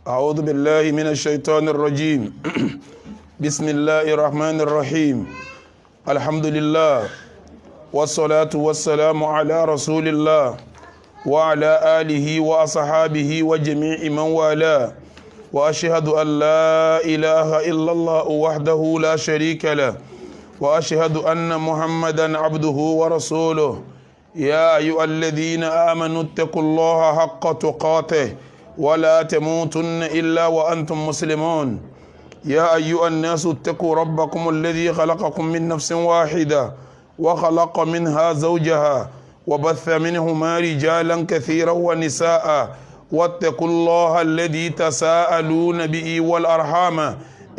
أعوذ بالله من الشيطان الرجيم بسم الله الرحمن الرحيم الحمد لله والصلاة والسلام على رسول الله وعلى آله وأصحابه وجميع من والاه وأشهد أن لا إله إلا الله وحده لا شريك له وأشهد أن محمدا عبده ورسوله يا أيها الذين آمنوا اتقوا الله حق تقاته ولا تموتن إلا وأنتم مسلمون يا أيها الناس اتقوا ربكم الذي خلقكم من نفس واحدة وخلق منها زوجها وبث منهما رجالا كثيرا ونساء واتقوا الله الذي تساءلون به والأرحام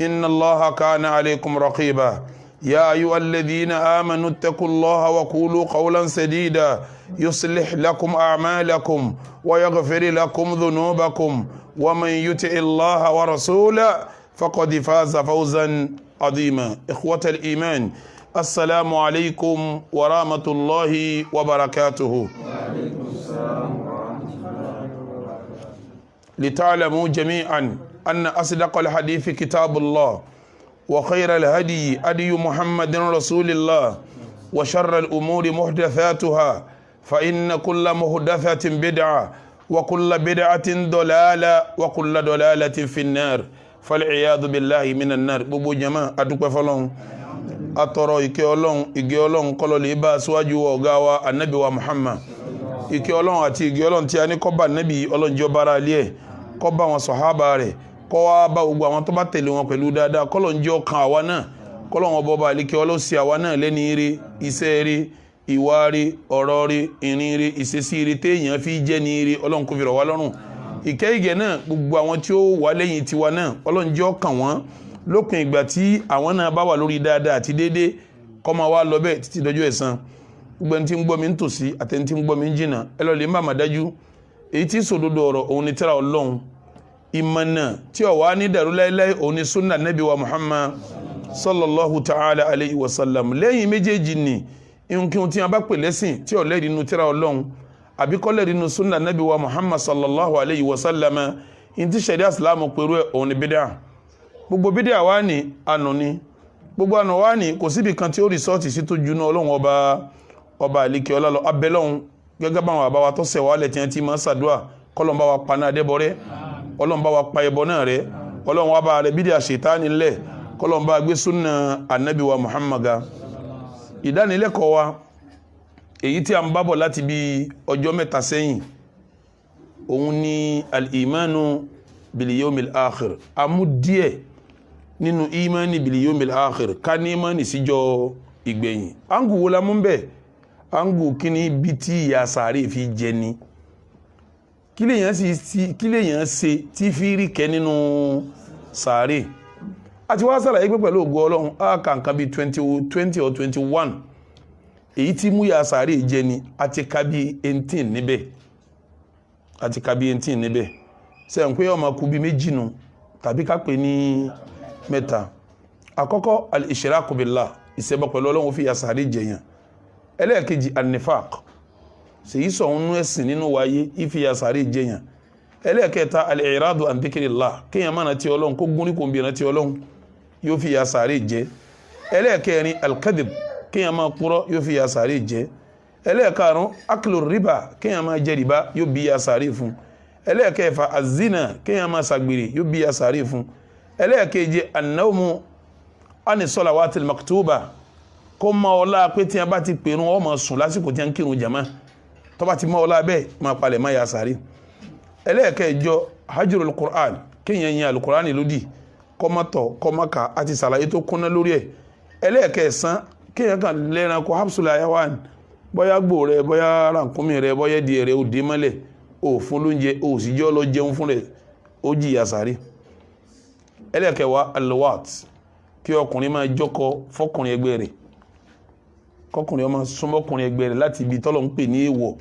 إن الله كان عليكم رقيبا يا أيها الذين آمنوا اتقوا الله وقولوا قولا سديدا يصلح لكم أعمالكم ويغفر لكم ذنوبكم ومن يطع الله ورسوله فقد فاز فوزا عظيما. إخوة الإيمان، السلام عليكم ورحمة الله وبركاته. وعليكم السلام ورحمة الله وبركاته. لتعلموا جميعا أن أصدق الحديث كتاب الله وخير الهدي هدي محمد رسول الله وشر الأمور محدثاتها فإن كل محدثة بدعة وكل بدعة ضلالة وكل ضلالة في النار فالعياذ بالله من النار. gbogbo jama adúpẹ́ fọ́lọ́run atọrọ ìkẹ́ Ọlọ́run ìgẹ́ Ọlọ́run kó lọ lè bá aṣíwájú ọ̀gá wa Ànábì wa Muhammad. ìkẹ́ Ọlọ́run àti ìgẹ́ Ọlọ́run tí a ní kó bá Ànábì Ọlọ́run jọ bára ilé ẹ̀ kó bá wọn sàhábà rẹ̀ kó wá bá gbogbo àwọn tó bá tẹ̀lé wọn pẹ̀lú dáadáa kó lọ́n jẹ́ ọkàn àwa náà kó lọ́n ọba ọba àlekẹ́ ọlọ́sí àwa náà lẹ́ni rí iṣẹ́ rí ìwà rí ọ̀rọ̀ rí ìrìn rí ìṣesí rí téèyàn fi jẹ́ ní rí Ọlọ́run kó fi rọ̀ wá lọ́rùn. ìkẹ́ ìgẹ̀ náà gbogbo àwọn tí ó wà lẹ́yìn tiwa náà Ọlọ́run jẹ́ ọkàn wọn lópin ìgbà tí àwọn náà bá wà lórí dáadáa àti déédéé kó máa wá lọ bẹ́ẹ̀ títí dọjọ́ ẹ̀san. gbogbo ẹni tí ń gbọ́ mi ń tòsí àtẹni tí ń gbọ́ mi ń jìnnà ẹ lọ lè má má dájú èyí tí sòdodo ọ̀rọ̀ òun ni tírà Ọlọ́run ìmọ̀nà tí ó wà ní dàrú láíláí òun ni sunna nabi wa Muhammad sallallahu ta'ala alayhi wa sallam. lẹ́yìn méjèèjì ni nkí tí a bá pè lẹ́sìn tí ó lẹ́rìí nínú tírà Ọlọ́run àbí kò lẹ́rìí nínú sunna nabi wa Muhammad sallallahu alayhi wa sallam in ti sharia islam pẹ̀lú òun ni bídà. gbogbo bídà wá ní ànú ni gbogbo ànú wá ní kò síbi kan tí ó rìsọ́ọ̀tì sí tó juná Ọlọ́run ọba àlekè ọlá lọ abẹ́lọ́run gẹ́gẹ́ báwọn àbáwá tó sẹ̀ wálẹ̀ tí wọ́n ti máa ṣàdúrà kọ́lọ́n bá wa paná adébọ̀rẹ́ Ọlọ́run bá wa pa ẹbọ náà rẹ́ Ọlọ́run wá bá rẹ̀ bídà ṣètánì ńlẹ̀ kọ́lọ́n bá gbé súnà ànábì wa Muhammad ga. ìdánilẹ́kọ̀ọ́ wa èyí tí a ń bábọ̀ láti bí ọjọ́ mẹ́ta sẹ́yìn òun ni al-imanu bil-yawmil akhir. a mú díẹ̀ nínú imani bil-yawmil akhir ká ní imani síjọ́ ìgbẹ̀yìn. áńgù wo la mú bẹ́ẹ̀ áńgù kíní bí tí ìyà sàárè fi jẹ ni kí lèyàn ṣe tí fi rí kẹ́ nínú sàárè. àti wá sàlàyé pé pẹ̀lú ògo Ọlọ́run a kà nǹkan bí 20 or 21 èyí tí mú ya sàárè jẹ ni àti ka bí 18 níbẹ̀ sẹ́yìn pé ọmọ kú bí méjì nù tàbí ká pè ní mẹ́ta. àkọ́kọ́ al-ishraku billah ìṣẹbọ pẹ̀lú Ọlọ́run fi ya sàárè jẹyàn. ẹlẹ́ẹ̀kejì an-nifaq sèyí sọ̀hún nú ẹ̀sìn nínú wáyé ìfìyà sàárè jẹyàn. ẹlẹ́ẹ̀kẹta al-i'radu an dhikrillah kéèyàn máa rántí Ọlọ́run kó gún ní kò ń bí rántí Ọlọ́run yóò fi ya sàárè jẹ. ẹlẹ́ẹ̀kẹrin al-kadhib kéèyàn máa purọ́ yóò fi ya sàárè jẹ. ẹlẹ́ẹ̀karùn aklu riba kéèyàn máa jẹ rìbá yóò bí ya sàárè fún. ẹlẹ́ẹ̀kẹfà az-zina kéèyàn máa ṣàgbèrè yóò bí ya sàárè fún. ẹlẹ́ẹ̀keje an-nawmu ani salawatil maktuba kó máa ọlá pé tí a bá ti pèrún ó máa sùn lásìkò tí a ń kírun jàmá tó bá ti máa ọlá bẹ́ẹ̀ máa palẹ̀ máa ya sàárè. ẹlẹ́ẹ̀kẹjọ hajjurul Qur'an kéèyàn yin al-Qur'an lódì kọ́mọ́tọ̀ kọ́mọ́ka àti sàlàyé tó kúnná lórí ẹ̀. ẹlẹ́ẹ̀kẹsàn kéèyàn kan lẹ́ran kó hapsul hayawan bóyá gbò rẹ bóyá rànkúnmí rẹ bóyá di rẹ ó dé mọ́lẹ̀ ó fún lóúnjẹ ó sì jọ́ lọ jẹun fún rẹ̀ ó jìyà sàárè. ẹlẹ́ẹ̀kẹwàá al-liwat kí ọkùnrin máa jọ́kọ fọkùnrin ẹgbẹ́ rẹ̀ kọkùnrin ọmọ súnmọ́kùnrin ẹgbẹ́ rẹ̀ láti ibi tọ́lọ̀ ń pè ní èèwọ̀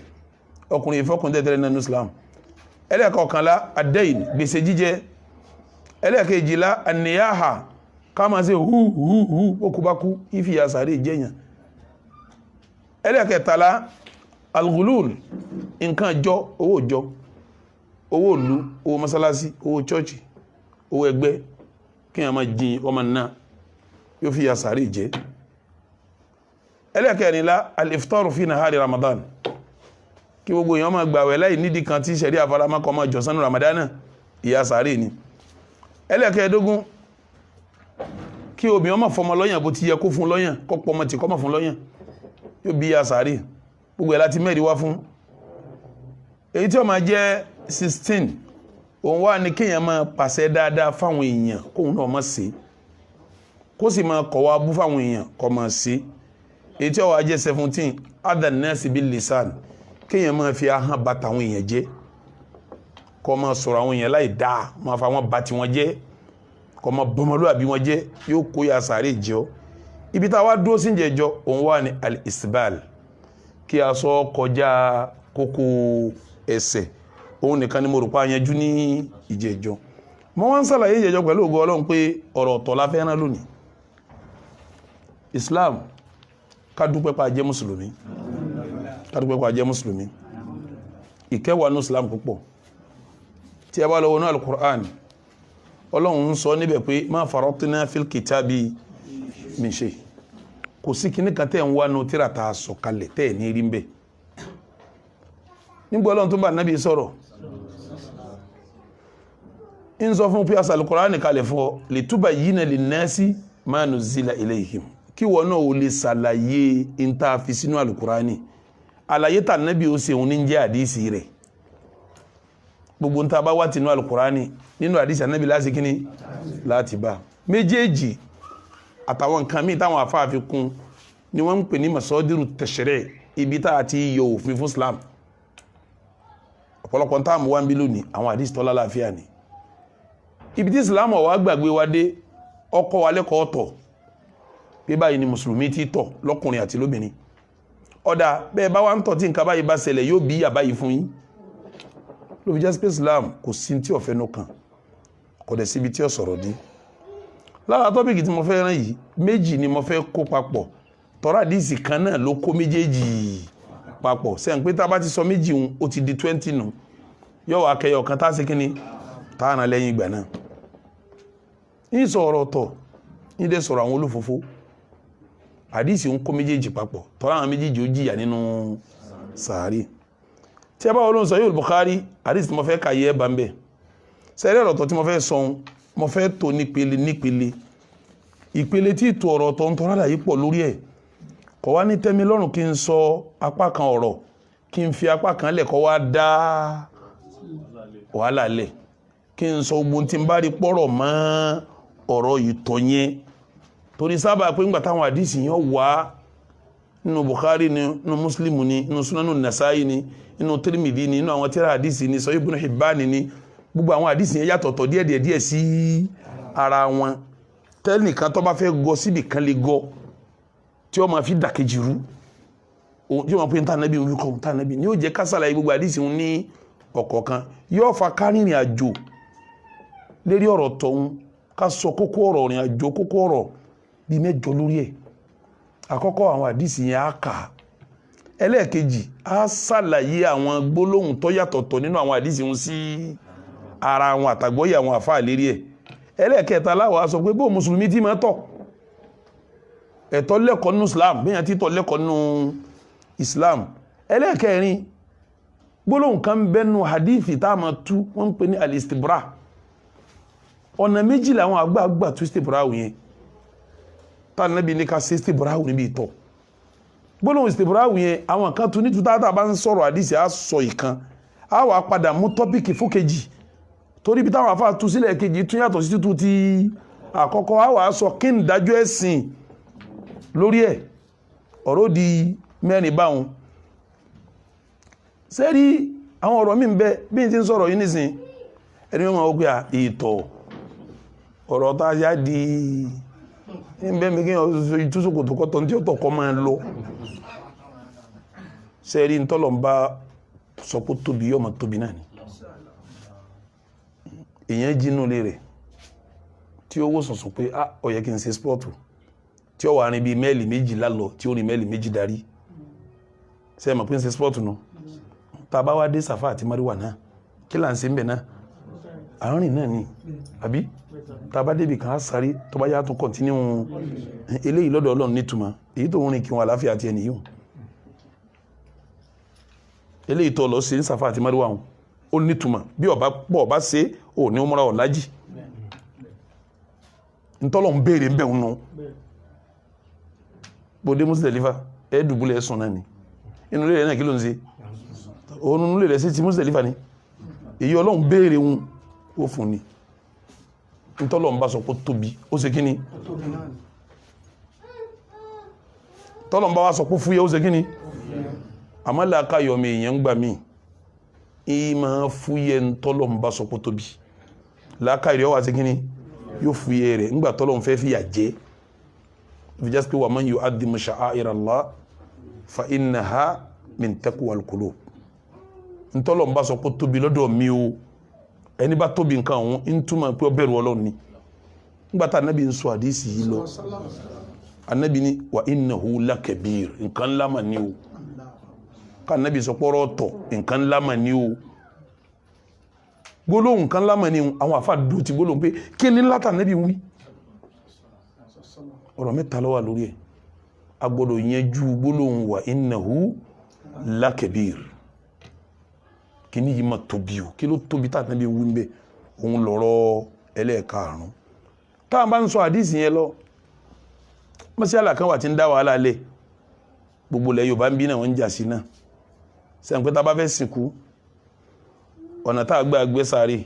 ọkùnrin ìfọkùnrin tẹ́tẹ́rẹ́ nínú Islam. ẹlẹ́ẹ̀kọkànlá ad-dayn gbèsè jíjẹ. ẹlẹ́ẹ̀kejìlá an-niyaha ká máa ṣe hu okùbákú ìfìyà sàárè jẹ́yàn. ẹlẹ́ẹ̀kẹtàlá al-ghulul nǹkan jọ owó jọ owó ìlú owó mọ́sálásí owó chọ́ọ̀chì owó ẹgbẹ́ kí a máa jìn ọmọ náà yóò fi ya sàárì jẹ́. ẹlẹ́kẹ̀ẹ́nilá al-iftaru fi nahari Ramadan kí gbogbo èèyàn máa gbàwẹ̀ láì nídìí kan tí ṣẹ̀rí àfaramákọ́ máa jọ̀sánú Ramadan ìyà sàárì ni. ẹlẹ́kẹ̀ẹ́dógún kí obìnrin máa fọmọ lọ́yàn bó ti yẹ kó fún lọ́yàn kó pọmọ tí kó máa fún lọ́yàn yóò bí ìyà sàárì gbogbo ẹ̀ láti mẹ́rin wá fún. èyí tí ó máa jẹ́ 16 òun wà ní kéèyàn máa pàṣẹ dáadáa fáwọn èèyàn kóun náà máa ṣe kó sì máa kọ̀wá bú fáwọn èèyàn kó máa ṣe. èyí tí ó wà jẹ́ 17 adhan nasi bil lisan kéèyàn máa fi ahọ́n bà tàwọn èèyàn jẹ́ kó máa sọ̀rọ̀ àwọn èèyàn láì dáa máa fa wọn bà tí wọn jẹ́ kó máa bọmọlúwàbí wọn jẹ́ yóò kó ya sàárè jẹ́. ibi tá a wá dúró sí ìjẹ́jọ́ òun wà ní al-isbal kí a sọ kọjá kókó ẹsẹ̀ òun nìkan ni mo rò pa yanjú ní ìjẹ́jọ́. mo wá ń sàlàyé ìjẹ́jọ́ pẹ̀lú ògo Ọlọ́run pé ọ̀rọ̀ ọ̀tọ̀ la fẹ́ rán lónìí. Islam ká dúpẹ́ pa jẹ́ mùsùlùmí ká dúpẹ́ pa jẹ́ mùsùlùmí ìkẹwàá ní Islam púpọ̀. tí a bá lọ wọnú al-Qur'an Ọlọ́run ń sọ níbẹ̀ pé ma faratna fil kitabi min shay kò sí kíní kan tẹ́ ń wá nù tíra ta sọ̀kalẹ̀ tẹ́ ní rí ń bẹ̀. nígbà Ọlọ́run tó bá nábì sọ̀rọ̀ ń sọ fún pé al-Qur'an kalẹ̀ fún litubayyina linnasi ma nuzila ilayhim kí wọ́n náà ó lè ṣàlàyé ń ta fi sínú al-Qur'ani àlàyé tà nábì ó ṣe òun ní jẹ́ àdísì rẹ̀ gbogbo ń ta bá wá tinú al-Qur'ani nínú àdísì ànábì láti kíní láti bá méjèèjì àtàwọn nǹkan míì táwọn àfáà fi kún ni wọ́n ń pè ní masadiru tashri' ibi tá a ti yọ òfin fún Islam. ọ̀pọ̀lọpọ̀ ń táàmù wá ń bí lónìí àwọn àdísì tọ́lá láàfíà ni ibi tí Islam wá gbàgbé wá dé ọkọ̀ wa lẹ́kọ̀ọ́ tọ̀ pé báyìí ni mùsùlùmí ti tọ̀ lọ́kùnrin àti lóbìnrin. ọ̀dà bẹ́ẹ̀ bá wá ń tọ̀ tí nǹkan báyìí bá ṣẹlẹ̀ yóò bí yàbá yìí fún yín ló fi jẹ́ pé Islam kò sí tí ọ̀fẹ́ nù kan kò dẹ̀ síbi tí ó sọ̀rọ̀ dé. lára tọ́pìkì tí mo fẹ́ rán yìí méjì ni mo fẹ́ kó papọ̀ tọ́ra àdìsí kan náà ló kó méjèèjì papọ̀ sẹ́yìn pé tá a bá ti sọ méjì òun ó ti di 20 nù yóò wá kẹyọ kan tá a ṣe kínní tá a rán lẹ́yìn ìgbà náà. ní sọ̀rọ̀ tọ̀ ní dẹ́ sọ̀rọ̀ àwọn olófòfó àdìsí òun kó méjèèjì papọ̀ tọ́ra àwọn méjèèjì ó jìyà nínú sàárì. tí a bá wọ́n ló ń sọ yóò Bukhari àdìsí tí mo fẹ́ kà yẹ bá ń bẹ̀ sẹ́rẹ́ ọ̀rọ̀ tó tí mo fẹ́ sọ mo fẹ́ tó nípele ìpele tí ìtò ọ̀rọ̀ tó ń tọ́ra dà yí pọ̀ lórí ẹ̀ kọ̀ wá ní tẹ́mi lọ́rùn kí n sọ apá kan ọ̀rọ̀ kí n fi apá kan lẹ̀ kọ́ wá dá wàhálà lẹ̀ kí n sọ gbogbo tí n bá rí pọ̀rọ̀ mọ́ ọ̀rọ̀ ìtọ̀ yẹn torí sábà pé ńgbà táwọn àdìsí yẹn wá nínú Bukhari ni nínú Muslim ni nínú Sunanu Nasa'i ni nínú Tirmidhi ni nínú àwọn tírà àdìsí ni Sahih Ibn Hibban ni gbogbo àwọn àdìsí yẹn yàtọ̀tọ̀ díẹ̀ sí ara wọn tẹ́nìkan tó bá fẹ́ gọ síbì kan lè gọ tí ó máa fi dàkejì rú tí ó máa pè ń tànàbí ń wíkọ̀ ń tànàbí ni yóò jẹ́ kásàlàyé gbogbo àdìsí wọn ní ọ̀kọ̀ọ̀kan yóò fa kárìnrìn àjò lérí ọ̀rọ̀ tọ̀hún ká sọ kókó ọ̀rọ̀ rìn àjò kókó ọ̀rọ̀ bí mẹ́jọ lórí ẹ̀ àkọ́kọ́ àwọn àdìsí yẹn á kà ẹlẹ́ẹ̀kejì á sàlàyé àwọn gbólóhùn tó yàtọ̀tọ̀ nínú àwọn àdìsí wọn sí ara wọn àtàgbọ́yé àwọn àfáà lérí ẹ̀ ẹlẹ́ẹ̀kẹta láwọ̀ á sọ pé bó mùsùlùmí tí máa tọ̀ ẹ̀tọ́ lẹ́kọ̀ọ́ nínú Islam bí yẹn títọ̀ lẹ́kọ̀ọ́ nínú Islam ẹlẹ́ẹ̀kẹrin gbólóhùn kan bẹ́nu hadithi tá a máa tú wọ́n ń pè ní alistibra ọ̀nà méjì làwọn àgbààgbà tú istibra yẹn tá Ànábì ní ká ṣe istibra níbi ìtọ̀ gbólóhùn istibra yẹn àwọn kan tú ní tú tá a bá ń sọ̀rọ̀ hadithi á sọ ìkan á wà padà mú tọ́pìkì fún kejì torí bí táwọn afá tú sílẹ̀ kejì tún yàtọ̀ sí títú ti àkọ́kọ́ á wà sọ kí n dájọ́ ẹ̀sìn lórí ẹ̀ ọ̀rọ̀ di mẹ́rin báwọn sẹ́rí àwọn ọ̀rọ̀ mi ń bẹ bí n ti ń sọ̀rọ̀ yìí nísìn ẹni wọ́n máa wọ́n pé à ìtọ̀ ọ̀rọ̀ tá a yá di ń bẹ́ mi kí wọ́n túnṣòkò tó kọ́tọ̀ tí ó tọ̀ kọ́ máa lọ sẹ́rí ń tọ́lọ̀ ń bá sọ pé tóbi yọ́ máa tóbi náà ni èyàn jínú lé rẹ̀ tí ó wó sọ̀sọ̀ pé ó yẹ kí n ṣe spọ́ọ̀tù tí ó wà rìn bí mẹ́ẹ̀lì méjì lálọ tí ó rìn mẹ́ẹ̀lì méjì darí ṣe mọ̀ pé ń ṣe spọ́ọ̀tù nù tá a bá wá dé Sàfà àti Márùwà náà kí là ń ṣe ń bẹ̀ náà àárín náà ni àbí tàbá débi kan á sáré tó bá yá tó kọ̀ntínú eléyìí lọ́dọ̀ Ọlọ́run nítumọ̀ èyí tó ń rìn kí wọn àláfíà àti ẹni yìí eléyìí tó lọ sí ń Sàfà àti Márúwà wọn ó nítumọ̀ bí ọba pọ̀ ọba ṣe ò ní múra ọ̀lájì ntọ́lọ̀ ń béèrè ń bẹ̀ ń nù bòdé Muzdalifa dùbúlẹ̀ ẹ̀sùn náà ni inú lè rẹ̀ náà kí ló ń ṣe òun lè rẹ̀ sí ti Muzdalifa ni èyí Ọlọ́run béèrè ń ó fún ni ntọ́lọ̀ ń bá sọ pé tóbi ó ṣe kí ni tọ́lọ̀ ń bá wá sọ pé fúyẹ́ ó ṣe kí ni àmọ́ làákàyọ̀mí èèyàn gbà míì ìmọ̀ fúyẹ́ ntọ́lọ̀ ń bá sọ pé tóbi làákàyọ̀ wá ṣe kí ni yóò fúyẹ́ rẹ̀ ńgbà tọ́lọ̀ ń fẹ́ fìyà jẹ́ fìjásí pé wa man yu'addim sha'a'ira Allah fa innaha min taqwal qulub ntọ́lọ̀ ń bá sọ pé tóbi lọ́dọ̀ mi o ẹni bá tóbi nǹkan ọ̀hún ń túmọ̀ pé ó bẹ̀rù Ọlọ́run ni nígbàtà anábì ń sọ àdísì yìí lọ anábì ní wa innahu lakabir nǹkan ńlá mà ní o ká anábì sọ pọ́rọ̀ ọ̀tọ̀ nǹkan ńlá mà ní o gbólóhùn nǹkan ńlá mà ní o àwọn àfáà dúró ti gbólóhùn pé kí ni ńlá tà anábì wí ọ̀rọ̀ mẹ́ta ló wà lórí ẹ̀ a gbọ́dọ̀ yanjú gbólóhùn wa innahu lakabir kí ní yìí ma tóbi o kí ló tóbi tá àtàbí wú ń bẹ òun lọ́rọ̀ ẹlẹ́ẹ̀karùn táwọn bá ń sọ àdísì yẹn lọ mọ́síálà kan wà tí ń dá wàhálà lẹ̀ gbogbo ilẹ̀ Yorùbá ń bí náà wọ́n ń jà sí náà sẹ́yìn pé tá bá fẹ́ sìnkú ọ̀nà tá a gbé agbé sáré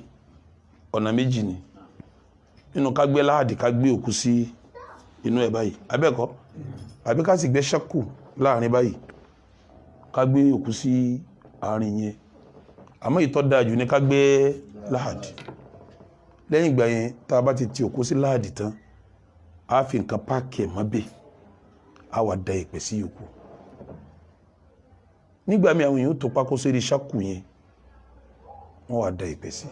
ọ̀nà méjì ni nínú ká gbé láàdì ká gbé òkú sí inú ẹ̀ báyìí abẹ́ẹ̀kọ́ àbí ká sì gbé ṣẹ́kù láàrin báyìí ká gbé òkú sí àárín yẹn àmọ́ ìtọ́ dájú ní ká gbé láàdì lẹ́yìn ìgbà yẹn tá a bá ti òkú sí láàdì tán a fi nǹkan páàkì ẹ̀ mọ́bẹ̀ a wà da ìpè sí yòókù nígbà mi àwọn èèyàn tó pákó sí ṣákù yẹn wọ́n wà da ìpè sí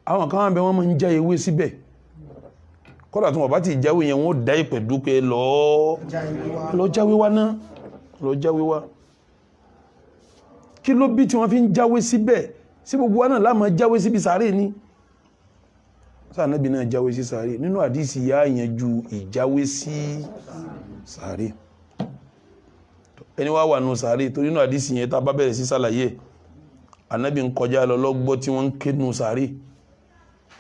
àwọn kan wọ́n bẹ wọ́n máa ń já ewé síbẹ̀ kọ́dà tí wọ́n bá ti jáwé yẹn wọ́n da ìpè dúpẹ́ lọ jáwé wá náà lọ jáwé wá kí ló bí tí wọ́n fi ń jáwé síbẹ̀ sí gbogbo wa náà láàmà jáwé síbi sàárè ní sáànábì náà jáwé sí sàárè nínú àdísì yá yanjú ìjáwé sí sàárè ẹni wá wà nù sàárè tó nínú àdísì yẹn tá bá bẹ̀rẹ̀ sí sàlàyé ànábì ń kọjá lọ lọ́gbọ́ tí wọ́n ń ké nù sàárè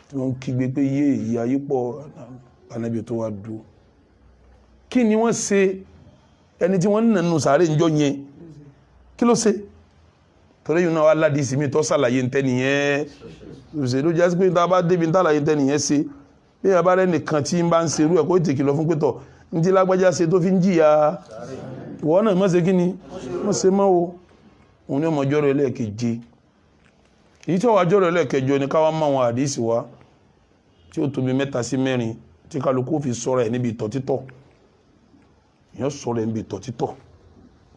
tí wọ́n ń kígbe pé yé ìyà yípọ̀ ànábì tó wá dúró kí ni wọ́n ṣe ẹni tí wọ́n ń nà nù sàárè ń jọ yẹn kí ló ṣe torí yìí náà wá ládìí mi tó sàlàyé ntẹ́niyẹn òṣèlú jẹ́ pé tá a bá débi ntàlàyé ntẹ́niyẹn ṣe bí a bá rẹ̀ nìkan tí ń bá ń ṣe irú ẹ̀ kó tèkì lọ fún pétọ̀ ní tí lágbájá ṣe tó fi ń jìyà ìwọ náà mọ́ ṣe kí ni mọ́ ṣe mọ́ o òun ni ọmọ jọ́rọ̀ ẹlẹ́ẹ̀keje èyí tí wọ́n jọ́rọ̀ ẹlẹ́ẹ̀kẹjọ ni káwá mọ́ àwọn àdìsí wa tí ó tóbi 3 sí 4 tí kálukú fi sọ̀rọ̀ ẹ̀ níbi ìtọ̀ títọ̀ èèyàn sọ̀rọ̀ ẹ̀ níbi ìtọ̀ títọ̀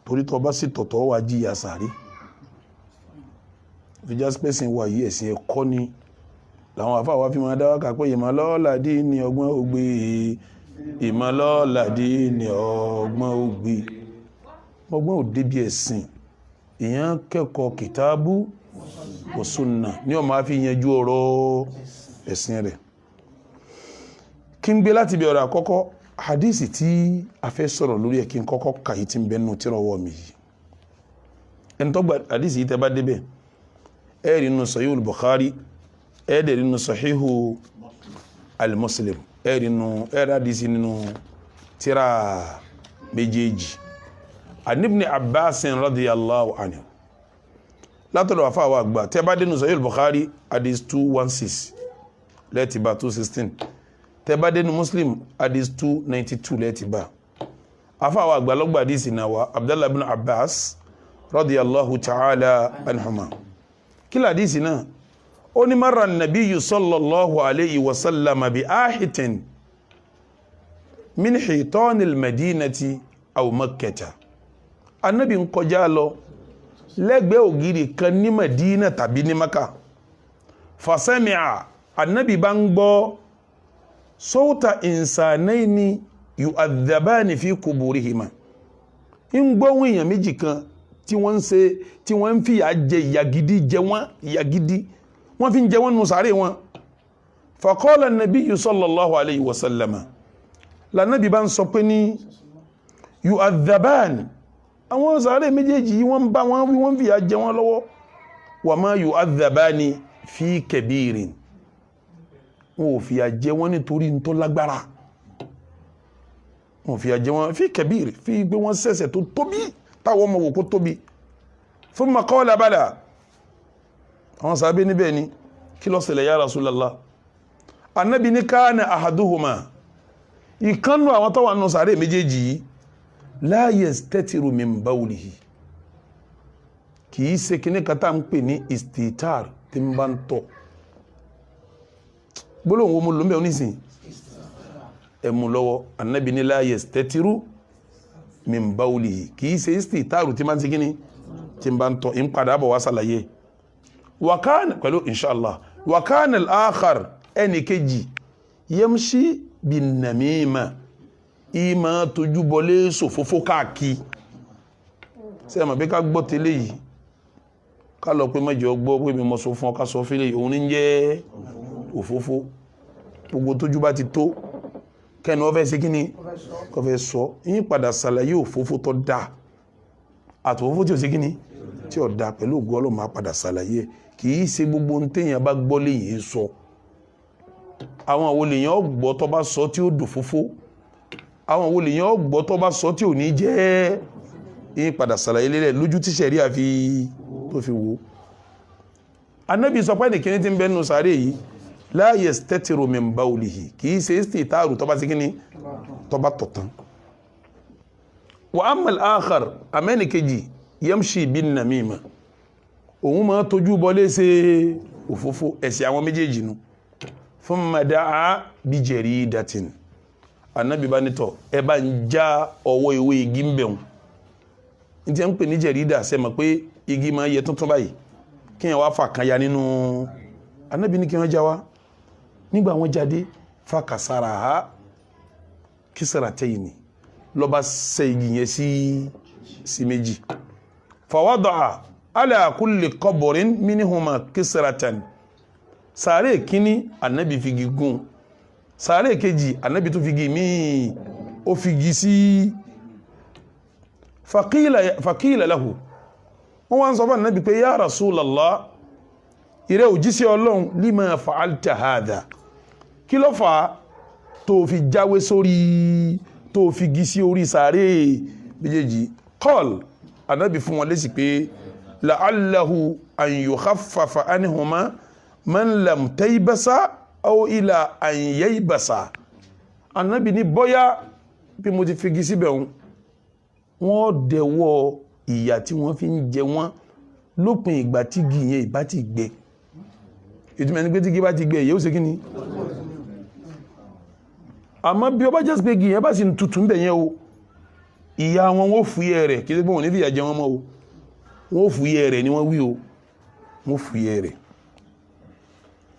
torí tó bá sì tọ̀tọ̀ wá jìyà sàárè fìjà spẹ́sìn wà yí ẹ̀sìn ẹ̀kọ́ ni làwọn àfáà wá fi máa dáwà kà pé ìmọ̀lọ́ọ̀làdí ni ọgbọ́n ògbé ìmọ̀lọ́ọ̀làdí ni ọgbọ́n ògbé ọgbọ́n ò débi ẹ̀sìn èèyàn kẹ́kọ̀ọ́ kìtàbù wa sunnah ní ó máa fi yanjú ọ̀rọ̀ ẹ̀sìn rẹ̀ kí n gbé láti bí ọ̀rọ̀ àkọ́kọ́ hadisi tí a fẹ́ sọ̀rọ̀ lórí ẹ̀ kí n kọ́kọ́ kàyí tí ń bẹ́nu tí rọwọ́ mi yìí ẹni tó gba hadisi yìí tẹ́ bá débẹ̀ ẹ̀rì nínú Sahihul Bukhari ẹ̀rì nínú Sahihu al-Muslim ẹ̀rì hadisi nínú tírà méjèèjì an Ibn Abbas radiyallahu anhu látọ̀dọ̀ àfáà wa àgbà tẹ́ bá dénú Sahihul Bukhari hadith 216 lẹ́ẹ̀tì bá 216 tẹ́ bá dénú Muslim hadith 292 lẹ́ẹ̀tì bá àfáà wa àgbà lọ́gbà hadith náà wa Abdullah ibn Abbas radiyallahu ta'ala anhuma kí hadith náà ó ní marra an-nabiyyu sallallahu alayhi wa sallam bi ahitin min hitanil madinati aw makkata annabi ń kọjá lọ lẹ́gbẹ̀ẹ́ ògiri kan ní Madina tàbí ní Maka fasami'a annabi bá ń gbọ́ sawta insanaini yu'adhabani fi kuburihima ń gbọ́ wọ́n èèyàn méjì kan tí wọ́n ń ṣe tí wọ́n ń fi ìyà jẹ ìyà gidi jẹ wọ́n ìyà gidi wọ́n fi ń jẹ wọ́n nù sàárè wọn. faqala an-nabiyyu sallallahu alayhi wa sallama lànàbí bá ń sọ pé ní yu'adhaban àwọn sàárè méjèèjì yìí wọ́n bá wọn wí wọ́n fi ìyà jẹ wọ́n lọ́wọ́ wa ma yu'adhabani fi kabirin wọn ò fi ìyà jẹ wọ́n nítorí ń tó lágbára wọn ò fi ìyà jẹ wọ́n fi kabir fi gbé wọn ṣẹ̀ṣẹ̀ tó tóbi táwọn ọmọ wò kó tóbi thumma qala bala àwọn sàábé níbẹ̀ ni kí ló ṣẹlẹ̀ ya Rasulallah Ànábì ní kana ahaduhuma ìkánnù àwọn tó wà nù sàárè méjèèjì yìí la yastatiru min bawlihi kìí ṣe kíní kata ń pè ní istitar tí ń bá ń tọ̀ gbólóhùn wo mo lò ń bẹ̀ onísìn ẹ̀mù lọ́wọ́ Ànábì ní la yastatiru min bawlihi kìí ṣe istitaru tí máa ń ṣe kíní tí ń bá ń tọ̀ ń padà bọ̀ wá sàlàyé wakana pẹ̀lú inshallah wakana al-akhar ẹni kejì yamshi bin namima ìmá tójú bọlé sòfófó káàkiri sí ẹ̀mà bí ká gbọ́ tẹ́lẹ̀ yìí ká lọ pé mẹ́jọ gbọ́ pé mi mọ́ sọ fún ọká sọ fílẹ̀ òun ní jẹ́ òfófó gbogbo tójú bá ti tó kẹ́ni wọ́n fẹ́ sí kíní kọ́ fẹ́ sọ yín padà sàlàyé òfófó tó dá àtòfófó tí ò sí kíní tí ò dá pẹ̀lú ògùn ọlọ́mà padà sàlàyé kìí ṣe gbogbo ń téèyàn bá gbọ́ léyìn sọ àwọn àwọn olèyàn gbọ́ tó bá sọ tí ó dòfófó àwọn àwọn olèyàn gbọ́ tó bá sọ tí ò ní jẹ́ yín padà sàlàyé lélẹ̀ lójú tí sẹ̀rí àfi tó fi wò. Ànábì sọ pé nìkíní tí ń bẹ́ nù sàárè yìí la yastatiru min bawlihi kìí ṣe istitaru tó bá sí kíní tó bá tọ̀tán. wa amma al-akhar amẹ́ni kejì yamshi bin namima òun máa tójú bọlé ṣe òfófó ẹ̀sẹ̀ àwọn méjèèjì nù thumma da'a bi jaridatin Ànábì bá nítọ̀ ẹ bá ń já ọwọ́ ewé igi ń bẹ̀rún ní tí a ń pè ní jẹ̀rídà ṣe mọ̀ pé igi máa yẹ tuntun báyìí kí wọ́n wá fà kan ya nínú Ànábì ní kí wọ́n já wá nígbà wọ́n jáde fa kàsára ha kisratayni lọ́ba ṣe igi yẹn sí méjì fa wada'a ala kulli qabrin minhuma kisratan sàárè kíní Ànábì fi igi gún sàárè kejì Ànábì tó fi igi míì ó fi igi sí faqila lahu wọ́n wá ń sọ fún Ànábì pé ya Rasulallah ìrẹ́ òjíṣẹ́ Ọlọ́run lima fa'alta hadha kí ló fà tó fi jáwé sórí tó fi igi sí orí sàárè méjèèjì qal Ànábì fún wọn lésì pé la'allahu an yukhaffafa anhuma man lam taybasa aw ila an yaybasa Ànábì ní bóyá bí mo ti figi síbẹ̀ wọ́n dẹ̀wọ́ ìyà tí wọ́n fi ń jẹ wọ́n lópin ìgbà tí igi yẹn ìbá ti gbẹ ìtumọ̀ ní pé tí igi bá ti gbẹ yóò ṣe kí ni àmọ́ bí ó bá jẹ́ pé igi yẹn bá sì ń tutù ń bẹ̀ yẹn o ìyà wọn wọ́n fúyẹ́ rẹ̀ kí ló pé wọ́n ní fìyà jẹ wọn mọ́ o wọ́n fúyẹ́ rẹ̀ ni wọ́n wí o wọ́n fúyẹ́ rẹ̀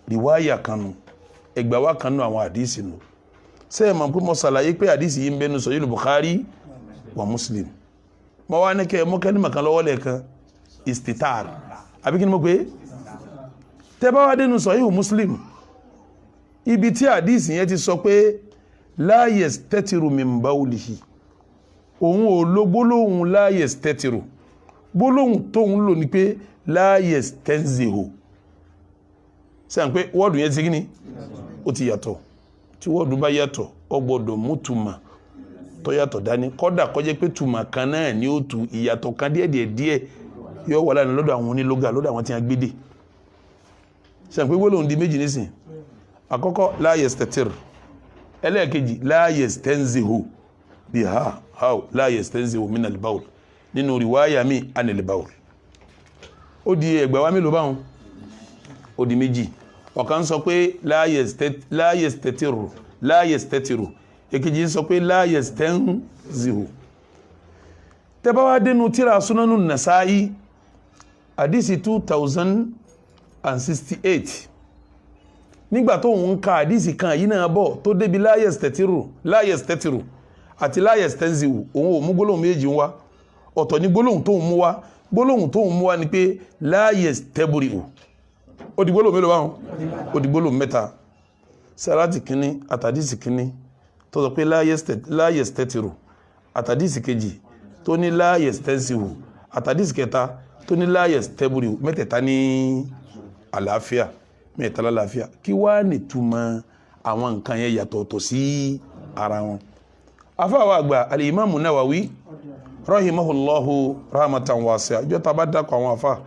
riwaya kanu ẹgbà wa kanu àwọn àdísì nù ṣé ẹ mọ̀ pé mo ṣàlàyé pé àdísì yìí ń bẹnu Sahih Bukhari wa Muslim mo wá ní kẹ́ mọ́ kẹ́ni màkàn lọ́wọ́ lẹ́ẹ̀kan istitar àbí kí ni mo pé tẹ́ bá wá dénú Sahih Muslim ibi tí àdísì yẹn ti sọ pé la yastatiru min bawlihi òun ò lo gbólóhùn la yastatiru gbólóhùn tóun lò ní pé la yastanzihu sẹ́yìn pé wọ́ọ̀dù yẹn ti gíní ó ti yàtọ̀ tí wọ́ọ̀dù bá yàtọ̀ ó gbọ́dọ̀ mú tùmà tó yàtọ̀ dání kọ́dà kó jẹ́ pé tùmà kan náà ni ó tu ìyàtọ̀ kan díẹ̀ yóò wà láàrin lọ́dọ̀ àwọn onílógà lọ́dọ̀ àwọn tí a gbédè sẹ́yìn pé gbólóhùn di méjì nísìn àkọ́kọ́ la yastatir ẹlẹ́ẹ̀kejì la yastanzihu biha how la yastanzihu min al-bawl nínú riwaya mi anil bawl ó di ẹgbẹ̀ wa mélòó báwọn ó di méjì ọ̀kan sọ pé la yastatiru èkejì sọ pé la yastanzihu tẹ́bá wá dénú tíra Sunanu Nasa'i àdísì 2068 nígbà tó ń ka àdísì kan yìí náà bọ̀ tó débi la yastatiru àti la yastanzihu òun ò mú gbólóhùn méjì wá ọ̀tọ̀ ní gbólóhùn tó ń mú wá gbólóhùn tó ń mú wa ni pé la yastabri ó di gbólóhùn mélòó báwọn ó di gbólóhùn mẹ́ta sàrátì kínní àtàdísì kínní tó sọ pé la yastatiru àtàdísì kejì tó ní la yastansihu àtàdísì kẹta tó ní la yastabri mẹ́tẹ̀ẹ̀ta ní àlàáfíà mẹ́ta lálàáfíà kí wá nìtumọ̀ àwọn nǹkan yẹn yàtọ̀ọ̀tọ̀ sí ara wọn. afáwọ̀ àgbà al-Imamu Nawawi rahimahullahu rahmatan wasi'a ìjọ tá bá dákọ̀ àwọn afá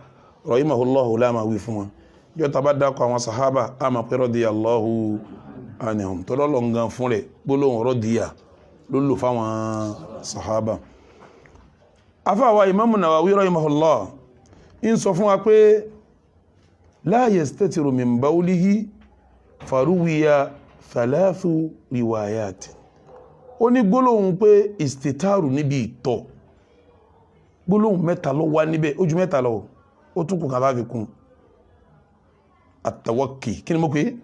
rahimahullahu láàmà wí fún wọn ìjọ tá bá dákọ̀ àwọn sahaba àmà pé radiyallahu anhum tó lọ́lọ́ ngan fún rẹ̀ gbólóhùn radiya ló lò fáwọn sahaba. afáwọ̀ Imamu Nawawi rahimahullahu ń sọ fún wa pé la yastatiru min bawlihi faruwiya thalathu riwayat. ó ní gbólóhùn pé istitaru níbi ìtọ̀ gbólóhùn mẹ́ta ló wà níbẹ̀ ojú mẹ́ta lọ ó tún kù kàbá fi kún àtàwákì kí ni mo pé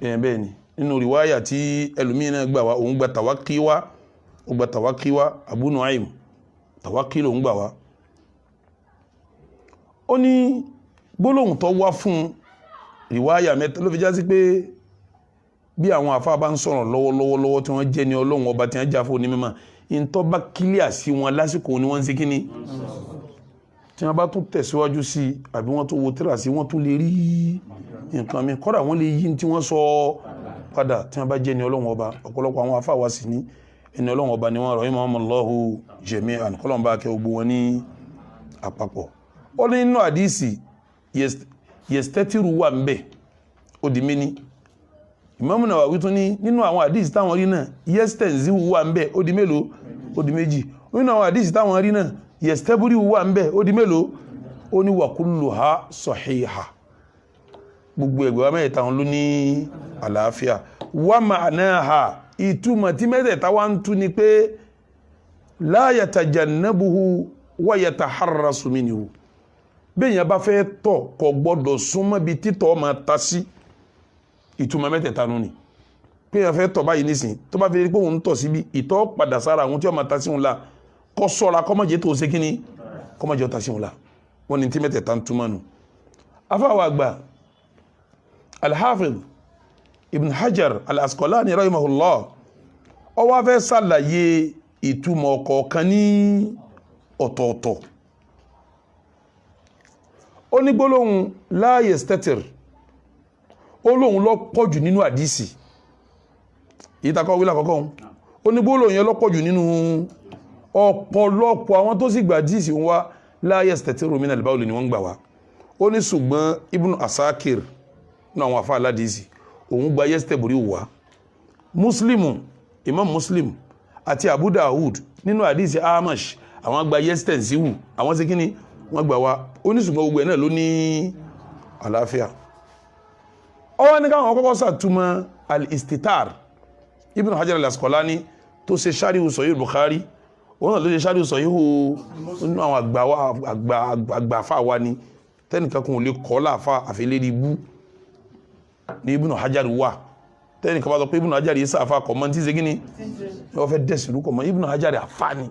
ẹ̀yẹn bẹ́ẹ̀ ni nínú riwaya tí ẹlòmíì náà gbà wá òun gba tàwákì wá ó gba tàwákì wá Abu Nu'aym tàwákì lòun gbà wá. ó ní gbólóhùn tó wá fún riwaya mẹ́ta ló fi já sí pé bí àwọn àfáà bá ń sọ̀rọ̀ lọ́wọ́lọ́wọ́ tí wọ́n jẹ́ ní Ọlọ́run ọba tí wọ́n jáfó ní mímọ̀ in tó bá kílíà sí wọn lásìkò ní wọ́n ń ṣe kíní tí wọ́n bá tún tẹ̀síwájú sí àbí wọ́n tó wo tíra sí wọ́n tún lè rí nǹkan mi kọ́dà wọ́n lè yí tí wọ́n sọ padà tí wọ́n bá jẹ́ ní Ọlọ́run ọba ọ̀pọ̀lọpọ̀ àwọn àfáà wá sí ní ẹni Ọlọ́run ọba ni wọ́n rahimahumullahu jami'an kọ́lọ́n bá kẹ́ gbogbo wọn ní àpapọ̀. ó ní nínú àdísì yestetiru wà ń bẹ̀ ó di méní. Imamu Nawawi tún ní nínú àwọn àdísì táwọn rí náà yastanzihu wà ń bẹ̀ ó di mélòó ó di méjì. nínú àwọn àdísì táwọn rí náà yastabri wà ń bẹ̀ ó di mélòó ó ní wa kulluha sahiha gbogbo ẹgbẹ̀wá mẹ́ta wọn ló ní àlàáfíà wa ma'naha ìtumọ̀ tí mẹ́tẹ̀ẹ̀ta wá ń tú ni pé la yatajannabuhu wa yataharrasu minhu bẹ́ẹ̀yàn bá fẹ́ tọ̀ kò gbọ́dọ̀ súnmọ́ bí títọ̀ máa ta sí ìtumọ̀ mẹ́tẹ̀ẹ̀ta nù ni bẹ́ẹ̀yàn fẹ́ tọ̀ báyìí nísìn tó bá fi rí pé òun tọ̀ síbi ìtọ̀ padà sára àwọn tí wọ́n máa ta sí òun la kó sọ́ra kọ́mọ̀jẹ́ tó ṣe kíní kọ́mọ̀jẹ́ ta sí òun la wọ́n ní tí mẹ́tẹ̀ẹ̀ta ń túmọ̀ nù. afáwọ̀ àgbà al-Hafiz Ibn Hajar al-Asqalani rahimahullah ó wá fẹ́ ṣàlàyé ìtumọ̀ ọ̀kọ̀ọ̀kan ní ọ̀tọ̀ọ̀tọ̀. ó ní gbólóhùn la yastatir ó lóhun lọ pọ̀jù nínú àdísì ìtakọ̀ wílà kọ́kọ́ ó ní gbólóhùn yẹn lọ pọ̀jù nínú ọ̀pọ̀lọpọ̀ àwọn tó sì gbà àdísì wá la yastatiru min al-bawl ni wọ́n gbà wá. ó ní ṣùgbọ́n Ibn Asakir náà àwọn afá aládìsì òun gba yastabri wá. Muslimu Imam Muslim àti Abu Dawud nínú àdísì Amash àwọn gba yastansihu àwọn sí kíní wọ́n gbà wá. ó ní ṣùgbọ́n gbogbo ẹ̀ náà ló ní àlàáfíà. ó wá ní káwọn kọ́kọ́ sàtúmọ̀ al-istitar Ibn Hajar al-Asqalani tó ṣe Sharh Sahih Bukhari òun náà ló ṣe Sharh Sahih nínú àwọn àgbàfà wa ni tẹ́nìkan kò lè kọ́ láàfà àfẹ́lérí ibú ní Ibn Hajar wà tẹ́nìkan bá sọ pé Ibn Hajar yìí sáfà kọ̀mọ́ tí ṣe gíní wọ́n fẹ́ dẹ̀sìrú kọ̀mọ́ Ibn Hajar àfà ni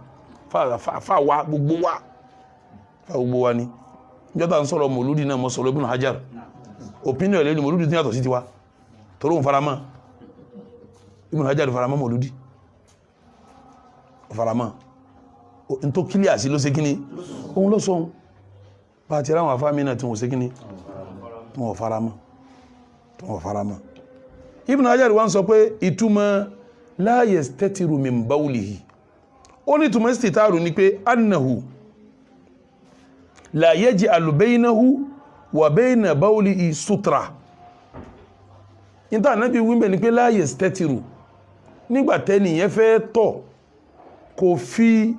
fà wá gbogbo wa ni jọta ń sọ̀rọ̀ mọ̀lúdì náà mọ́ sọ̀rọ̀ Ibn Hajar opinion ẹ̀lẹ́ ni mọ̀lúdì tí yàtọ̀ sí tiwa tọ́rọ ń faramá Ibn Hajar faramá mọ̀lúdì faramá in tó kílíà sí ló ṣe kíní ohun ló sọ bá ti ráwọn afámi náà tí wọ́n ṣe kíní tí wọ́n faramá Ibn Hajar wá ń sọ pé ìtumọ̀ la yastatiru min bawlihi ó ní ìtumọ̀ istitaru ni pé annahu la yaj'alu baynahu wa bayna bawlihi sutra. Ìta Ànábì wímbẹ̀ ni pé la yastatiru nígbàtẹ́ni yẹn fẹ́ tọ̀ kò fi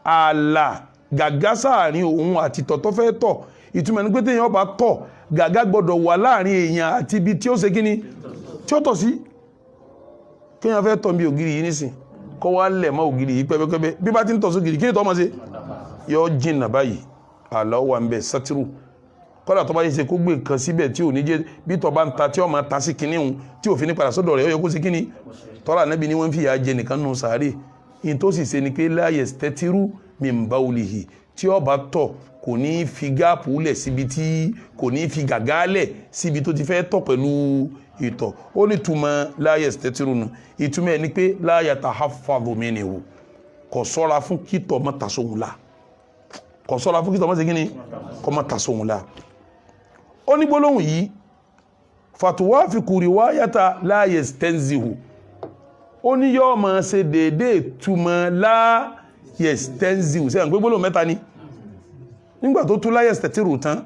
ààlà gàgá sáàrin òun àti tọ̀tọ̀ fẹ́ tọ̀ ìtumọ̀ ní pé téèyàn bá tọ̀ gàgá gbọdọ̀ wà láàrin èèyàn àti ibi tí ó ṣe kíní tí ó tọ̀ sí. kéèyàn fẹ́ tọ̀ bí ògiri yìí nísìn kọ́ wá lẹ̀ mọ́ ògiri yìí pẹ́pẹ́pẹ́ bí bá ti ń tọ̀ sí ògiri kí ni tọ́ mọ́ sí yọ jìnnà báyìí àlọ́ wà ń bẹ̀ sátírù kọ́dà tó bá yẹ ṣe kó gbé nǹkan síbẹ̀ tí ò ní jẹ́ bí tọ́ bá ń ta tí ó máa ta sí kinní hun tí ò fi ní padà sọ́dọ̀ rẹ̀ ó yẹ kó sí kinní tọ́lá Ànábì ni wọ́n fi yà jẹ nìkan nù sàárè in tó sì ṣe ni pé la yastatiru min bawlihi tí ó bá tọ̀ kò ní fi gáàpù lẹ̀ síbi tí kò ní fi gàgá lẹ̀ síbi tó ti fẹ́ tọ̀ pẹ̀lú ìtọ̀ ó ní túmọ̀ la yastatiru nù ìtumọ̀ ẹ̀ ni pé la yatahaffadhu minhu kò sọ́ra fún kítọ̀ má ta sóhun la kò sọ́ra fún kítọ̀ má ṣe kíni kò má ta sóhun la ó ní gbólóhùn yìí fatuwafiqu riwayata la yastanzihu ó ní yóò máa ṣe déédéé túmọ̀ la yastanzihu sẹ́yìn pé gbólóhùn mẹ́ta ni nígbà tó tú la yastatiru tán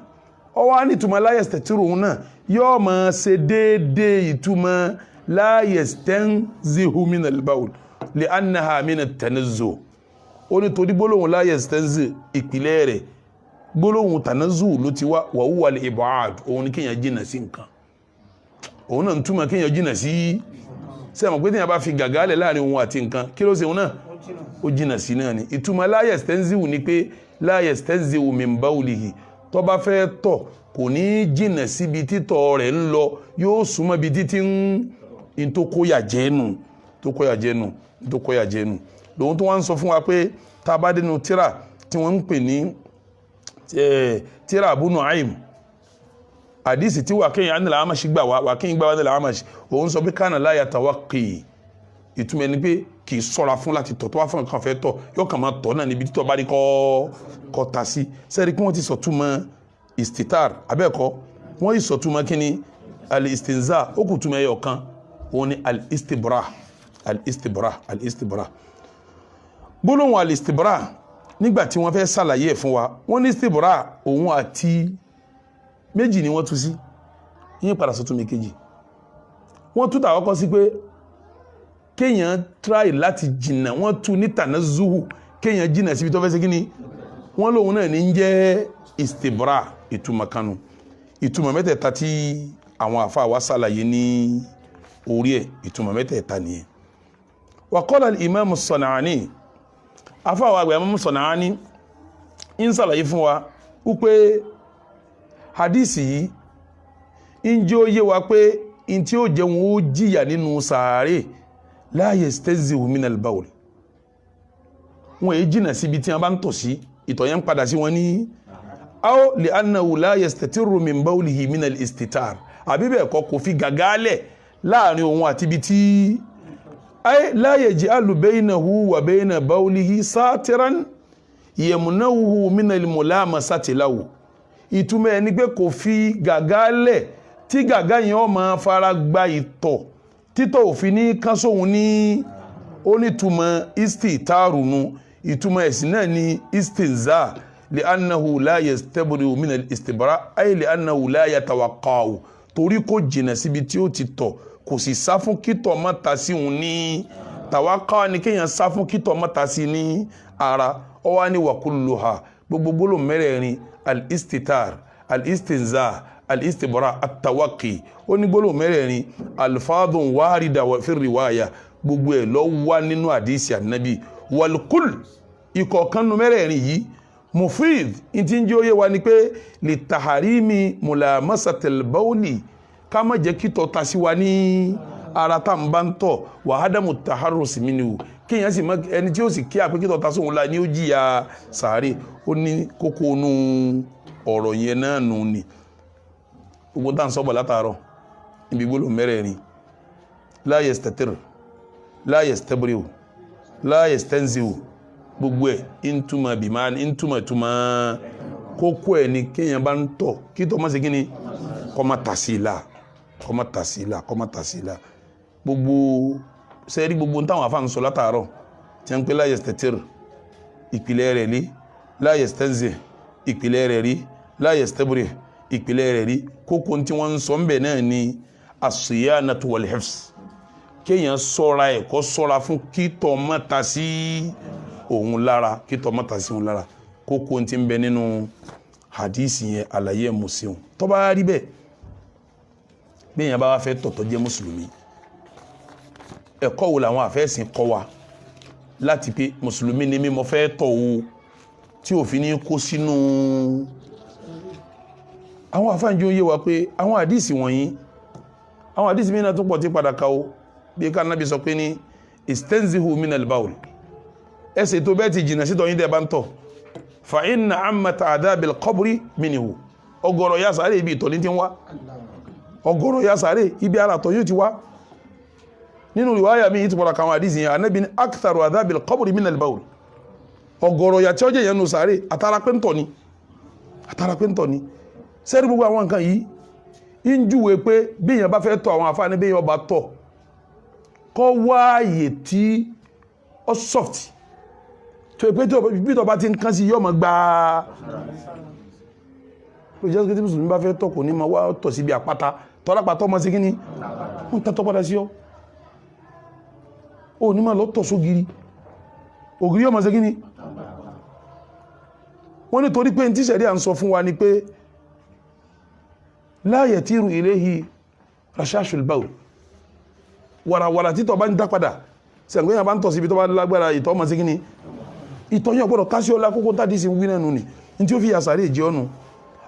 ó wá ní ìtumọ̀ la yastatiru náà yóò máa ṣe déédéé ìtumọ̀ la yastanzihu minal bawl li'annaha min at-tanazzuh ó ní torí gbólóhùn la yastanzihu ìpìlẹ̀ rẹ̀ gbólóhùn tanazzuh ló ti wá wa huwa al-ib'ad òun ni kéèyàn jìnnà sí nǹkan òun náà ń túmọ̀ kéèyàn jìnnà sí sẹ́mọ̀ pé téèyàn bá fi gàgá lẹ̀ láàrin òun àti nǹkan kí ló ṣe òun náà ó jìnnà sí náà ni ìtumọ̀ la yastanzihu ni pé la yastanzihu min bawlihi tó bá fẹ́ tọ̀ kò ní jìnnà síbi títọ̀ rẹ̀ ń lọ yóò súnmọ́ bí títí ń tó kóyà jẹ́nu lòun tó wá ń sọ fún wa pé tá a bá dénú tíra tí wọ́n ń pè ní tíra Abu Nu'aym àdísì tí Waqi' an al-A'mash gbà wá Waqi' gbà wá ní al-A'mash òun sọ pé kana la yatawaqqi ìtumọ̀ ẹni pé kì í sọ́ra fún láti tọ̀ tó wá fún nǹkan fẹ́ tọ̀ yóò kàn máa tọ̀ náà níbi títọ̀ bá rí kọ́ ta sí sẹ́ẹ̀rí pé wọ́n ti sọ̀túnmọ́ istitar abẹ́ẹ̀kọ́ wọ́n yìí sọ̀túnmọ́ kí ni al-istinza ó kù túnmọ̀ ẹyọ kan òun ni al-istibra gbólóhùn al-istibra nígbà tí wọ́n fẹ́ ṣàlàyé ẹ̀ fún wa wọ́n ní istibra òun àti méjì ni wọ́n tú sí yín padà sọ́tún mi kejì wọ́n tú tàwọn kọ́ sí pé kéèyàn try láti jìnnà wọ́n tú ní tanazzuhu kéèyàn jìnnà síbi tó fẹ́ ṣe kí ni wọ́n lóhun náà ní jẹ́ istibra ìtumọ̀ kanu ìtumọ̀ mẹ́tẹ̀ẹ̀ta tí àwọn àfa wa ṣàlàyé ní orí ẹ̀ ìtumọ̀ mẹ́tẹ̀ẹ̀ta nìyẹn wa qala al-imam as-San'ani àfa wa àgbà imam as-San'ani ń ṣàlàyé fún wa wípé hadisi yìí ń jẹ́ ó yé wa pé in tí ó jẹun ó jìyà nínú sàárè la yastanzihu minal bawl wọn èyí jìnà síbi tí wọn bá ń tọ̀ sí ìtọ̀ yẹn ń padà sí wọn ní aw li annahu la yastatiru min bawlihi minal istitar àbí bẹ́ẹ̀ kọ́ kò fi gàgálẹ̀ láàrin òun àti ibi tí ay la yaj'alu baynahu wa bayna bawlihi satiran yamna'uhu minal mulamasati lahu ìtumọ̀ ẹni pé kò fi gàgálẹ̀ tí gàgá yẹn ó máa fara gba ìtọ̀ títọ̀ òfin ní kásòhun ní onítùmọ̀ istitarunu ìtumọ̀ ẹ̀sìn náà ní istinza li annahu la yastabri'u min al-istibra ay li annahu la yatawaqqa'u torí kò jìnà síbi tí ó ti tọ̀ kò sì sá fún kítọ̀ má ta sí òun ní tawaqqa ni kéèyàn sá fún kítọ̀ má ta sí ní ara ó wá ní wa kulluha gbogbo gbólóhùn mẹ́rẹ̀ẹ̀rin al-istitar al-istinza al-istibra at-tawaqqi ó ní gbólóhùn mẹ́rẹ̀ẹ̀rin alfadun wárida fi riwaya gbogbo ẹ̀ ló wà nínú àdísì ànábì walkul ìkọ̀ọ̀kan mẹ́rẹ̀ẹ̀rin yìí mufid tí ń jẹ́ òye wa ni pé li taharimi mulamasatil bawli ká má jẹ́ kí tọ̀ ta sí wa ní ara tá n bá ń tọ̀ wa hadamu taharrusi minhu kéèyàn sì ẹni tí ó sì kí àpé kí tọ̀ ta sóhun la ní ó jìyà sàárè ó ní kókó nú ọ̀rọ̀ yẹn náà nù ni gbogbo tá à ń sọ́bọ̀ látàárọ̀ níbi gbólóhùn mẹ́rẹ̀ẹ̀rin la yastatir la yastabri'u la yastanzihu gbogbo ẹ̀ ìtumọ̀ bìmá ìtumọ̀ kókó ẹ̀ ni kéèyàn bá ń tọ̀ kí tọ̀ má ṣe kí ni kó má ta sí i la gbogbo sẹ́ẹ̀rí gbogbo táwọn afá ń sọ látàárọ̀ tí wọ́n ń pè la yastatir ìpìlẹ̀ rẹ̀ rí la yastanzih ìpìlẹ̀ rẹ̀ rí la yastabri'u ìpìlẹ̀ rẹ̀ rí kókó tí wọ́n ń sọ ń bẹ̀ náà ni as-siyanatu wal hifz kéèyàn sọ́ra ẹ̀ kó sọ́ra fún kítọ̀ má ta sí òun lára kókó tí ń bẹ nínú hadisi yẹn àlàyé mùsùlùmí tó bá rí bẹ́ẹ̀ béèyàn bá wá fẹ́ tọ̀tọ̀ jẹ́ mùsùlùmí ẹ̀kọ́ wo làwọn àfẹ́sìn kọ́ wa láti pé mùsùlùmí ni mí mo fẹ́ tọ̀ o tí òfin ní kó sínú àwọn àfáànjú yé wa pé àwọn àdísì wọ̀nyí àwọn àdísì mìíràn tó pọ̀ tí padà ká o bí ká nábi sọ pé ní istanzihu minal bawl ẹsẹ̀ tó bẹ́ẹ̀ ti jìnà sítọ̀ yín tẹ́ bá ń tọ̀ fa inna ammata adhabil qabri minhu ọ̀gọ̀rọ̀ ya sáré ibi ìtọ̀ ní ti ń wá ọ̀gọ̀rọ̀ ya sáré ibi ara tọ̀ yóò ti wá nínú riwaya mi ìtìpọ̀lá kan àdísì yẹn Ànábì ní aktharu adhabil qabri minal bawl ọ̀gọ̀rọ̀ ya tí ó jẹ́ yẹnu sáré àtàrà pé ń tọ̀ ni sẹ́rí gbogbo àwọn nǹkan yìí ń júwe pé bí èèyàn bá fẹ́ tọ̀ àwọn àfáà ní bí èèyàn bá tọ̀ kọ́ wáyè tí ó soft tó yẹ pé bí tọ́ bá ti ń kán sí yọ́ mọ̀ gbáà ló jẹ́ tí mùsùlùmí bá fẹ́ tọ̀ kò ní ma wá tọ̀ síbi àpáta tọ́lápàtọ́ mọ́ sí kíní wọ́n tẹ́tọ́ padà sí ọ́ o ní ma lọ tọ̀ sógiri ògiri yọ́ mọ́ sí kíní wọ́n ní torí pé tí sẹ̀rí à ń sọ fún wa ni pé la yatiru ilayhi rashashul bawl wàràwàrà títọ̀ bá ń dá padà sẹ̀gbẹ́yàn bá ń tọ̀ síbi tó bá lágbára ìtọ̀ mọ́ sí kíní ìtọ̀ yẹn gbọ́dọ̀ tásí ọlá kókó tàbí sí wí nẹ́nu ni tí ó fi yàsàrí ìjẹ́ ọ̀nù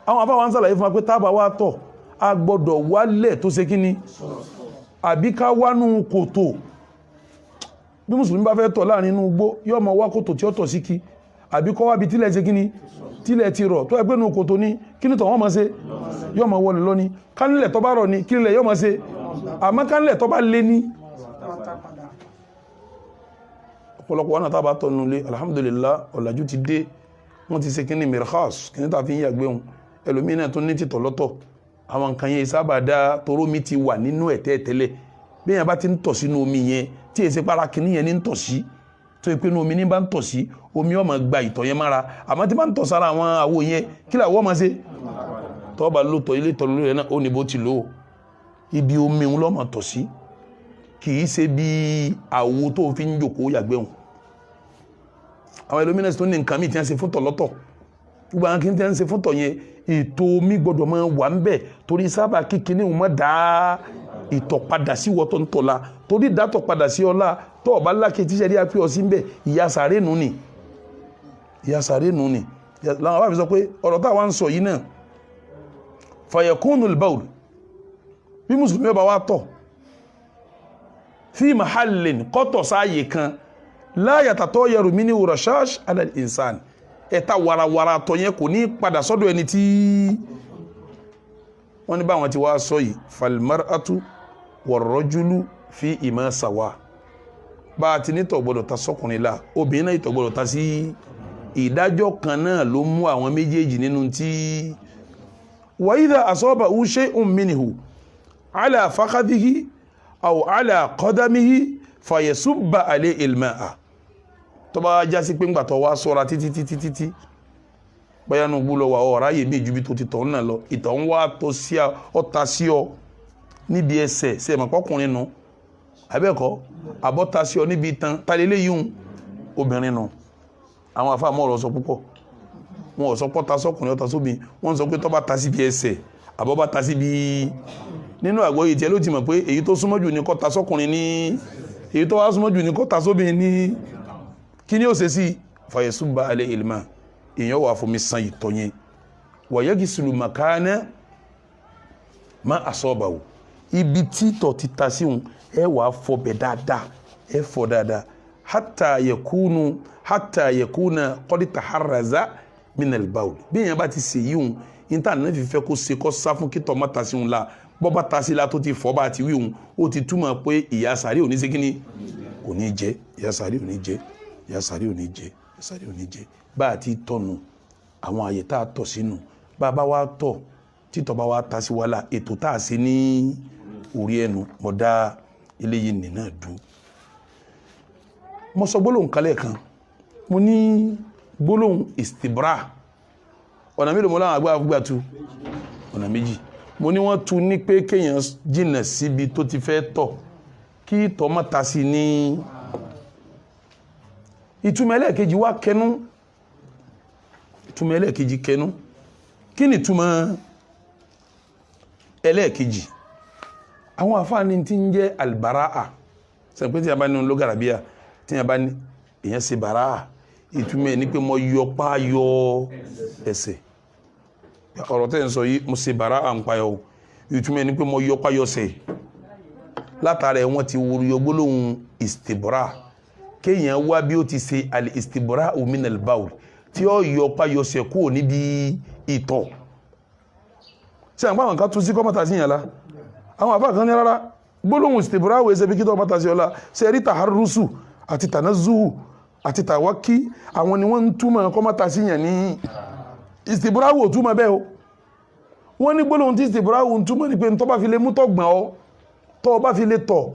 àwọn afáwọn ń sàlàyé fún wa pé tábà wá tọ̀ a gbọ́dọ̀ wálẹ̀ tó ṣe kíní àbí ká wánú kòtò bí mùsùlùmí bá fẹ́ tọ̀ láàrin inú igbó yóò máa wá kòtò tí ó tọ̀ sí kí àbí kọ́ wábi tílẹ̀ ṣe kíní tílẹ̀ ti rọ̀ tó ẹgbẹ́ inú kòtò ní kíní tọ̀ wọ́n máa ṣe yóò máa wọlé lọ ní kánilẹ̀ tó bá rọ̀ ní kílẹ̀ yóò máa ṣe àmọ́ kánilẹ̀ tó bá lé ní ọ̀pọ̀lọpọ̀ wọn àtàbà tọ̀ nulẹ̀ alhamdulillah ọ̀làjú ti dé wọ́n ti ṣe kíní mirkhas kíní tàfi ń yàgbé wọn ẹlòmínà tó ní títọ̀ lọ́tọ̀ àwọn nǹkan yẹn sábà dá toró mi ti wà nínú ẹ̀tẹ́ tẹ́lẹ̀ bí yẹn bá ti ń tọ̀ sínú omi yẹn tí èsì para kíní yẹn ní ń tọ̀ sí tó yẹ pé inú omi ní bá ń tọ̀ sí omi ó máa gba ìtọ̀ yẹn mára àmọ́ tí bá ń tọ̀ sára àwọn àwo yẹn kí làwọ́ máa ṣe tọ́ bá ló tọ̀ ilé ìtọ̀ lórí rẹ̀ náà ó ní bó ti lò ó ibi omi ń lọ́ máa tọ̀ sí kì í ṣe bí àwo tó fi ń jòkó yàgbé wọn àwọn ẹlòmínà tó ní nǹkan míì tí wọ́n ṣe fún tọ̀ lọ́tọ̀ gbogbo àwọn kìí tí wọ́n ṣe fún tọ̀ yẹn ètò omi gbọ́dọ̀ máa wà ń bẹ̀ torí sábà kíkiní wọn máa dá ìtọ̀ padà sí wọ́tọ̀ ń tọ̀ la torí dátọ̀ padà sí ọlá tó ọba lákè tíṣẹ́ rí apẹ́ ọsí ń bẹ̀ ìyá sàárè nù ni làwọn àbáfi sọ pé ọ̀rọ̀ táwa ń sọ yìí náà fayakunul bawl bí mùsùlùmí ọba wa tọ̀ fi mahallin kọ́tọ̀ sáàyè kan la yatatayaru minhu rashash ala al-insan ẹ̀ta warawara tọ̀ yẹn kò ní padà sọ́dọ̀ ẹni tí wọ́n ní báwọn ti wá sọ yìí falmar'atu warrajulu fi ima sawa bá a ti ní tọ̀ gbọ́dọ̀ ta sọ́kùnrin la obìnrin náà ìtọ̀ gbọ́dọ̀ ta sí ìdájọ́ kan náà ló mú àwọn méjèèjì nínú tí wa idha asabahu shay'un minhu ala fakhadhihi aw ala qadamihi fayasubba alayhi al-ma'a tó bá já sí pé ńgbà tó wá sọ́ra títí báyánú gbúlọ wà ọ̀rá yìí bí ìjúbí tó ti tọ̀ náà lọ ìtọ̀ ń wá tó sí ọta sí ọ níbi ẹsẹ̀ sí ẹ̀mọ̀ pọ́kùnrin nù abẹ́ẹ̀kọ́ àbọ́ta sí ọ níbi itan talélé yìí obìnrin nù àwọn afáàmọ́ ọ̀rọ̀ sọ púpọ̀ wọn ò sọ pọ́ ta sọ́kùnrin ọta sóbìn wọ́n sọ pé tó bá ta síbi ẹsẹ̀ àbọ́ bá ta síbi nínú àgbọ́yé tiẹ̀ ló ti mọ̀ pé èyí tó súnmọ́ jù ní kó ta sọ́kùnrin ní èyí tó wá súnmọ́ jù ní kó ta sóbìn ní kí ni ó ṣe sí fayasubba alayhi al-ma èèyàn wà fún mi san ìtọ̀ yẹn wa yaghsilu makana ma asabahu ibi tí tọ̀ ti ta sí wọn ẹ wà fọbẹ̀ dáadáa ẹ fọ dáadáa hatta yakuna qad taharraza min al-bawl bí èèyàn bá ti ṣe yìí wọn níta náà fi fẹ́ kó ṣe kó sá fún kí tọ̀ má ta sí wọn la bọ́ bá ta sí la tó ti fọ́ bá ti wí wọn ó ti túmọ̀ pé ìyà sàárè òní ṣe kíní kò ní jẹ ìyà sàárè òní jẹ ìyà sàárè òní jẹ ìyà sàárè òní jẹ bá a ti tọ̀nù àwọn àyè tá a tọ̀ sínú bá a bá wá tọ̀ títọ̀ bá wá ta sí wàhálà ètò tá a ṣe ní orí ẹnu mọ̀dá eléyìí nìna dùn. mo sọ gbólóhùn kalẹ̀ kan mo ní gbólóhùn istibra ọ̀nà mélòó mo láwọn àgbà àgbà tu ọ̀nà méjì mo ní wọ́n tu ní pé kéèyàn jìnnà síbi tó ti fẹ́ tọ̀ kí tọ̀ má ta sí ní ìtumọ̀ ẹlẹ́ẹ̀kejì wá kẹnu ìtumọ̀ ẹlẹ́ẹ̀kejì kẹnu kí ni ìtumọ̀ ẹlẹ́ẹ̀kejì àwọn àfáàní tí ń jẹ́ albara'a sẹ́pẹ́ tí a bá ní lọ́gàràbíà tí a bá ní èyàn ṣe bara'a ìtumọ̀ ní pé mo yọ pa yọ ẹsẹ̀ ọ̀rọ̀ tẹ́ ń sọ yìí mo ṣe bara'a ń payọ ìtumọ̀ ní pé mo yọ pa yọ sẹ̀ látara wọn ti wúru yọ gbólóhùn istibra kéèyàn wá bí ó ti ṣe al-istibra min al-bawl tí ó yọ payọsẹ̀ kúrò níbi ìtọ̀ ṣe àpá àwọn kan tún sí kọ́mọ́ta sí yànlá àwọn àfáà kan ní rárá gbólóhùn istibra'u ẹsẹ̀ bí kí tó mọ́ta sí ọlá ṣe rí taharrusu àti tanazzuhu àti tàwákí àwọn ni wọ́n ń túmọ̀ kọ́mọ́ta sí yàn ní istibra'u ò túmọ̀ bẹ́ẹ̀ o wọ́n ní gbólóhùn tí istibra'u ń túmọ̀ ní pé tó bá fi lè mú tọ̀gbọ̀n ọ tó bá fi lè tọ̀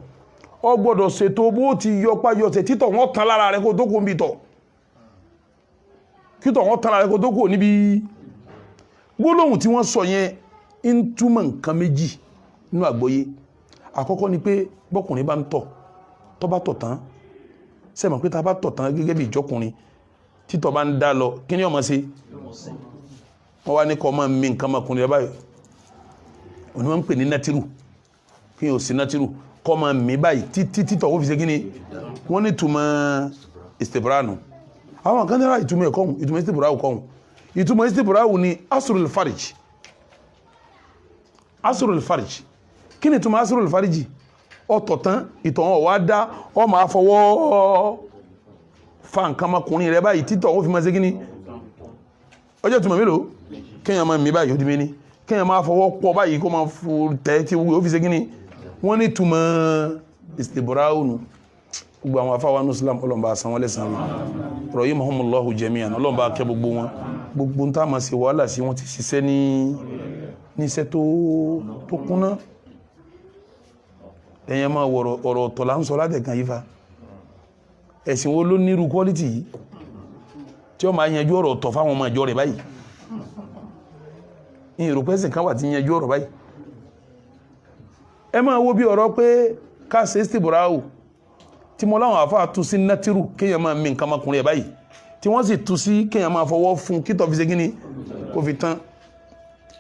ọ gbọ́dọ̀ ṣètò bó ti yọ payọsẹ̀ títọ̀ wọ́n tán lára rẹ kó tó kó níbi tọ̀ kítọ̀ wọ́n tán lára rẹ kó tó kó níbi gbólóhùn tí wọ́n sọ yẹn ń túmọ̀ nǹkan méjì nínú àgbọ́yé àkọ́kọ́ ni pé bọ́kùnrin bá ń tọ̀ tó bá tọ̀ tán sẹ́mọ̀ pé ta bá tọ̀ tán gẹ́gẹ́ bí ìjọkùnrin títọ̀ bá ń dá lọ kí ni ó máa ṣe wọ́n wá ní kọ́ máa mi nǹkan ọmọkùnrin rẹ báyìí òní wọ́n ń pè ní nátírù kí yóò sí nátírù kọ́ máa mi báyìí títí títọ̀ ó fi ṣe kí ni wọ́n ní túmọ̀ istibra'u àwọn kan ní ìtumọ̀ ẹ̀kọ́ ìtumọ̀ istibra'u kọ́ ìtumọ̀ istibra'u ni asrul farij asrul farij kí ni túmọ̀ asrul farij ọ̀tọ̀ tán ìtọ̀ wọn wá dá ọ máa fọwọ́ fa nǹkan ọmọkùnrin rẹ báyìí títọ̀ ó fi máa ṣe kí ni ọjọ́ túmọ̀ mélòó kéèyàn máa mi báyìí ó di méní kéèyàn máa fọwọ́ pọ̀ báyìí kó máa tẹ̀ tí ó fi ṣe kí ni wọ́n ní túmọ̀ istibra'u nù gbogbo àwọn afáwa ní islam ọlọ́mbà àsan wọn lẹ́sàn rí rahimahumullahu jami'an ọlọ́mbà akẹ́ gbogbo wọn gbogbo ń tá máa ṣe wàhálà sí wọn ti ṣiṣẹ́ ní iṣẹ́ tó kúnná ẹ̀yẹn máa wọ̀rọ̀ ọ̀rọ̀ ọ̀tọ̀ là ń sọ látẹ̀kan yífa ẹ̀sìn wo ló nírú quality yìí tí ó máa yanjú ọ̀rọ̀ ọ̀tọ̀ fáwọn ọmọ ìjọ rẹ̀ báyìí ní ìrùpẹ́sìn kan wà tí yanjú ọ̀rọ̀ báyìí ẹ máa wo bí ọ̀rọ̀ pé ká ṣe istibra'u tí mo láwọn àfáà tú sí nátírù kéèyàn máa mi nǹkan ọmọkùnrin ẹ̀ báyìí tí wọ́n sì tú sí kéèyàn máa fọwọ́ fún kítọ̀ fi ṣe kíní kó fi tán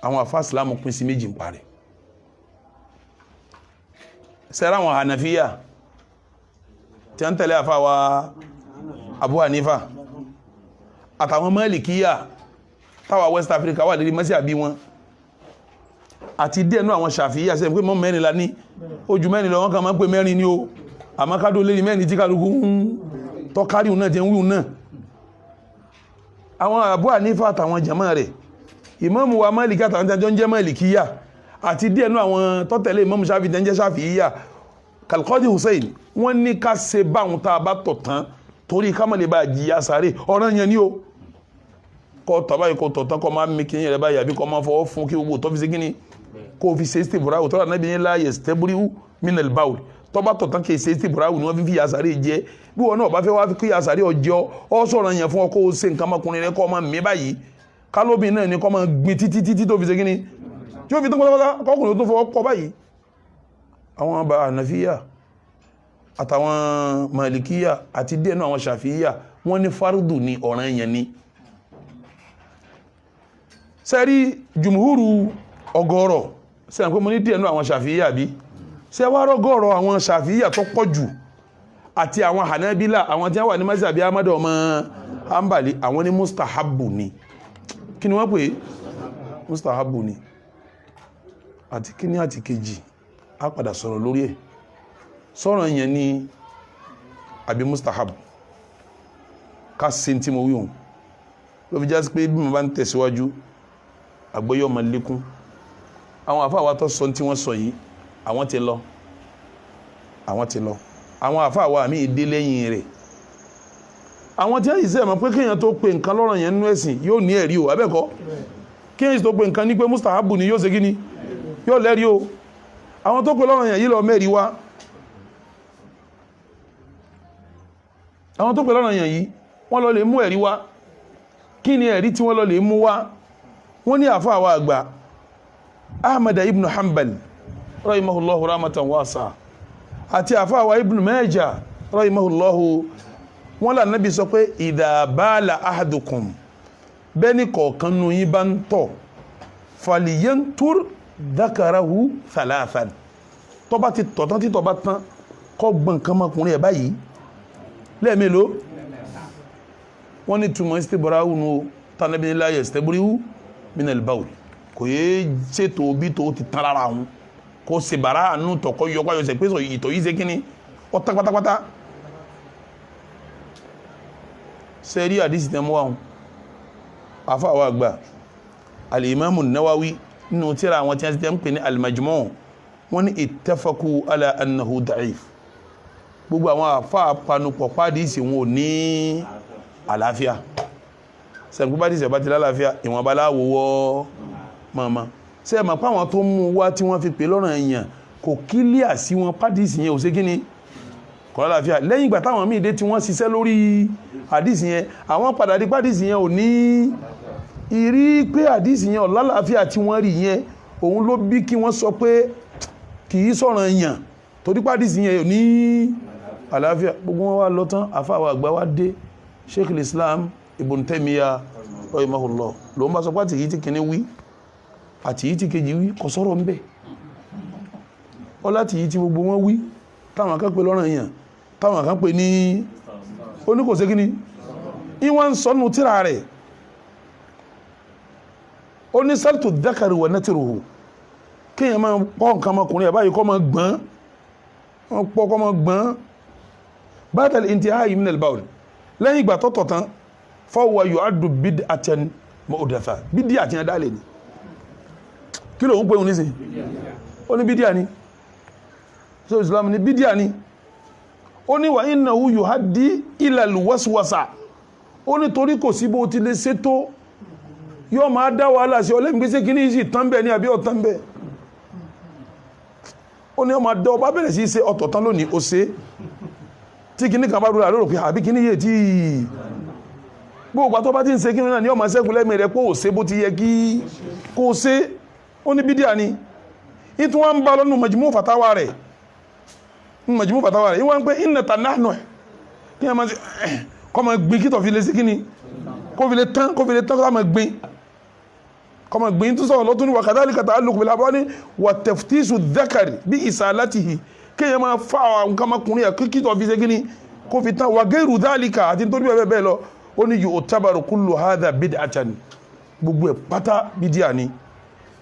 àwọn àfáà ìsìlámù pín sí méjì ń parẹ́ sẹ́rà àwọn hànàfíyà tí a ń tẹ̀lé àfáà wa Abu Hanifa àtàwọn Málíkíyà táwa West Africa wà lérí mọ́sí àbí wọn àti díẹ̀ nú àwọn Ṣàfíyà sẹ́yìn pé mọ́ mẹ́rin la ní ojú mẹ́rin lọ wọ́n kàn máa ń pè mẹ́rin ní o àmọ́ ká dó lérí mẹ́rin tí kálukú ń tọ́kárí náà jẹ́ ń wíwù náà àwọn Abu Hanifa àtàwọn jàmáà rẹ̀ ìmáàmù wa Málíkì àtàwọn jẹ́ ń jẹ́ Málíkíyà àti díẹ̀ nú àwọn tọ́tẹ̀lé ìmáàmù Ṣáfi'í tẹ́ ń jẹ́ Ṣáfi'íyà Kalqadi Hussein wọ́n ní ká ṣe báwọn tá a bá tọ̀ tán torí ká má lè bá jìyà sáré ọ̀ràn yẹn ni o kọ́ tọ́ báyìí kọ́ tọ̀ tán kọ́ máa mi kí yẹn báyìí àbí kọ́ máa fọwọ́ fún kí gbogbo tó fi ṣe kí ni kó fi ṣe istibra'u tọ́lá náà bí ní la yastabri'u minal bawl tọ́ba tọ̀tán kì í ṣe istibra'u ni wọ́n fi yasari jẹ́ bí wọn náà bá fẹ́ wá kí yasari ọjọ́ ọ sọ̀rọ̀ yẹn fún ọ kó o ṣe nǹkan ọmọkùnrin rẹ kọ́ ọ máa mí báyìí kálóbìn náà ni kọ́ máa gbin títí tó fi ṣe kíni tí ó fi tó pátápátá kọkùnrin tó fọwọ́ kọ́ báyìí. àwọn àbá Hanafiya àtàwọn Malikiya àti díẹ̀ náà àwọn Shafi'iya wọ́n ní fardu ni ọ̀ràn yẹn ni. sẹ́rí jùmùhúrù ọgọ́rọ̀ sẹ́yìn pé mo ní díẹ̀ náà àwọn Shafi'iya bí ṣe wá rọ́gọ́rọ̀ àwọn Ṣàfíyà tó pọ̀ jù àti àwọn Hanabila àwọn tí wọ́n wà ní mazhabi Ahmad ọmọ Hanbali àwọn ní mustahabu ni kí ni wọ́n pè mustahabu ni àti kíní àti kejì á padà sọ̀rọ̀ lórí ẹ̀ sọ̀rọ̀ yẹn ni àbí mustahabu ká ṣe tí mo wí hùn ló fi jásí pé bí mo bá ń tẹ̀síwájú àgbọ́yọ̀ máa lékún àwọn àfáà tó sọ tí wọ́n sọ yìí àwọn ti lọ àwọn àfáà wa àmì ìdí lẹ́yìn rẹ̀ àwọn tí a yìí sẹ́ẹ̀mọ̀ pé kíyàn tó pe nǹkan lọ́rọ̀ yẹn nínú ẹ̀sìn yóò ní ẹ̀rí o abẹ́kọ́ kíyàn tó pe nǹkan ní pé mustahabu ni yóò ṣe kíní yóò lẹ́rí o àwọn tó pe lọ́rọ̀ yẹn yìí lọ mẹ́rí wá àwọn tó pe lọ́rọ̀ yẹn yìí wọ́n lọ lè mú ẹ̀rí wá kí ni ẹ̀rí tí wọ́n lọ lè mú wá wọ́n ní àfáà wa àgbà Ahmad ibn Hanbal rahimahullahu rahmatan wasa àti àfáàwà ibn Majah rahimahullahu wọ́n là nábi sọ pé idha bala ahadukum bẹ́ni kọ̀ọ̀kan nù yí bá ń tọ̀ falyantur dhakarahu thalathan tó bá ti tọ̀tán títọ̀ bá tán kọ́ gbọ́n kan mọ́kùnrin ẹ̀ báyìí lẹ́ẹ̀mélòó wọ́n ní túmọ̀ istibra'u nù tánàbí la yastabri'u minal bawl kò yé ṣètò bí tó ti tán lára wọn kò sì bàrá àánú tọ̀kọ́ yọ wáyọ̀ sẹ̀ pé sọ ìtọ̀ yìí ṣe kíní ọ̀tá pátápátá sẹ́rí àdísì tẹ́ mú wa hùn afáwà àgbà al-Imam an-Nawawi nínú tírà àwọn tí wọ́n ti ń pè ní al-Majmu' wọ́n ní ittafaqu ala annahu da'if gbogbo àwọn àfáà panupọ̀ pàdísì wọn ò ní àlàáfíà sẹ́gbẹ́ pàdísì ọba ti lálàáfíà ìwọ̀n bá láwọ́wọ́ mọ́mọ́ ṣé ẹ mọ̀ pé àwọn tó mú wá tí wọ́n fi pè lọ́rọ̀ èèyàn kò kílíà sí wọn pàdísì yẹn ò ṣe kíní kò lálàáfíà lẹ́yìn ìgbà táwọn míì dé tí wọ́n ṣiṣẹ́ lórí àdísì yẹn àwọn padà di pàdísì yẹn ò ní ìrí pé àdísì yẹn ò lálàáfíà tí wọ́n rí yẹn òun ló bí kí wọ́n sọ pé kì í sọ̀rọ̀ èèyàn torí pàdísì yẹn ò ní àlàáfíà gbogbo wọn wá lọ tán àfáwà àgbà wá dé Sheikh al-Islam Ibn Taymiyyah rahimahullah ló ń bá sọ pé àti yìí ti kìíní wí àti yìí ti kejì wí kò sọ̀rọ̀ ń bẹ̀ ọ láti yìí ti gbogbo wọn wí táwọn kan pè lọ́rọ̀ èèyàn táwọn kan pè ní oníkòsí kíní ìwọ̀n sọ́nù tíra rẹ̀ ó ní saltu dhakari wa natruhu kéèyàn máa pọ́ nǹkan ọmọkùnrin àbáyé kọ́ máa gbọ́n wọ́n pọ́ kọ́ máa gbọ́n ba'da al-intihai min al-bawl lẹ́yìn ìgbà tọ́tọ̀ tán fahuwa yu'addu bid'atan muhdatha bídí àti ẹ̀dálẹ̀ ni kí ló ń pè òun nísìn ó ní bídíà ni so Islam ni bídíà ni ó ní wa innahu yuhaddi ila al-waswasa ó ní torí kò sí bó ti lè ṣètò yóò máa dá wàhálà sí ọlẹ́gbẹ́sẹ̀ kí ní ìsì tán bẹ̀ ní àbí ọ̀tán bẹ̀ ó ní ọmọ adé ọba bẹ̀rẹ̀ sí ṣe ọ̀tọ̀ tán lónìí ó ṣe tí kìíní kan bá rúra lórò pé àbí kìíní yé tí gbogbo àtọ́ bá ti ń ṣe kí ní ọmọ ṣẹ́kù lẹ́mìí rẹ̀ pé ó ṣe bó ti yẹ kí kó ṣe ó ní bídíà ni ìtún wọn ń bá lọ́nu Majmu' fatawa rẹ̀ ìwọ́n pé innata nahnu kí wọ́n máa ṣe kọ́ máa gbin kí tọ̀ fi lè ṣe kí ni kó fi lè tán kó máa gbin kọmọ gbìn tó sọ̀rọ̀ lọ́tún ní wa kadhalika ta'alluq bil abani wa taftishu dhakari bí isalatihi kéèyàn máa fa àwọn nǹkan ọmọkùnrin ẹ̀ kí tó fi ṣe kíní kó fi tán wa ghayru dhalika àti nítorí bẹ́ẹ̀ lọ ó ní yu'tabaru kullu hadha bid'atan gbogbo ẹ̀ pátá bídíà ni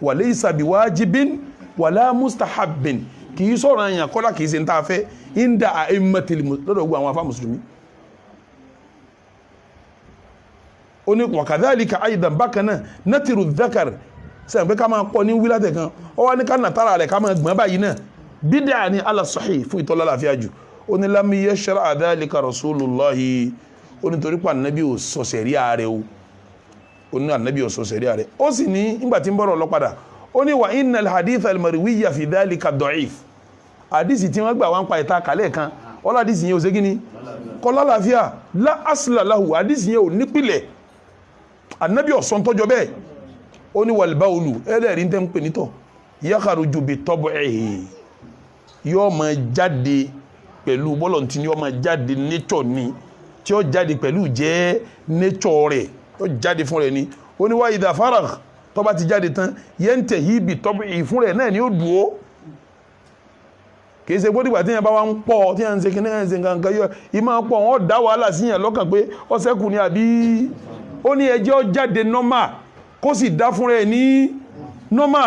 wa laysa biwajibin wala mustahabbin kì í sọ̀rọ̀ àyàn kọ́lá kì í ṣe ń ta fẹ́ inda a'immatil lọ́dọ̀ gbogbo àwọn afá mùsùlùmí oni wa kadhalika aidan bákan natiru dhakar ṣé pé ká máa pọ̀ ní wílátẹ̀ kan ó wá ní ká nàtàrà rẹ̀ ká máa gbọ́n báyìí náà bídà ní ala sahih fún ìtọ́lá láfíà jù ó ní lam yashra' dhalika rasulullahi ó ní torí pa ànábì ò sọ sẹ̀rí ààrẹ ó ní ànábì ò sọ sẹ̀rí ààrẹ ó sì ní ìgbà tí ń bọ̀rọ̀ lọ padà ó ní wa innal hadith al-marwiyya fi dhalika da'if àdìsí tí wọ́n gbà wá ń pa ìta kàlẹ́ kan ọlá àdìsí yẹn ò ṣe kíní kọlá láfíà la asla lahu àdìsí yẹn ò nípìlẹ̀ anabi ọ̀sán tọ́jọ́ bẹ́ẹ̀ ó ní wàlbáwòlù ẹlẹ́rìí tẹ́ ń pè nítọ̀ yakhruju bi tab'ihi yóò máa jáde pẹ̀lú bọ́lọ̀ntì ni yóò máa jáde nature ni tí ó jáde pẹ̀lú jẹ́ nature rẹ̀ ó jáde fún rẹ̀ ni ó ní wa idha faragh tó bá ti jáde tán yantahi bi tab'ihi fún rẹ̀ náà ni ó dùó kìí ṣe gbódìgbà tí yẹn bá wá ń pọ̀ tí yẹn ń ṣe kí ní ẹ̀ ń ṣe nǹkan yọ ìmọ̀ pọ̀ wọ́n dá wàhálà sí yẹn lọ́kàn pé ọ̀sẹ̀kù ni àbí ó ní ẹjọ́ jáde nọ́mà kó sì dá fún rẹ̀ ní nọ́mà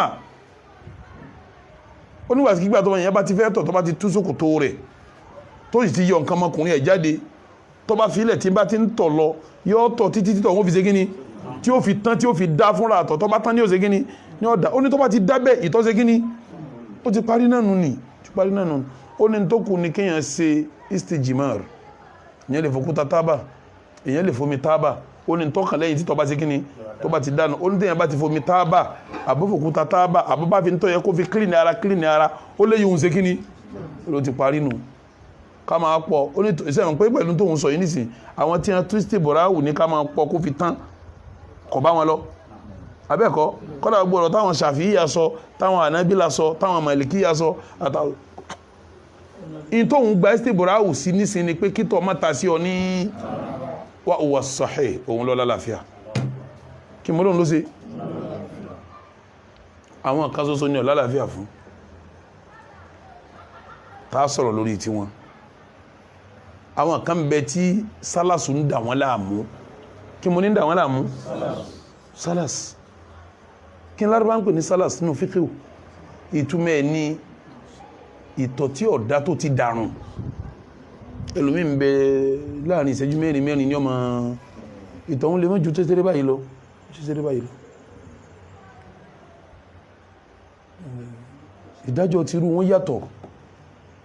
ó nígbà tí kígbà tó wọ́n yẹn bá ti fẹ́ tọ̀ tó bá ti tú ṣòkòtò rẹ̀ tó sì ti yọ nǹkan ọmọkùnrin ẹ̀ jáde tó bá filẹ̀ tí bá ti ń tọ̀ lọ yóò tọ̀ títí títọ̀ wọ́n fi ṣe kíni tí ó fi tán tí ó fi dá fúnra àtọ̀ tó bá tán ní ó ṣe kíni ní ọ̀dà ó ní tó bá ti dá bẹ́ẹ̀ ìtọ́ ṣe kíni ó ti parí náà nù ní parí náà nù ó ní tó kù ní kéèyàn ṣe istijmar ìyẹn lè fòkúta tábà ìyẹn lè fomi tábà ó ní tọ́kàn lẹ́yìn tí tọ́ bá ṣe kíni tó bá ti dànù ó ní tẹ́yìn bá ti fomi tábà àbófòkúta tábà àbóbá fi ń tọ́ yẹ kó fi kílìnì ara ó lè yíhun ṣe kíni ló ti parí nù ká máa pọ̀ ó ní ìṣẹ́yìn pé pẹ̀lú tóun sọ yìí nìsín àwọn tí wọ́n twist bọ̀ráwù ní ká máa pọ̀ kó fi tán kọ̀ bá wọn lọ abẹ́ẹ̀kọ́ kọ́dà gbogbo ọ̀rọ̀ táwọn Ṣàfíìyà sọ táwọn Ànábílà sọ táwọn Màlíkíyà sọ àtàwọn in tóun gba istibrá'u sí nísìn ni pé kítọ̀ má ta sí ọ ní wa huwa sahih òun lọ lálàáfíà kí mo lóun ló ṣe àwọn kan ṣoṣo ní ọ lálàáfíà fún tá a sọ̀rọ̀ lórí tiwọn àwọn kan bẹ tí sálàsù ń dà wọ́n láàmú kí mo ní ń dà wọ́n láàmú sálàs kí n lárúbá ń pè ní sálàs nínú fíkíù ìtumọ̀ ẹ̀ ní ìtọ̀ tí ọ̀dá tó ti dàrùn ẹlòmí ń bẹ láàrin ìṣẹ́jú mẹ́rin ní ọmọ ìtọ̀ ń lè mọ́ ju tẹ́tẹ́rẹ́ báyìí lọ ṣe rí báyìí ìdájọ́ ti irú wọn yàtọ̀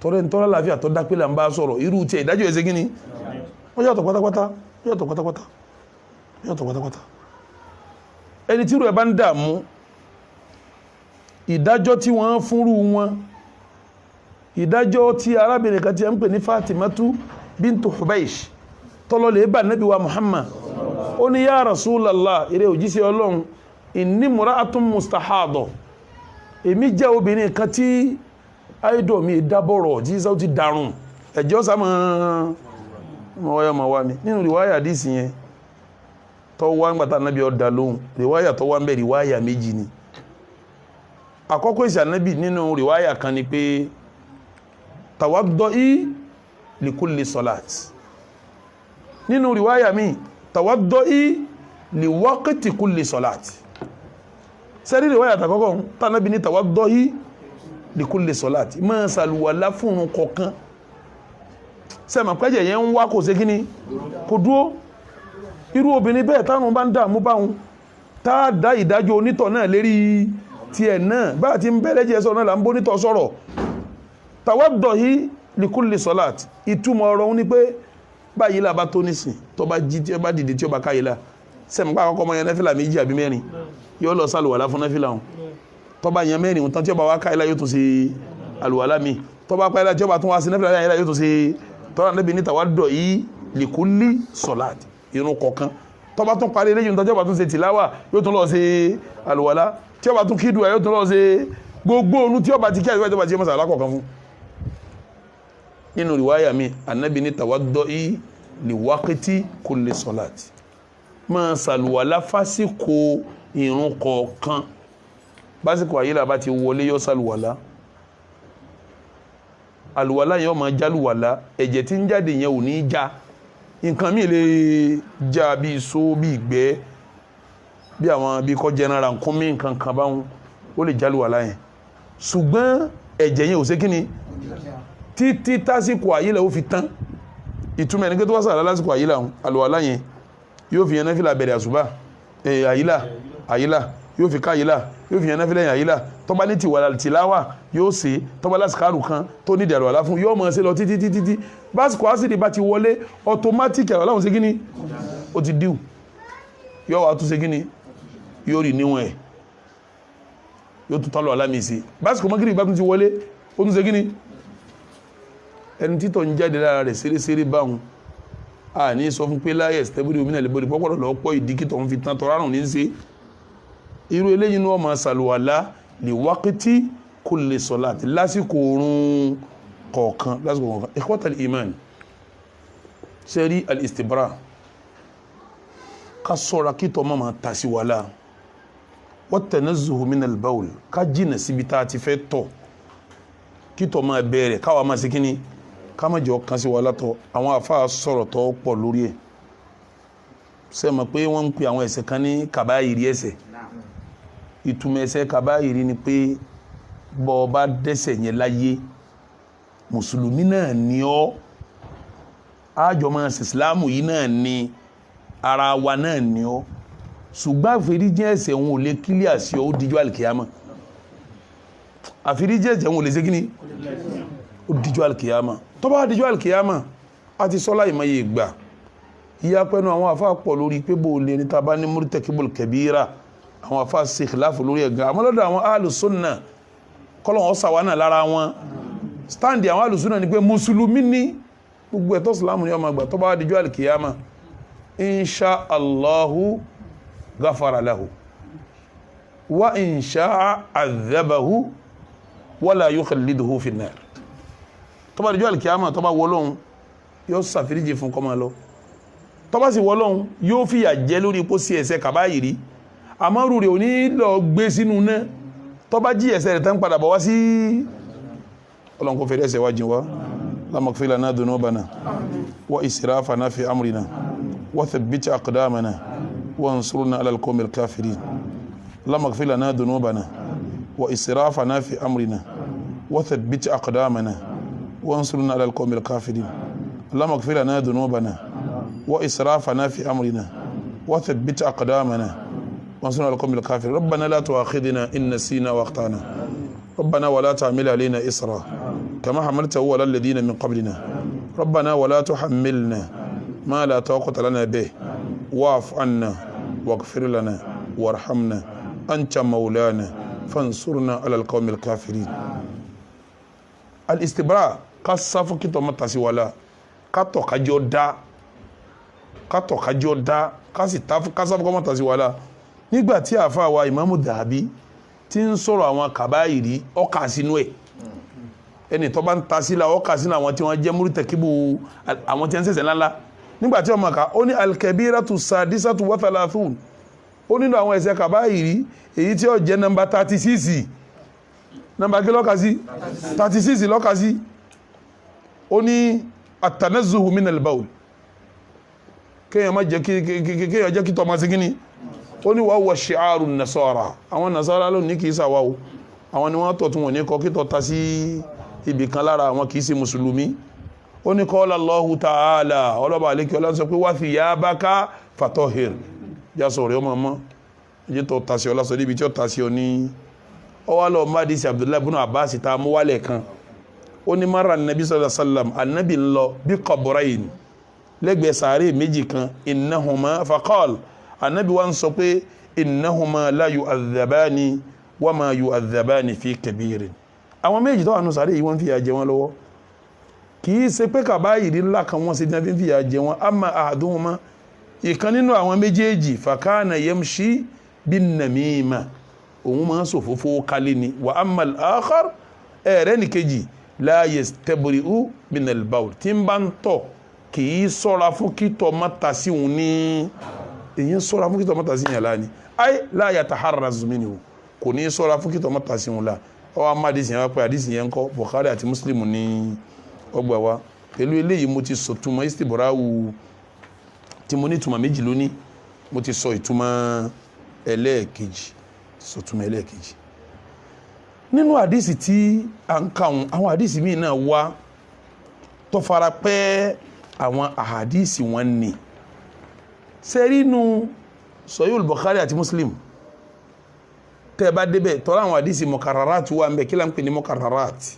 tọrẹ ń tọ́lá láàfíà tó dápé là ń bá sọ̀rọ̀ irú tí ìdájọ́ ẹ̀sẹ̀ gíní wọ́n yàtọ̀ pátápátá ẹni tí irú ẹ̀ bá ń dààmú ìdájọ́ tí wọ́n fúnrú wọn ìdájọ́ tí arábìnrin kan tí a ń pè ní Fatimatu bintu Hubaysh tọ́lọ́lẹ̀ bá Nábì wa Muhammad ó ní ya Rasulallah eré òjíṣẹ́ Ọlọ́run inni mura'atun mustahada èmi jẹ́ obìnrin kan tí àìdọ̀ mi dábọ̀rọ̀ tí sáà ti darun ẹ̀jẹ̀ ọ̀sá mọ̀ wá mi nínú riwaya hadisi yẹn tó wá ń gbàtà Nábì ọ̀dà lóhun riwaya tó wá ń bẹ̀ riwaya méjì ni àkọ́kọ́ ìsì Ànábì nínú riwaya kan ni pé tawadda'i li kulli salat nínú riwaya mi tawadda'i li waqti kulli salat sẹ́rí riwaya tàkọ́kọ́ tánàbí ní tawadda'i li kulli salat máa sàlùwàlá fún kọ̀ọ̀kan sẹ́mà pẹ́jẹ̀ yẹn ń wá kò sí kíní kò dúó irú obìnrin bẹ́ẹ̀ táwọn bá ń dààmú báhun tá dá ìdájọ́ onítọ̀ náà lérí ti ẹ̀ náà bá ti ń bẹ́rẹ̀ jẹ́ sọ náà là ń bó nítọ̀ sọ̀rọ̀ tawadda'i li kulli salat ìtumọ̀ ọ̀rọ̀ ní pé báyìí là bá tó nísìn tó bá jí tí ó bá dìde tí ó bá káyìí là sẹ́mà pá àkọ́kọ́ mọ́ yẹn nẹ́fìlà méjì àbí mẹ́rin yóò lọ sàlùwàlá fún nẹ́fìlà hùn tó bá yẹn mẹ́rin tán tí ó bá wá káyìí là yóò tún ṣe àlùwàlá mi tó bá káyìí là tí ó bá tún wá sí nẹ́fìlà yẹn yóò tún ṣe tọ́lá níbi ní tawadda'i li kulli salat irun kọ̀ọ̀kan tó bá tún parí eléyìí tí ó bá tún ṣe tìláwà yóò tún lọ ṣe àlùwàlá tí ó bá tún kídùá yóò tún lọ ṣe gbogbo òun tí ó bá ti kí àdúrà tó bá ti mọ́sàlá kọ̀ọ̀kan fún nínú riwaya mi Ànábì ní tawadda'i li waqti kulli salat máa sàlùwàlá fásìkò ìrun kọ̀ọ̀kan básìkò àyílà bá ti wọlé yóò sàlùwàlá àlùwàlá yóò máa jálùwàlá ẹ̀jẹ̀ tí ń jáde yẹn ò ní já nǹkan míì lè já bí iṣó bí ìgbẹ́ bí àwọn bí kọ́ jẹnara nǹkan mí nǹkan kan báwọn ó lè jálùwàlá yẹn ṣùgbọ́n ẹ̀jẹ̀ yẹn ò ṣe kíni títí tásìkò àyílà ó fi tán ìtumọ̀ ẹni pé tó wá sàrà lásìkò àyílà àlùwàlá yẹn yóò fi yẹn náfìlà bẹ̀rẹ̀ àsùbá àyílà yóò fi ká àyílà yóò fi yẹn náfìlà yẹn àyílà tó bá ní tìláwà yóò ṣe tó bá lásìkárù kan tó ní ìdàrú àlá fún yóò mọ̀ ṣe lọ títí básìkò àsìdì bá ti wọlé ọtọmátìkì àlọ́ láwọn ṣe gíní ó ti díù yóò wá tún ṣe gíní yóò rí níwọ̀n ẹ̀ yóò tún tọ́lọ̀ alámìsí básìkò mọ́gírì bá tún ti wọlé ó tún ṣe gíní ẹni títọ̀ ń jáde lára rẹ̀ ṣeréṣeré báhùn a ní sọ fún pé láyẹ̀ stẹ́bùrì omi náà lè bọ́dì pọ́pọ́lọ̀ lọ́pọ̀ ìdíkítọ̀ ń fi tán tọrárùn ní ṣe irú eléyìí ní wọ́n máa sàlùwàlá li waqti kulli salat lásìkò oorun kọ̀ọ̀kan ikhwatal iman sẹ́rí al-istibra ká sọ́ra kítọ̀ máa tàṣíwàlá wat-tanazzuhu min al-bawl ká jìnà síbi tá a ti fẹ́ tọ̀ kítọ̀ máa bẹ̀rẹ̀ káwa máa sí kíní ká má jọ kan sí wa látọ̀ àwọn àfáà sọ̀rọ̀ tó pọ̀ lórí ẹ̀ sẹ́mọ̀ pé wọ́n ń pè àwọn ẹ̀ṣẹ̀ kan ní kàbáyìrí ẹ̀ṣẹ̀ ìtumọ̀ ẹ̀ṣẹ̀ kàbáyìrí ni pé bọ́ bá dẹ́ṣẹ̀ yẹn láyé mùsùlùmí náà ni ọ́ àjọ máa ṣe ìsìláàmù yìí náà ni ara wa náà ni ọ́ ṣùgbọ́n àforíjì ẹ̀ṣẹ̀ wọn ò lè kílíà sí ọ ó dijọ́ àlìkìyàmà àforíjì ẹ̀ṣẹ̀ wọn ò lè ṣe kíni ó dijọ́ àlìkìyàmà tó bá dijọ́ àlìkìyàmà a ti sọ́lá ìmọ̀ye ìgbà ìyá pẹ́nu àwọn àfáà pọ̀ lórí pé bó lè ní tàbá ní murtakibul kabira àwọn àfáà ṣe khilafu lórí ẹ̀gá àmọ́ lọ́dọ̀ àwọn alùsùnà kọ́lọ̀ wọn sàwánà lára wọn stáǹdì àwọn alùsùnà ni pé mùsùlùmí ní gbogbo ẹ̀tọ́ ìsìlámù ní ọmọ àgbà tó bá dijọ́ àlìkìyàmà insha Allahu ghafara lahu wa insha adhabahu wala yukhalliduhu fi an-nar tó bá dijọ́ àlìkìyàmà tó bá wọlọ́hun yóò sàfíríjì fún kọ́mọ lọ tó bá sì wọlọ́hun yóò fìyà jẹ lórí pó sí ẹ̀ṣẹ̀ kàbáyìrí àmọ́rù rẹ̀ ò ní lọ gbé sínú náà tó bá jí ẹ̀ṣẹ̀ rẹ̀ tán padà bọ̀ wá sí ọlọ́run kó fẹ́rẹ́ ẹ̀ṣẹ̀ wá jìn wá lamakfir lana dhunubana wa israfana fi amrina wa thabbit aqdamana wa ansurna ala alqawmil kafirin lamakfir lana dhunubana wa israfana fi amrina wa thabbit aqdamana wa ansurna ala alqawmil kafirin lamakfir lana dhunubana wa israfana fi amrina wa thabbit aqdamana وانصرنا على القوم الكافرين ربنا لا تؤاخذنا إن نسينا واخطأنا ربنا ولا تعمل علينا إصرا كما حملته على الذين من قبلنا ربنا ولا تحملنا ما لا طاقة لنا به واعف عنا واغفر لنا وارحمنا أنت مولانا فانصرنا على القوم الكافرين الاستبراء كصف كتو متاسي ولا كاتو كاجو دا كاسي تاف كصف كو متاسي ولا nígbà tí àfáà wa Ìmámù Dàhábí tí ń sọ̀rọ̀ àwọn kàbáyìrí ọkà sínú ẹ̀ ẹni tó bá ń ta sílá ọkà sínú àwọn tí wọ́n jẹ́ múrítẹ̀kíbù àwọn tí wọ́n ṣẹ̀ṣẹ̀ ńláńlá nígbà tí ọmọ ká ó ní al-kabiratu sadisatu wa thalathun ó nínú àwọn ẹ̀ṣẹ̀ kàbáyìrí èyí tí ó jẹ́ nọmba 36 nọmba kí lọ́ka sí 36 lọ́ka sí ó ní at-tanazzuhu min al-bawl kéèyàn má jẹ́ kí tọ́ ma sí kíní ó ní wàá wọ ṣìárù nasara àwọn nasara ló ní kì í sàwá o àwọn ni wọ́n tọ̀ tún wọ́n ní kọ́ kí tọ́ ta sí ibì kan lára àwọn kì í ṣe mùsùlùmí ó ní qala Allahu ta'ala ọlọ́ba àlékí ọlá sọ pé wa thiyabaka fatahhir jásọ̀ rẹ̀ ọmọ mọ́ ẹjẹ́ tọ́ ta sí ọlá sọ níbi tí ó ta sí ọ ní ọwá lọ mádìsí Abdullahi ibn Abbas ta mú wálẹ̀ kan ó ní mara nabi sallallahu alaihi wasallam annabi ń lọ bí qabrayn lẹ́gbẹ̀ẹ́ sàárè méjì kan innahuma faqal anabi wa ń sọ pé innahuma la yu'adhabani wa ma yu'adhabani fi kabirin àwọn méjì tó wà nù sàárè yìí wọ́n fìyà jẹ wọ́n lọ́wọ́ kì í ṣe pé kàbáyìrí ńlá kan wọ́n ṣe tí wọ́n fìyà jẹ wọ́n amma ahaduhuma ìkan nínú àwọn méjèèjì fakana yamshi bin namima òun máa ń sòfófó kálí ni wa amma al-akhar ẹ̀rẹ́ nìkejì la yastabri'u min al-bawl tí ń bá ń tọ̀ kì í sọ́ra fún kítọ̀ mọ́ta sí òun ní èyí sọ́ra fún kítọ̀ mọ́ta sí yẹn láàní ay la yataharraz minhu kò ní sọ́ra fún kítọ̀ mọ́ta sí òun lá ọwọ́ amádìsí yẹn wá pé àdìsí yẹn ń kọ́ Bukhari àti Muslim ní ọgbà wa pẹ̀lú eléyìí mo ti sọ túmọ̀ istibrawu tí mo ní túmọ̀ méjì lónìí mo ti sọ ìtumọ̀ ẹlẹ́ẹ̀kejì nínú àdìsí tí à ń kàwọn àwọn àdìsí míì náà wá tó fara pẹ́ àwọn àhàdìsí wọn ni sẹ́rínú Sahihul Bukhari àti Muslim tẹ́ bá débẹ̀ tọ́lá àwọn àdìsí mọ̀kàràràtì wà ń bẹ̀ kí là ń pè ní mọ̀kàràràtì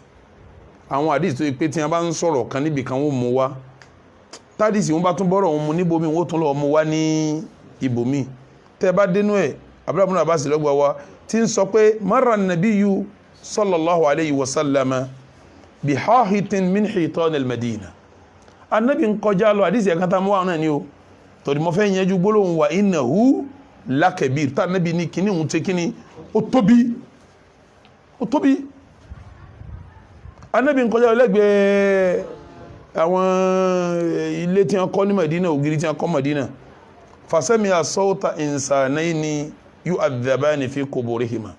àwọn àdìsí tó yẹ pé tí wọ́n bá ń sọ̀rọ̀ kan níbi kan wọ́n mú wá tádìsí wọ́n bá tún bọ́rọ̀ wọn mú níbomi wọ́n tún lọ́ọ́ mú wá ní ibòmí tẹ́ bá dénú ẹ̀ Abdullah ibn Abbas lọ́gbà wa tí ń sọ pé marra nabiyyu sallallahu alayhi wa sallama bi hahitin min hitan al-Madina anabi ń kọjá lọ àdìsí ẹ̀kan tá mú wà náà ni o torí mo fẹ́ yẹn ju gbólóhùn wa innahu lakabir tá anabi ní kíní òun tẹ kíní ó tóbi anabi ń kọjá lọ lẹ́gbẹ̀ẹ́ àwọn ilé tí wọ́n kọ́ ní Madina ògiri tí wọ́n kọ́ Madina fasami'a sawta insanayni yu'adhabani fi quburihima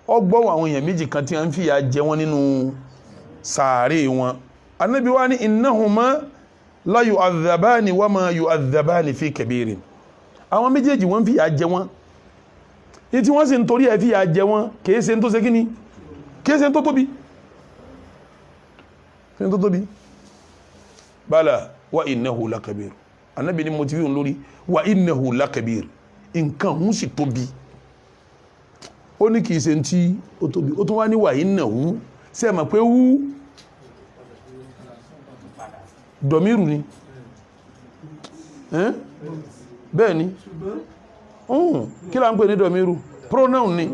ọgbọ́n àwọn èèyàn méjì kan tí wọ́n fi yà jẹ wọ́n nínú sàárè wọn anabi wa ni innahuma la yu'adhabani wa ma yu'adhabani fi kabirin àwọn méjèèjì wọ́n fi yà jẹ wọ́n ní tí wọ́n sì ń torí ẹ̀ fi yà jẹ wọ́n kìí ṣe tó ṣe kíní kìí ṣe tó tóbi bala wa innahu lakabir anabi ni mo ti wí lórí wa innahu lakabir nǹkan òun sì tóbi ó ní kìí ṣe tí ó tóbi ó tún wá ní wa innahu ṣe mọ̀ pé wú dọ̀míru ni bẹ́ẹ̀ ni kí la ń pè ní dọ̀míru pronoun ni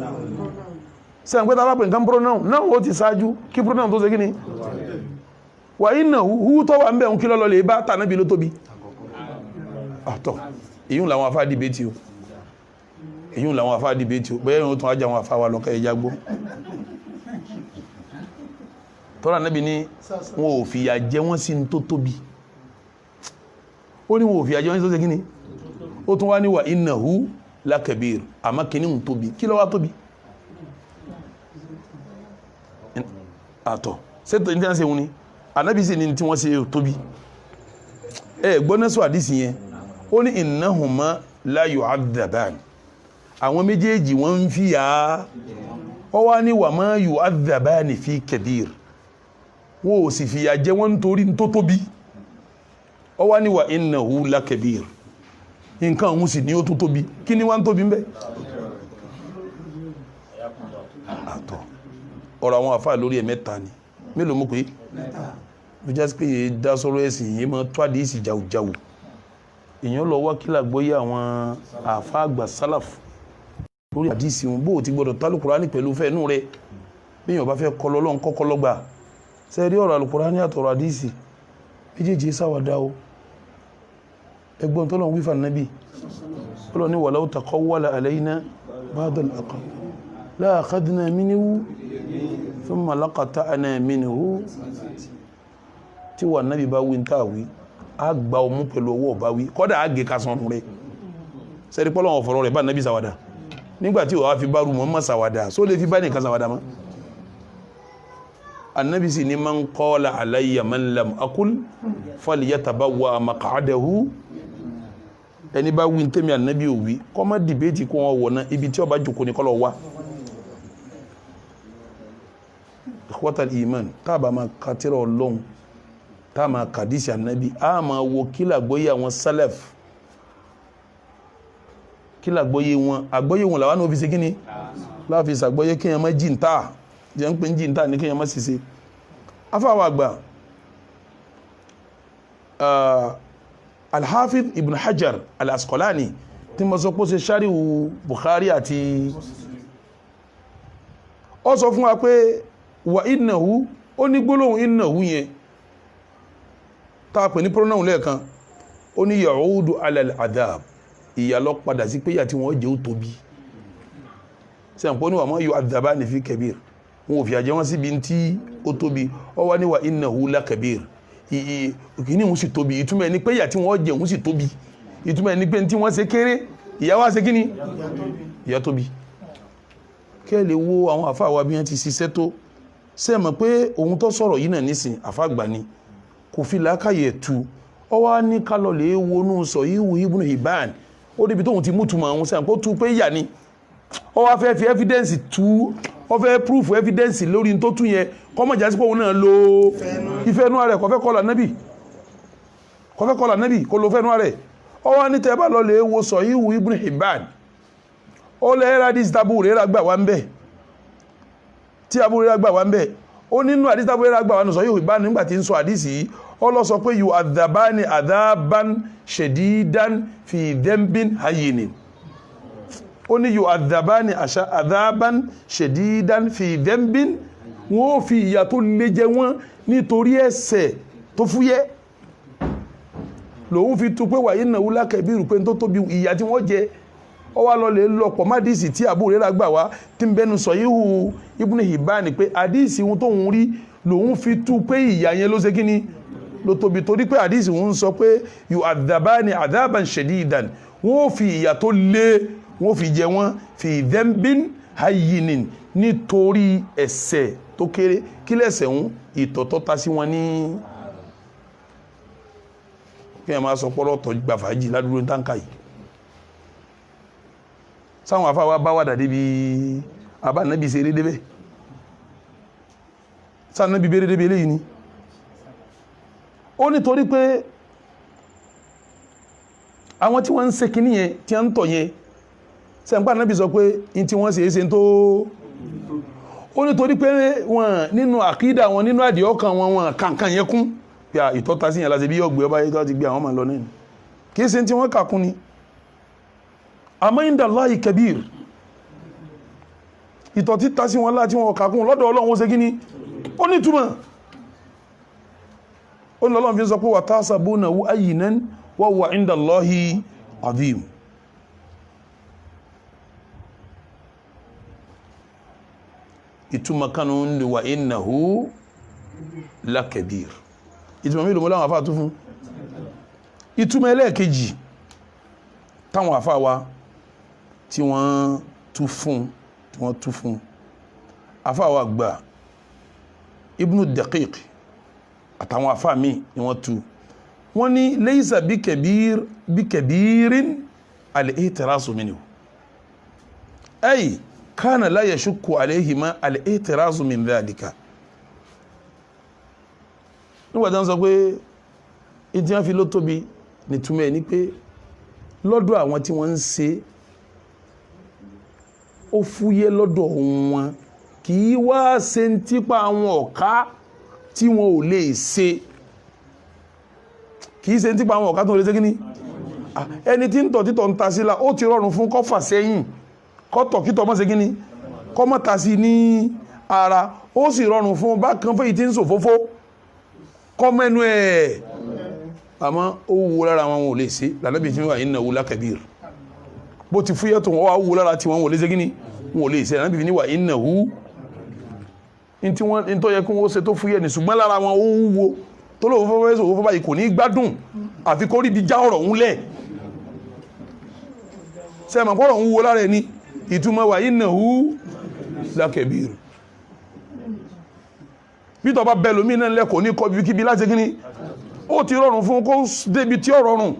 ṣe ń pẹ́ tá bá pè nǹkan pronoun náà ó ti ṣáájú kí pronoun tó ṣe kí ni wà innahu hú tó wà ń bẹ̀ ń kí lọ́lọ́ lè bá tànábì ló tóbi àtọ̀ èyí làwọn afá dìbẹ́tì o bẹ́ẹ̀ yóò tún ajá àwọn afá wa lọ́kẹ́ ẹja gbó tọ́lá nábì ní wọn ò fìyà jẹ wọ́n sí tó tóbi ó ní wọn ò fìyà jẹ wọ́n sí tó ṣe kíní ó tún wá ní wà innahu lakabir àmọ́ kíní ń tóbi kí ló wá tóbi àtọ̀ sẹ́tọ̀ ní tí wọ́n ṣe wọn ni ànábì sì ní tí wọ́n ṣe tóbi gbọ́nà sọ àdísì yẹn ó ní innahuma la yu'adhaban àwọn méjèèjì wọ́n ń fìyà ọ wá ní wa ma yu'adhabani fi kabir wọ́n ò sì fìyà jẹ wọ́n nítorí tó tóbi ọ wá ní wa innahu lakabir nǹkan òun sì ní ó tó tóbi kí ni wọ́n tóbi ń bẹ àtọ̀ ọ̀rọ̀ àwọn àfáà lórí ẹ̀ mẹ́ta ni mélòó mú pé bí jásí pé dá sọ́rọ̀ ẹ̀sìn yìí máa tó àdíìsì jàùjàù èèyàn lọ wá kílà gbọ́yé àwọn àfáà àgbà sálàfù lórí àdíìsì wọn bó ti gbọdọ̀ tálùkùránì pẹ̀lú fẹ́ẹ̀nú rẹ̀ bí èèyàn bá fẹ́ kọ́ lọ́lọ́n kọ́kọ́ lọ́gbà sẹ́ẹ̀rí ọ̀rọ̀ àlùkùránì àtọ̀rọ̀ àdíìsì méjèèjì sáwàdá o ẹgbọ́n tó lọ́n wífà nábì ọlọ́ ní walau taqawwala alayna ba'd al-aqawl la akhadna minhu thumma laqata'na minhu tí wà nábì bá wí ń tàwí a gba ọmú pẹ̀lú ọwọ́ bá wí kọ́dà á gé kásán rẹ̀ sẹ́ẹ̀rí pọ́lọ́wọ́ fọ̀rọ̀ rẹ̀ bá nábì sáwàdá nígbàtí wà fi bárù mọ́ sàwàdà só lè fi bá nìkan sàwàdà mọ́ annabi sì ní man qala alayya man lam aqul falyatabawwa maq'adahu ẹni bá wí tẹ́mi annabi ò wí kọ́ má dìbẹ́tì kó wọn wọ̀ná ibi tí ó bá jòkó ní kọ́lọ̀ wá ikhwatal iman táàbà máa kàtírà ọlọ́run táà máa kàdísì annabi a máa wo kílà gbóyé àwọn salaf kílà gbóyé wọn àgbóyé wọn làwọn òfin ṣe kíní láàfin ṣàgbóyé kíyàn má jìntà jẹ́ ń pè ń jìntà ní kíyàn má ṣiṣẹ́ afáwà àgbà al-Hafiz ibn Hajar al-Asqalani tí mo sọ pé ó ṣe ṣáríwù Bukhari àti ó sọ fún wa pé wà innahu ó ní gbólóhùn innahu yẹn tá a pè ní pronoun lẹ́ẹ̀kan ó ní ya'udu ala al-adhab ìyà lọ padà sí pé ìyà tí wọ́n jẹ́ ó tóbi sẹ́ǹpọ̀ ní wà mọ́ yóò adhabani fi kabir wọn ò fi àjẹ́ wọn síbi tí ó tóbi ọ wá ní wà innahu la kabir ìkíní òun sì tóbi ìtumọ̀ ní pé ìyà tí wọ́n jẹ́ òun sì tóbi ìtumọ̀ ní pé tí wọ́n ṣe kéré ìyà wá ṣe kíní ìyà tóbi kẹ́ lè wo àwọn àfáà bí wọ́n ti ṣiṣẹ́ tó sẹ́mọ̀ pé ohun tó sọ̀rọ̀ yìí náà nísìn àfáàgbà ni kò fi làákàyè tu ọ wá ní kálọ̀ lè wọnú sọ ìwù Ibn Hibban ó débi tóhun ti mútùmọ̀ àwọn sẹ́yìn kó tú pé ìyà ni ó wá fẹ́ fi evidence tú ó fẹ́ proof evidence lórí tó tú yẹn kọ́mọ̀ jásí pé òun náà lo ìfẹ́nú rẹ̀ kò fẹ́ kọ́lá nábì kò lo fẹ́nú rẹ̀ ó wá ní tẹ́ bá lọ lè wo sọ ìwù Ibn Hibban ó lẹ́ radis tabu rẹ̀ gbà wá ń bẹ̀ tí Abu Hurairah gbà wá ń bẹ̀ ó nínú àdís Abu Hurairah gbà wá nù sọ ìwù Hibban nígbà tí ń sọ àdís yìí ó lọ sọ pé yu'adhabani adhaban shadidan fi dhanbin hayyin ó ní yu'adhabani adhaban shadidan fi dhanbin wọ́n fi ìyà tó lè jẹ wọ́n nítorí ẹ̀ṣẹ̀ tó fúyẹ́ lòun fi tú pé wa innahu lakabiru pé tó tóbi ìyà tí wọ́n jẹ ó wá lọ lè lọ́pọ̀ má díìsì tí Abu Hurairah gbà wá tí ń bẹnu sọ yíhù Ibn Hibban pé àdíìsì wọn tó ń rí lòun fi tú pé ìyà yẹn ló ṣe kíní ló tóbi torí pé àdíìsì wọn sọ pé yu'adhabani adhaban shadidan wọ́n fi ìyà tó lé wọ́n fi jẹ wọ́n fi dhanbin hayyinin nítorí ẹ̀ṣẹ̀ tó kéré kí lẹ́ṣẹ̀ wọn ìtọ̀tọ̀ ta sí wọn ní kí ẹ máa sọ pọ́lọ́ tọ́ gbàfàájì ládùúgbò táǹkà yìí sáwọn afáwà bá wà dàdé bí àbá nábi ṣe rí débẹ̀ sáà nábi bẹ̀rẹ̀ débẹ̀ eléyìí ni ó nítorí pé àwọn tí wọ́n ń ṣe kíní yẹn tí wọ́n ń tọ̀ yẹn sẹ́ǹpá nábi sọ pé in tí wọ́n ṣe é ṣe tó ó nítorí pé wọn nínú àkídà wọn nínú àdìọ́kàn wọn kankan yẹn kún bí i ìtọ́ta sí yẹn láti bí ọgbẹ̀ ọba yẹn tó ti gbé àwọn máa lọ náà kìí ṣe tí wọ́n kàkún ni àmọ́ inda Allahi kabir ìtọ̀ títà sí wọn láti wọn kàkún lọ́dọ̀ Ọlọ́run ó ṣe gíní ó ní túmọ̀ ó ní Ọlọ́run fi sọ pé wa tahsabunahu hayyinan wa huwa inda Allahi azim ìtumọ̀ kanu ní wa innahu lakabir ìtumọ̀ mélòó láwọn àfáà tó fún ìtumọ̀ ẹlẹ́ẹ̀kejì táwọn àfáà wa tí wọ́n tú fún afáwà gbà Ibnu Daqiq àtàwọn afá mi ni wọ́n tú wọ́n ní laysa bí kabirin al-i'tirazu minhu ay kana la yashukku alayhima al-i'tirazu min dhalika nígbàtí sọ pé ìdí wọ́n fi ló tóbi nìtumẹ̀ ní pé lọ́dọ̀ àwọn tí wọ́n ń ṣe ó fúyẹ́ lọ́dọ̀ wọn kì í wá ṣe ń tipa àwọn ọ̀ká tí wọn ò lè ṣe kì í ṣe ń tipa àwọn ọ̀ká tó lè ṣe kíní ẹni tí ń tọ̀ títọ̀ ń ta sí la ó ti rọrùn fún kó fà sẹ́yìn kó tọ̀ kítọ̀ mọ́ ṣe kíní kó mọ́ ta sí ní ara ó sì rọrùn fún bákan fún èyí tí ń ṣòfófó kó mẹ́nu ẹ̀ àmọ́ ó wúwo lára wọn ò lè ṣe lànàbí tí wà innahu lakabir bó ti fúyẹ́ tó wọ́n wá wúwo lára tí wọ́n ò lè ṣe kíní wọn ò lè ṣe lànàbí tí wà innahu in tó yẹ kí wọ́n ṣe tó fúyẹ́ ní ṣùgbọ́n lára wọn ó wúwo tó lóò fọ́fọ́ fẹ́ sọ báyìí kò ní gbádùn àfi kó rí bí já ọ̀rọ̀ ń lẹ̀ sẹ́mọ̀ pọ́rọ̀ ń wúwo lára ẹni ìtumọ̀ wà innahu lakabir bí tọ́ bá bẹ́ẹ̀ lómi náà lẹ́kọ̀ọ́ ní kọ́ bí kíbi láti kíní ó ti rọrùn fún kó débi tí ó rọrùn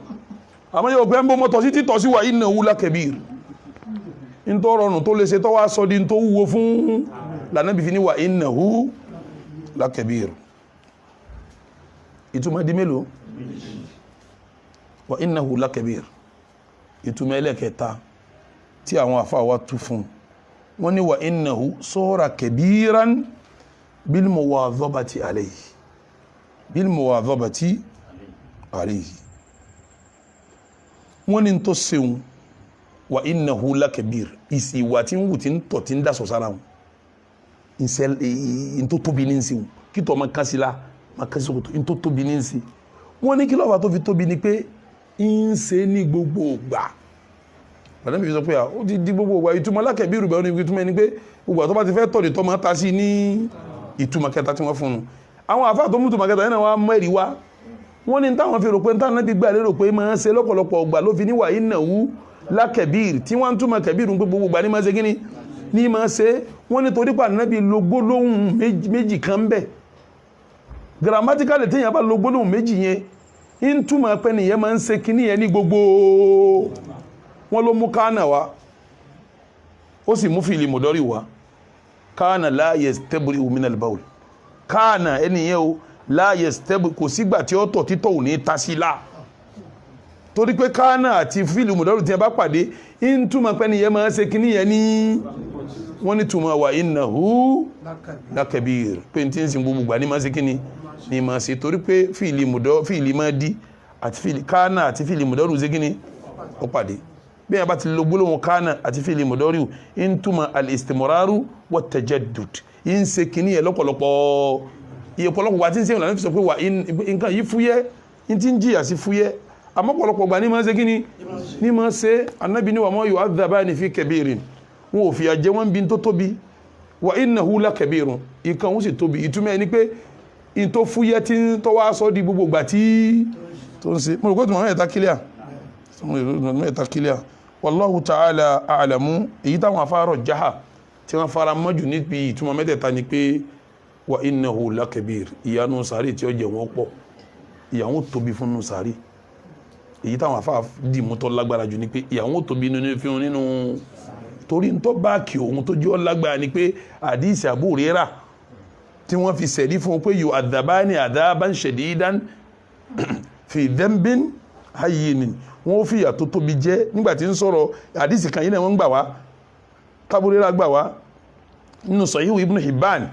àmọ́ yóò gbẹ́ ń bó mọ́tọ̀ sí títọ̀ sí wà innahu lakabir in tó rọrùn tó lè ṣe tó wá sọ di tó wúwo fún lànàbí fi ní wà innahu lakabir ìtumọ̀ di mélòó wà innahu lakabir ìtumọ̀ ẹlẹ́kẹta tí àwọn àfáà wá tú fún wọ́n ní wà innahu sara kabiran bil muwadhabati alayhi bilmuwadhabati alayhi wọ́n ní tó ṣeun wa innahu lakabir isi wa tí ń wù tí ń tọ̀ tí ń dá sọ̀sára wọn in tó tóbi ní sí wọn kí tọ́ ma kásílá ma kásílá in tó tóbi ní sí wọ́n ní kí lọ́wọ́ tó fi tóbi ní pé ń ṣe ní gbogbo ògbà bàdá mi fi sọ pé ó ti di gbogbo ògbà ìtumọ̀ lakabir bẹ̀rẹ̀ ní ìtumọ̀ ẹni pé gbogbo àtọ́ bá ti fẹ́ tọ̀ ní tọ́ ma ta sí ní ìtumọ̀ kẹta tí wọ́n fún un àwọn àfáà tó mútu màkẹta yẹn wọ́n mẹ́rin wá wọ́n ní táwọn fi rò pé táwọn náà ti gbà lérò pé máa ń ṣe lọ́pọ̀lọpọ̀ ọgbà ló fi ní wà innahu lakabir tí wọ́n ń túmọ̀ kabir ń pé gbogbo gbà ní máa ṣe kíní ní máa ṣe wọ́n ní torí pa Ànábì lo gbólóhùn méjì kan ń bẹ̀ grammatically téèyàn bá lo gbólóhùn méjì yẹn ń túmọ̀ pé nìyẹn máa ń ṣe kíní yẹn ní gbogbo wọ́n ló mú kánà wá ó sì mú fìlì mọ̀dọ́rì wá kánà la yastabri'u minal bawl kánà ẹniyẹn o láàyè stẹ́bù kò sígbà tí ó tọ̀ títọ̀ ò ní tasílá torí pé kánà àti fíìlì mọ̀dọ́rù tí a bá pàdé in túmọ̀ pé nìyẹn máa ń ṣe kíní yẹn ní wọ́n ní túmọ̀ wà innahu lakabir pé n tí ń sin gbogbo gbà ní máa ń ṣe kíní ní máa ṣe torí pé fíìlì máa di àti fíìlì kánà àti fíìlì mọ̀dọ́rù ṣe kíní ó pàdé bí a bá ti lo gbólóhùn kánà àti fíìlì mọ̀dọ́rù in túmọ̀ al-istimraru wa tajaddud in ṣe kíní yẹn lọ́pọ̀lọpọ̀ iye pọ̀lọpọ̀ wà tí ń ṣe ìlànà fi sọ pé wà nǹkan yìí fúyẹ́ in ti ń jìyà sí fúyẹ́ àmọ́ pọ̀lọpọ̀ gbà ní máa ṣe kíní ní máa ṣe Ànábì ní wà mọ́ yu'adhabani fi kabirin wọn ò fìyà jẹ wọn bí tó tóbi wà innahu lakabirun ìkan ó sì tóbi ìtumọ̀ ẹni pé in tó fúyẹ́ tí ń tọ́ wá sọ di gbogbo gbà tí tó ń ṣe mo rò pé tùmọ̀ mẹ́ta kílíà wallahu ta'ala a'lamu èyí táwọn afárọ̀ jáhà tí wọ́n fara mọ́jù níbi ìtumọ̀ mẹ́tẹ̀ẹ̀ta ni pé wa innahu lakabir ìyanu sàárì tí ó jẹ wọ́n pọ̀ ìyàwó tóbi fún sàárì èyí táwọn afá dìmú tó lágbára jù ni pé ìyàwó tóbi nínú torí ń tọ́ báàkì òun tó jẹ́ ọ́ lágbára ni pé àdìsí Abu Hurairah tí wọ́n fi sẹ̀rí fún pé yu'adhabani adhaban shadidan fi dhanbin hayyin wọ́n fi ìyà tó tóbi jẹ́ nígbà tí ń sọ̀rọ̀ àdìsí kan yìí náà wọ́n gbà wá Abu Hurairah gbà wá nínú Sahihu Ibn Hibban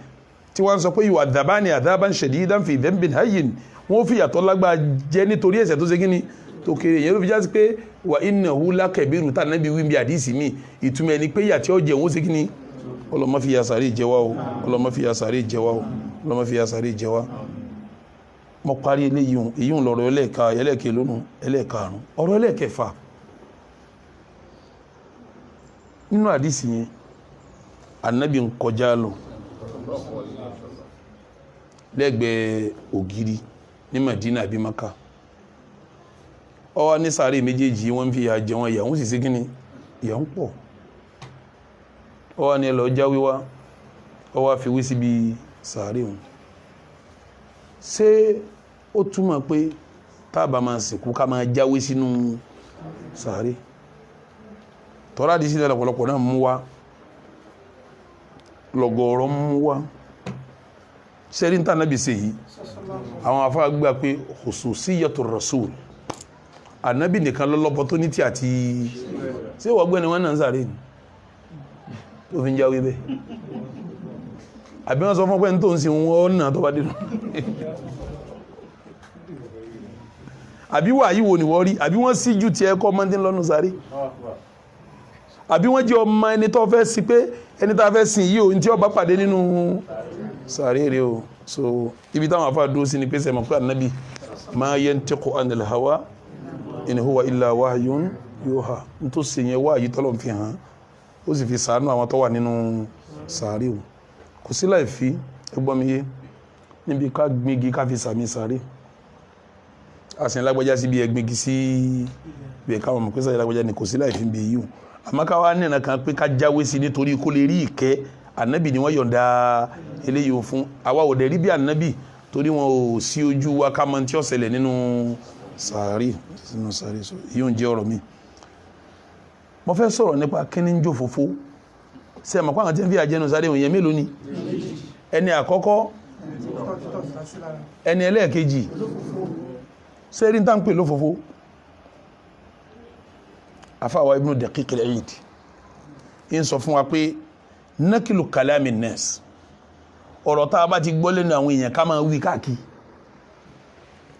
tí wọ́n sọ pé yu'adhabani adhaban shadidan fi dhanbin hayyin wọ́n fi ìyàtọ̀ lágbà jẹ́ nítorí ẹ̀ṣẹ̀ tó ṣe kíní tó kéré yẹn ló fi já sí pé wa innahu lakabiru tá nàbí wí bí àdìsí mi ìtumọ̀ ẹni pé ìyà tí ó jẹ wọ́n ṣe kíní ọlọ́mọ fi yasari jẹ wá o ọlọ́mọ fi yasari jẹ wá o ọlọ́mọ fi yasari jẹ wá mo parí eléyìí èyí ń lọ́rọ̀ ẹlẹ́ẹ̀kẹ́ lónú ẹlẹ́ẹ̀karùn ọ̀rọ̀ ẹlẹ́ẹ̀kẹfà nínú àdìsí yẹn Ànábì ń kọjá lọ lẹ́gbẹ̀ẹ́ ògiri ní Madina àbí Maka ó wá ní sàárè méjèèjì wọ́n fi ìyà jẹ wọn ìyà wọ́n sì sí kíní ìyà ń pọ̀ ó wá ní ẹlọ jáwé wá ó wá fi wí síbi sàárè wọn ṣé ó túmọ̀ pé tábà máa sìnkú ká máa jáwé sínú sàárè tọ́lá dì sí lọ́pọ̀lọpọ̀ náà mú wá lọ́gọ̀ọ̀rọ̀ mú wá sẹ́rí ń tànàbì sí yìí àwọn afá gbà pé khususiyyatu rasul ànábì nìkan lọ́lọ́pọ̀ tó ní tí àti ṣé wọ́n gbẹ́ni wọ́n náà ń sàárè ní tó fi ń jáwé bẹ́ àbí wọ́n sọ fún pé ní tó ń sin wọn ọ̀nà tó bá dé àbí wà yíwo ni wọ́n rí àbí wọ́n sí ju ti ẹkọ́ mọ́ndé lọ́nà sáré àbí wọ́n jẹ́ ọmọ ẹni tó fẹ́ sí pé ẹni tó fẹ́ sin yìí o ní tí ó bá pàdé nínú sáré rẹ̀ o. So ibi táwọn afá dúró sí ni pé sẹ́mọ̀ pé ànábì ma yantiqu anil hawa in huwa illa wahyun yuha ní tó sì yẹn wá yìí tọ́lọ̀ fi hàn ó sì fi sàánú àwọn tó wà nínú sáré o. Kò sí láì fi ẹgbọ́n mi yé níbi ká gbígi ká fi sàmì sáré àsìn lágbàjá sí bí ẹgbígi sí bí ẹ̀ka ọmọ pẹ́sà lágbàjá ní kò sí láì fi bí yíò àmọ́ ká wá nìna kan pé ká jáwé sí nítorí kó lè rí ìkẹ́ ànábì ni wọ́n yọ̀ǹda eléyìí fún àwa ò dẹ̀ rí bí ànábì torí wọn ò sí ojú wa ká mọ tí ó ṣẹlẹ̀ nínú sàárì so yíò ń jẹ́ ọ̀rọ̀ mi. mo fẹ́ sọ̀rọ̀ nípa kíní ń jó fòfó ṣe àmọ́ pàwọn tí ń fi àjẹnu sáré òyìn mélòó ni ẹni àkọ́kọ́ ẹni ẹlẹ́ẹ̀kejì sẹ́rí tá ń pè lófòfó afáwa Ibn Daqiq al-Eid ń sọ fún wa pé nakilu kalami nas ọ̀rọ̀ tá a bá ti gbọ́ lẹ́nu àwọn èèyàn ká máa wí káàkiri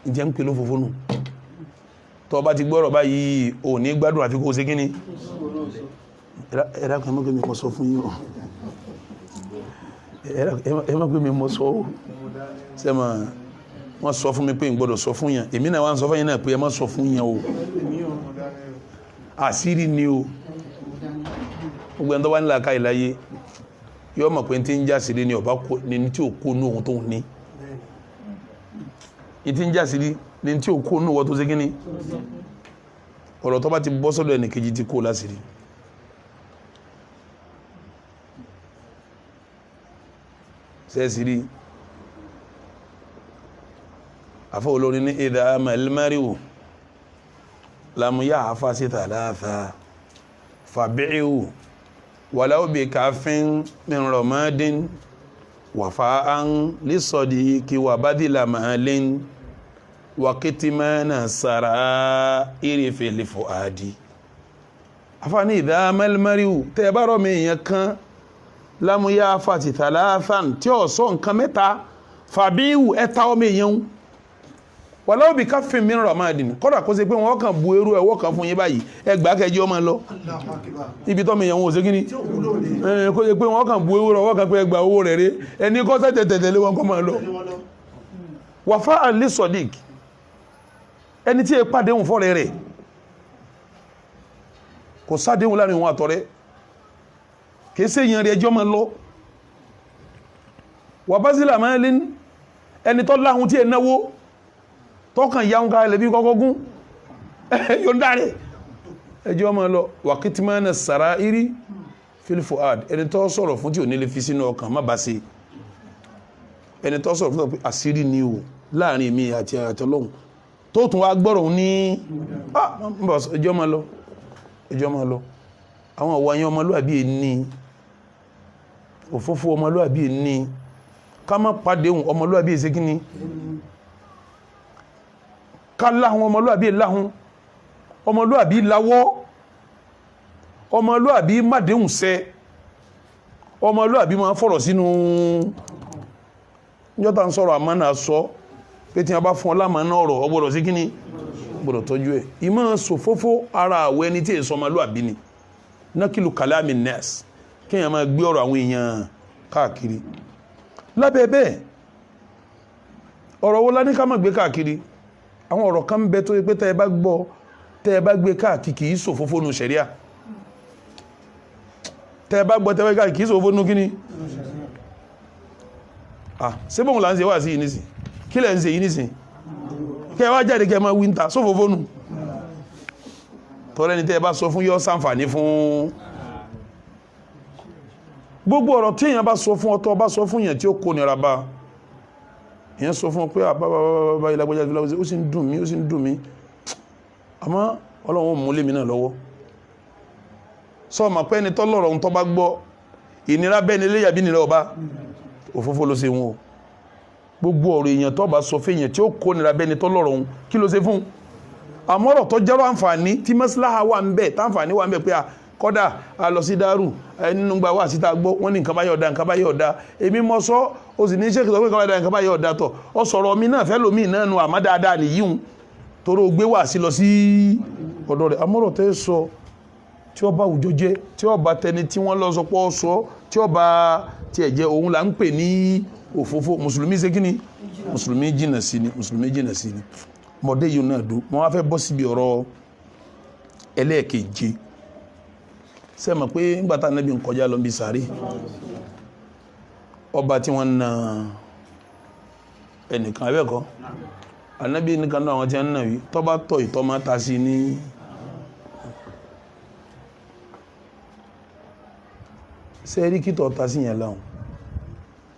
ìjẹ́ ń pè lófòfó nù tó bá ti gbọ́rọ̀ báyìí ò ní gbádùn àfi kó ṣe kíní ẹ̀rá kan mọ́gbé mi kọ́ sọ fún yín ẹ̀rá mọ́gbé mi mọ́ sọ sẹ́mọ̀ wọ́n sọ fún mi pé n gbọ́dọ̀ sọ fún yàn èmi náà wá ń sọ fún yín náà pé ẹ má sọ fún yàn o àṣírí ni o gbogbo ẹni tó wá nílà ká ìláyé yóò mọ̀ pé tí ń jásírí ni ọba ní tí ò kó ní ohun tó ń ní tí ń jásírí ní tí ò kó ní ohun tó ṣe kíní ọ̀rọ̀ tó bá ti bọ́ sọ́dọ̀ ẹnìkejì ti kó lásìrí sẹ́sìrí afọ́ olórin ní ìdá mẹ́lmẹ́ríwò lámúyá àfá sí tàláfà fàbí'íwò wàláwò bí káfín min rọmọdín wàfáán lísọ̀dí kí wà bá dìlà màálín wàkítímẹ́nà sára ìrìfẹ́ lífò àdí afá ní ìdá mẹ́lmẹ́ríwò tẹ́ bá rọ̀ mi èèyàn kan lámúyá àfá sí tàláfà tí ó sọ nǹkan mẹ́ta fàbí'íwò ẹta ọmọ èèyàn wàláwò bí káfíń mi rọ̀mádìn kọ́dà kó ṣe pé wọ́n kàn bu eru ẹ̀wọ́ kan fún yín báyìí ẹgbàá kẹjọ ọmọ lọ ibi tọ́mọ èèyàn wọn ò ṣe kí ni kó ṣe pé wọ́n kàn bu eru ẹ̀wọ́ kan pé ẹgbàá owó rẹ̀ rẹ̀ ẹni kọ́ tẹ̀tẹ̀tẹ̀ lé wọn kọ́ máa lọ. wàfà àlè sodiq ẹni tí ẹ pàdéhùn fọ́rẹ́ rẹ̀ kò sádéhùn láàrin wọn àtọ̀rẹ́ kì í ṣe èèyàn rẹ̀ ẹjọ́ máa lọ. wàbásílà máa lé ẹni tó láhùn tí ẹ náwó tọ́kàn ya ń ká ẹlẹ́bí kọ́kọ́ gún yóò dáre ẹjọ́ ọmọ lọ wàkítímánà sàrá irí fílfò ad ẹni tó sọ̀rọ̀ fún tí ò nílé fi sínú ọkàn má bá ṣe ẹni tó sọ̀rọ̀ fún àṣírí ni o láàrin mi àti àtọlọ́hun tó tún wá gbọ́rọ̀ ní ẹjọ́ ọmọ lọ àwọn ọ̀wọ̀ ayé ọmọlúwàbí ní òfófó ọmọlúwàbí ní ká má pàdéhùn ọmọlúwàbí ṣe kí ni ká láhun ọmọlúàbí láhun ọmọlúàbí láwọ́ ọmọlúàbí mádéhùn sẹ ọmọlúàbí máa fọ̀rọ̀ sínú níjọ́ta ń sọ̀rọ̀ àmánà sọ pé tí a bá fún ọlámánà ọ̀rọ̀ ọgbọ̀dọ̀ sí kíní gbọ́dọ̀ tọ́jú ẹ̀ ìmọ̀ sòfófó ara àwọ̀ ẹni tí èso ọmọlúàbí ni nákìlù kàlámì nẹ́ẹ̀sì kí èèyàn máa gbé ọ̀rọ̀ àwọn èèyàn káàkiri lábẹ́ bẹ́ẹ̀ ọ̀rọ̀ wo la ní ká máa gbé káàkiri àwọn ọ̀rọ̀ kan bẹ tó yẹ pé tẹ́ ẹ bá gbọ́ tẹ́ ẹ bá gbé káàkiri kìí ṣòfófó nù ṣẹ̀ríà tẹ́ ẹ bá gbọ́ tẹ́ ẹ bá káàkiri kìí ṣòfófó nù kíní ṣé bóun là ń ṣe wá sí yìí nísìn kí lẹ̀ ń ṣe yìí nísìn kẹ́ ẹ wá jáde kẹ́ ẹ máa wíńtà ṣòfófó nù tọ́lẹ́ni tẹ́ ẹ bá sọ fún yọ́ sàǹfààní fún gbogbo ọ̀rọ̀ tí èèyàn bá sọ fún ọtọ́ bá sọ fún èèyàn tí ó kó nira bá èèyàn sọ fún ọ pé àbábábábá ìlàgbọ́já ìlàgbọ́já ó sì ń dùn mí àmọ́ Ọlọ́run mú lé mi náà lọ́wọ́ sọ ma pé ẹni tọ́lọ̀rọ̀ ń tọ́ bá gbọ́ ìnira bẹ́ẹ̀ ni léyàbí nira ọba òfófó ló ṣe wọn o gbogbo ọ̀rọ̀ èèyàn tó bá sọ fún èèyàn tí ó kó nira bẹ́ẹ̀ ni tọ́lọ̀rọ̀ ń kí ló ṣe fún àmọ́rọ̀ tó jẹ́rọ àǹfààní tí mọ́síláhà wà ń bẹ táǹfààní wà ń bẹ pé kódà a lọ sí dárù nínú gba wá síta gbọ́ wọ́n ní nǹkan bá yọ̀ọ̀dá nǹkan bá yọ̀ọ̀dá èmi mọ́ sọ ó sì ní ṣé kìí sọ pé nǹkan bá yọ̀ọ̀dá tọ̀ ọ sọ̀rọ̀ mi náà fẹ́ lómi náà nu àmọ́ dáadáa nìyíhun torí ó gbé wá sí lọ sí ọ̀dọ̀ rẹ̀ amọ́rọ̀ tẹ́ sọ tí ó bá àwùjọ jẹ́ tí ó bá tẹni tí wọ́n lọ sọ pọ́ sọ tí ó bá tiẹ̀ jẹ́ òun là ń pè ní òfófó mùsùlùmí ṣe kí ni mùsùlùmí jìnà sí ni mùsùlùmí jìnà sí ni mọ̀dé yìí náà dùn wọ́n wá fẹ́ bọ́ síbi ọ̀rọ̀ ẹlẹ́ẹ̀keje sẹ́mọ̀ pé ńgbàtà Ànábì ń kọjá lọ bí sàárè ọba tí wọ́n na ẹnìkan abẹ́ẹ̀kọ́ Ànábì nìkan náà àwọn tí wọ́n nà wí tọ́ bá tọ̀ ìtọ́ máa ta sí ní sẹ́rí kítọ̀ ta sí yẹn láhùn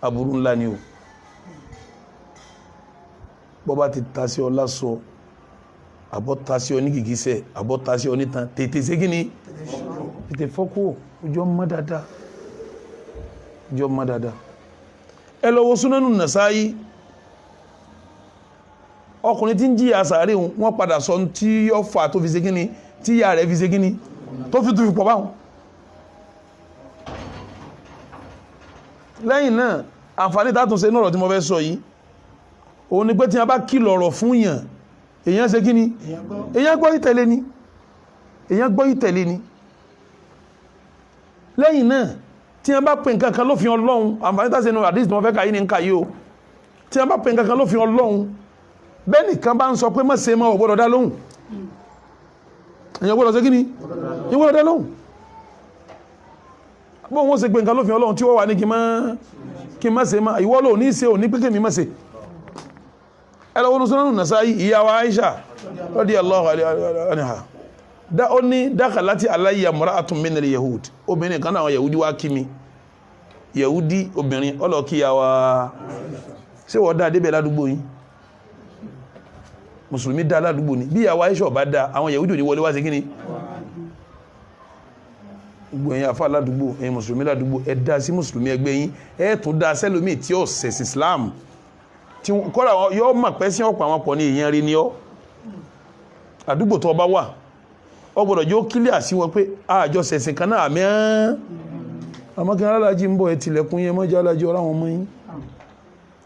aburú ńlá ni o bọ́bá ti ta sí ọ lásọ àbọ̀ ta sí ọ ní gìgísẹ̀ àbọ̀ ta sí ọ nítan tètè ṣe kí ni tètè fọ́kù ọjọ́ mọ́ dáadáa ọjọ́ mọ́ dáadáa ẹ lọ wo Súnánù Nàsáyì ọkùnrin tí ń jí àsàárè wọn padà sọ tí ó fà tó fi ṣe kí ni tí ìyá rẹ̀ fi ṣe kí ni tó fi pọ̀ báwọn lẹ́yìn náà àǹfààní tátún ṣe náà tí mo fẹ́ sọ yìí òun ni pé tí a bá kìlọ̀ ọ̀rọ̀ fún yàn èyàn ṣe kí ni èyàn gbọ́ ìtẹ̀lé ni èyàn gbọ́ ìtẹ̀lé ni lẹ́yìn náà tí a bá pè nǹkan kan lófin Ọlọ́run àǹfààní tátún ṣe náà àdíṣì tí mo fẹ́ kàyí ní ń kàyí o tí a bá pè nǹkan kan lófin Ọlọ́run bẹ́ẹ̀ nìkan bá ń sọ pé má ṣe mọ́ ò gbọ́dọ̀ dá lóhùn èyàn gbọ́dọ̀ ṣe kí ni èyàn gbọ́dọ̀ dá lóhùn bọ́n wọ́n ṣe pé nǹkan lófin Ọlọ́run tí wọ́n wà ní kí má ṣe má ìwọ́ lò ní ṣe ò ní pé kèmí má ṣe ẹlọ́wọ́n Súnánù Nàsáyì ìyá wa Aisha radiyallahu anha ó ní dakhalati alayya imra'atun min al-yahud obìnrin kan náà yahudi wá kí mi yahudi obìnrin ọlọ́kí ya wa ṣé wọ́n dá débẹ̀ ládùúgbò yìí mùsùlùmí dá ládùúgbò ní bí ìyá wa Aisha bá dá àwọn yahudi ò ní wọlé wá sí kí ni gbogbo ẹ̀yin àfáà ládùúgbò ẹ̀yin mùsùlùmí ládùúgbò ẹ dá sí mùsùlùmí ẹgbẹ́ yín ẹ tún dá sẹ́lómì tí ó ṣẹ̀sìn Islam tí kọ́ra yọ́ mọ̀ pẹ́ sí ọ̀pọ̀ àwọn pọ̀ ní èèyàn rí ní ọ́ àdúgbò tó bá wà ọ gbọ́dọ̀ jẹ́ ó kílẹ̀ sí wọn pé àjọ ṣẹ̀sìn kan náà àmọ́ kí aláàjì ń bọ̀ ẹ tilẹ̀kùn yẹn mọ́jọ́ aláàjì ọ̀rọ̀ àwọn ọmọ yín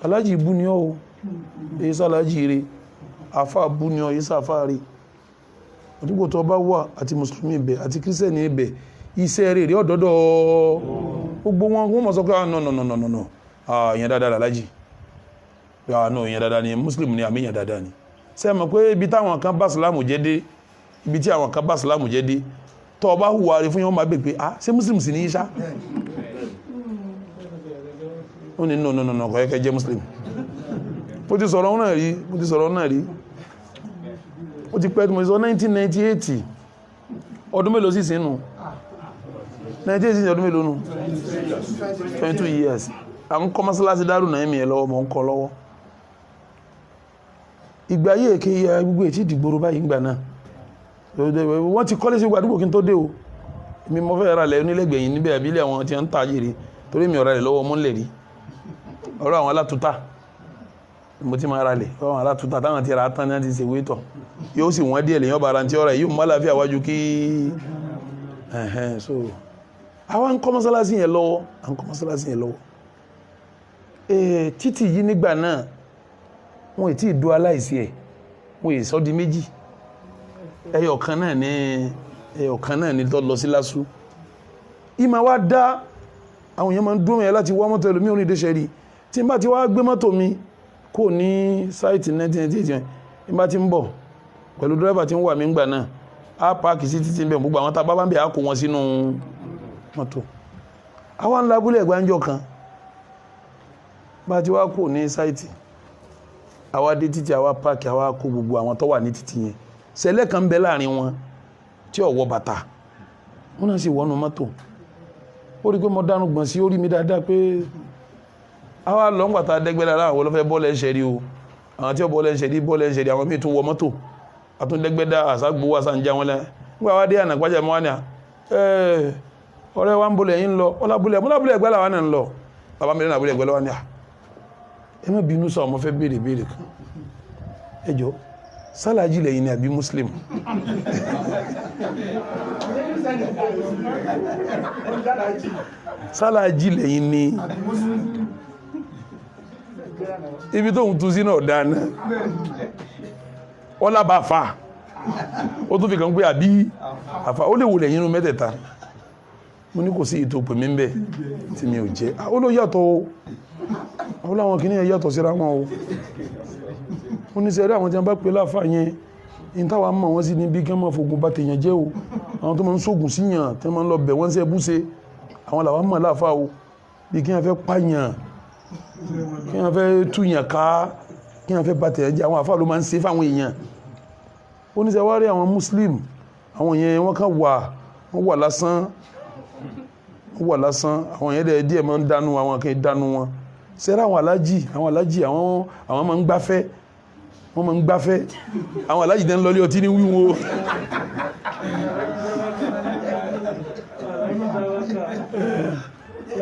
aláàjì ibú ni ọ́ o èyí sàlájì rẹ̀ àfà bú ni ọ́ èyí sàfà rẹ̀ àdúgbò tó bá wà àti mùsùlùmí ibẹ̀ àti kírísítẹ́nì ibẹ̀ iṣẹ́ rere ọ̀dọ́dọ̀ gbogbo wọn wọ́n mọ̀ sọ pé no ìyẹn dáadáa làlájì no ìyẹn dáadáa ni muslim ni àmì ìyẹn dáadáa ni ṣé mọ̀ pé ibi táwọn kan bá sàlámù jẹ́ dé ibi tí àwọn kan bá sàlámù jẹ́ dé tó bá hùwà rí fún yẹn wọ́n máa bè pé ṣé muslim sì ní yíṣá ó ní no kò yẹ kẹ́ jẹ́ muslim mo ti sọ̀rọ̀ náà rí ó ti pẹ́ tí mo sọ 1998 ọdún mélòó sì sínú 1980 ọdún mélòó nù 22 years àwọn kọ́ mọ́sálásí Daaru Naimi ẹ̀ lọ́wọ́ mọ́ ń kọ́ lọ́wọ́ ìgbà yìí èké ya gbogbo ètí ìdìgbòrò báyìí gbà náà wọ́n ti kọ́lé sí àdúgbò kí n tó dé o mi mọ́ fẹ́ ra lẹ̀ onílẹ̀gbẹ̀yìn níbẹ̀ àbílẹ̀ àwọn tí ń ta jèrè torí mi ọ̀rá lẹ̀ lọ́wọ́ mọ́lẹ̀ rí ọ̀rọ̀ àwọn alátútà mo ti máa ra lẹ̀ ọ̀rọ̀ àwọn alátútà táwọn ti ra tán náà ti ṣe wétọ̀ yóò sì wọ́n díẹ̀ lèyàn bára tí ọ̀rọ̀ yìí mọ́ láfíà wájú kí so àwọn ń kọ́ mọ́sálásí yẹn lọ́wọ́ títì yìí nígbà náà wọ́n ti dó aláìsí ẹ̀ wọ́n yìí sọ́ di méjì ẹyọ̀kan náà ní tó lọ sí lásù ìmọ̀ wá dá àwọn èèyàn máa ń dúró yẹn láti wá mọ́tò ẹlòmí orí ìdẹ́ṣẹ́ rí tí n bá ti wá gbé mọ́tò mi kò ní sáìtì 1998 n bá ti ń bọ̀ pẹ̀lú dírẹ́bà tí ń wà mí ń gbà náà á páàkì sí títí bẹ̀ gbogbo àwọn tá a bá ń bẹ̀ á kó wọn sínú mọ́tò àwọn ńlá abúlé ẹ̀gbáńjọ kan bá ti wá kò ní sáìtì àwa dé títí àwa páàkì àwa kó gbogbo àwọn tó wà ní títí yẹn sẹlẹ̀ kan bẹ láàrin wọn tí ó wọ bàtà wọn náà sì wọnú mọ́tò ó rí pé mo dánú gbọ̀n sí orí mi dáadáa pé àwa lọ ń gbàtà dẹ́gbẹ́ lára àwọn olófẹ́ bọ́ọ̀lù ẹ̀ṣẹ̀ rí o àwọn tí ó bọ́ọ̀lù ẹ̀ṣẹ̀ rí àwọn míì tún wọ mọ́tò àtúndẹ́gbẹ́dá àṣàgbò wà sáà ń já wọn lẹ́ nígbà wá dé ànàgbájà mọ́ wá ní ọ̀rẹ́ wa ń bolẹ̀ yín lọ ọlábúlẹ̀ ẹgbẹ́ làwọn náà ń lọ bàbá mi lẹ́nà àbúlẹ̀ ẹgbẹ́ lọ́wọ́ ní ẹ má bínú sọ ọmọ fẹ́ béèrè kan ẹjọ́ sálàjì lẹ́yìn ni àbí muslim sálàjì lẹ́yìn ni ibi tó ń tu sí náà dáná ọlá bá fa ó tún fi kàn pé àbí àfa ó lè wò lẹ́yìn inú mẹ́tẹ̀ẹ̀ta mo ní kò sí ètò pè mí ń bẹ̀ tí mi ò jẹ́ ó ló yàtọ̀ o ó láwọn kìíní yàtọ̀ síra wọn o ó ní sẹ́rí àwọn tí wọ́n bá pè láàfà yẹn in táwa mọ̀ wọ́n sí ní bí kán máa fògùn bá tèèyàn jẹ́ o àwọn tó máa ń sógun síyàn tí wọ́n máa ń lọ bẹ̀ wọ́n sí ẹbúṣe àwọn làwọn mọ̀ láàfà o bí kí wọ́n fẹ́ pààyàn kí wọ́n fẹ́ túyàn ká kí wọ́n fẹ́ bá tèèyàn jẹ́ àwọn àfà ló máa ń ṣe fáwọn èèyàn ó ní sẹ́wárí àwọn muslim àwọn yẹn wọ́n kàn wà lásán àwọn yẹn dẹ̀ díẹ̀ máa ń dánú àwọn kan dánú wọn sẹ́rẹ́ àwọn alájì àwọn máa ń gbáfẹ́ wọ́n máa ń gbáfẹ́ àwọn alájì dẹ́ ń lọlé ọtí ní wíwo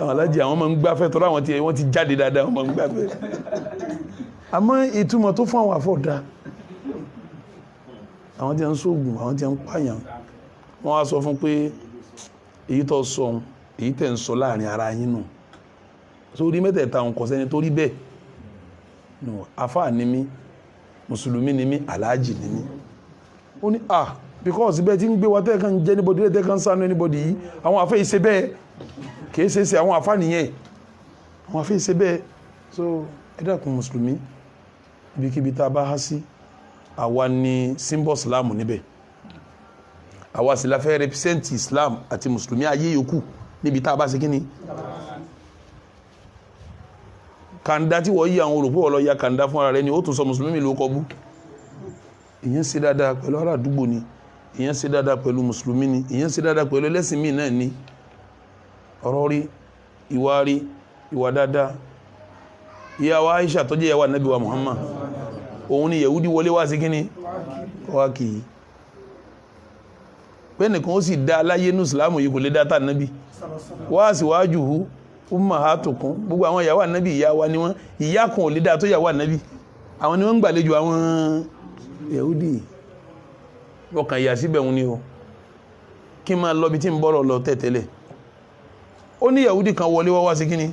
àwọn alájì àwọn máa ń gbáfẹ́ tọ́lá wọ́n ti jáde dáadáa wọ́n máa ń gbáfẹ́ àmọ́ ìtumọ̀ tó fún àwọn àfọ̀dá àwọn tí a ń sóògùn àwọn tí a ń pààyàn wọ́n wá sọ fún pé èyí tó sọ èyí tẹ̀ ń sọ láàrin ara yín nù sórí mẹ́tẹ̀ẹ̀ta òun kọ̀ sẹ́ni tó rí bẹ́ẹ̀ nù afáà ní mí mùsùlùmí ní mí aláàjì ní mí ó ní because bẹ́ẹ̀ tí ń gbé wa tẹ́ẹ̀kan jẹ́ níbodì rẹ̀ tẹ́ẹ̀kan sánú níbodì yìí àwọn afẹ́ ìṣe bẹ́ẹ̀ kìí ṣe ṣe àwọn afá nìyẹn àwọn afẹ́ ìṣe bẹ́ẹ̀ so ẹ dákun mùsùlùmí ibikíbi tá a bá há sí àwa ni symbol islam níbẹ̀ àwa sì la fẹ́ represent islam àti mùsùlùmí ayé yòókù níbi tá a bá ṣe kí ni kàndá tí wọ́n yí àwọn olùpọ̀ ọlọ́ya kàndá fún ara rẹ ni ó tún sọ mùsùlùmí ló kọ bú ìyẹn ṣe dáadáa pẹ̀lú ará àdúgbò ni ìyẹn ṣe dáadáa pẹ̀lú mùsùlùmí ni ìyẹn ṣe dáadáa pẹ̀lú ẹlẹ́sìn míì náà ni ọ̀rọ̀ rí ìwà dáadáa ìyàwó Aisha tó jẹ́ ìyàwó Ànábì wa Muhammad òun ni Yahudi wọlé wá sí kíní wá kì í pé nìkan ó sì dá aláyé ní ìsìlámù yìí kò lè dá tà nábì wá sí wájú hu ummahatukum gbogbo àwọn ìyàwó Ànábì ìyá wa ni wọ́n ìyá kan ò lè dá tó ìyàwó Ànábì àwọn ni wọ́n ń gbàlejò àwọn Yahudi ọkàn ìyà síbẹ̀ wọn ni o kí n máa lọ bí tí ń bọ́rọ̀ lọ tẹ̀tẹ̀lẹ̀ ó ní Yahudi kan wọlé wá sí kíní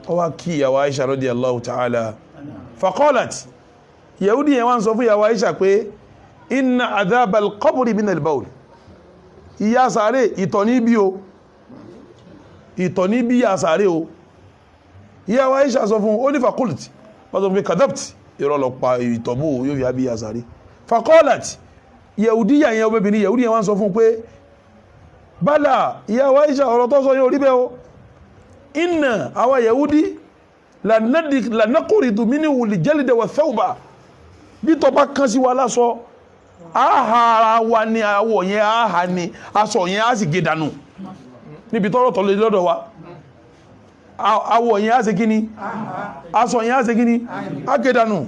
ó wá kí ìyàwó Aisha radiyallahu ta'ala faqalat Yahudi yẹn wá ń sọ fún ìyàwó Aisha pé inna adhabal qabri min al-bawl ìyà sàárè ìtọ̀ ní bí o ìtọ̀ ní bí ìyà sàárè o ìyàwó Aisha sọ fún ó ní faqulti wọ́n sọ fún kadhabti ìrọ̀lọ́pàá ìtọ̀bù yóò fi àbí ìyà sàárè faqalat Yahudi yẹn obìnrin Yahudi yẹn wá ń sọ fún pé bala ìyàwó Aisha ọ̀rọ̀ tó sọ yóò rí bẹ́ o inna àwa Yahudi lanakuridu minhu al-jalda wa thawba bí tó bá kán sí wa lásọ àhàrà wa ni àwọ̀ yẹn àhà ni aṣọ yẹn á sì gé dànù níbi tọ́rọ̀ tọ́lẹ̀ lọ́dọ̀ wa àwọ̀ yẹn á sì kíní aṣọ yẹn á sì kíní á gé dànù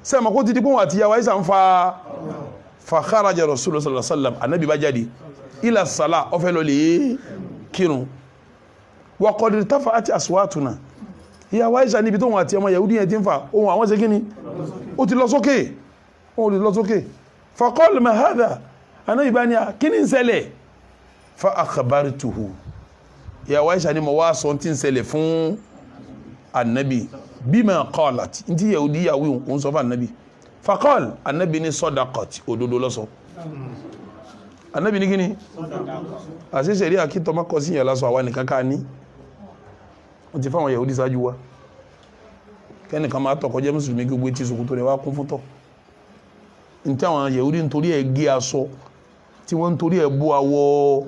sẹ́mọ̀ kó ti di pé wọ́n àti ìyàwó Aisha ń fa kharaja Rasulullah sallallahu alaihi wasallam Ànábì bá jáde ila sala ó fẹ́ lọ lè kírun wa qad irtafa'at aswatuna ìyàwó Aisha níbi tó wọ́n àti ọmọ Yahudi yẹn ti ń fa ohun àwọn ṣe kíní ó ti lọ sókè ó ti lọ sókè faqala ma hadha Ànábì bá ní kí ni ń ṣẹlẹ̀ fa akhbartuhu ìyàwó Aisha ní mo wá sọ tí ń ṣẹlẹ̀ fún Ànábì bima qalat ntí Yahudi yàwó òun sọ fún Ànábì faqala Ànábì ní sadaqat òdodo lọ́sọ Ànábì ní kíni àṣíṣẹ́ rí àkítọ́ mọ́kọ sí ìyàn lásọ àwa nìkan ká ní wọ́n ti fáwọn Yahudi sáájú wa kẹ́nìkan máa tọ̀kọ́ jẹ́ mùsùlùmí gbogbo tí ṣòkòtò rẹ̀ wá kún fún tọ̀ ní tí àwọn Yahudi nítorí ẹ̀ gé aṣọ tí wọ́n nítorí ẹ̀ bú awọ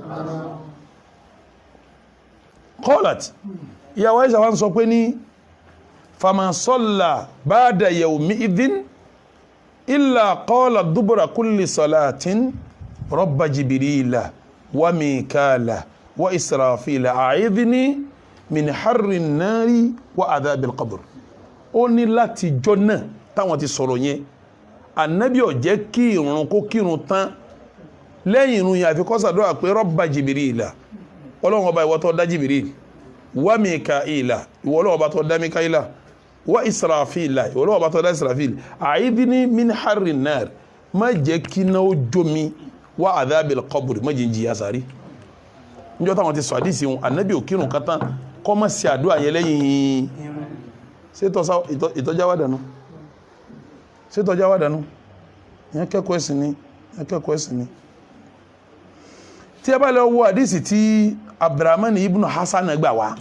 qalat ìyàwó Aisha wá ń sọ pé ní fama salla ba'da yawmi'idhin illa qala dubura kulli salatin rabba Jibrila wa Mikala wa Israfila a'idhni min harri nari wa adhabil qabr ó ní láti jọ náà táwọn ti sọ̀rọ̀ yẹn Ànábì ó jẹ́ kí ìrun kó kírun tán lẹ́yìn ìrun yẹn àfi kó ṣàdúrà pé rabba Jibrila Ọlọ́run ọba ìwọ tó dá Jibril wa Mikaila ìwọ Ọlọ́run ọba tó dá Mikaila wa israfila Ọlọ́run bá tó dá israfil a'idhni min harri nar má jẹ́ kí náà jó mi wa adhabil qabr má jẹ́ jìyà sáré níjọ́ táwọn ti sọ àdísì wọn ànábì òkírùn kátán kọ́ mọ́ sí àdúrà yẹn lẹ́yìn ṣé ìtọ́jáwádànú yẹn kẹ́kọ̀ọ́ ẹ̀sìn ni tí ẹ bá lọ wo àdísì tí Abdurrahman ibn Hasan gbà wá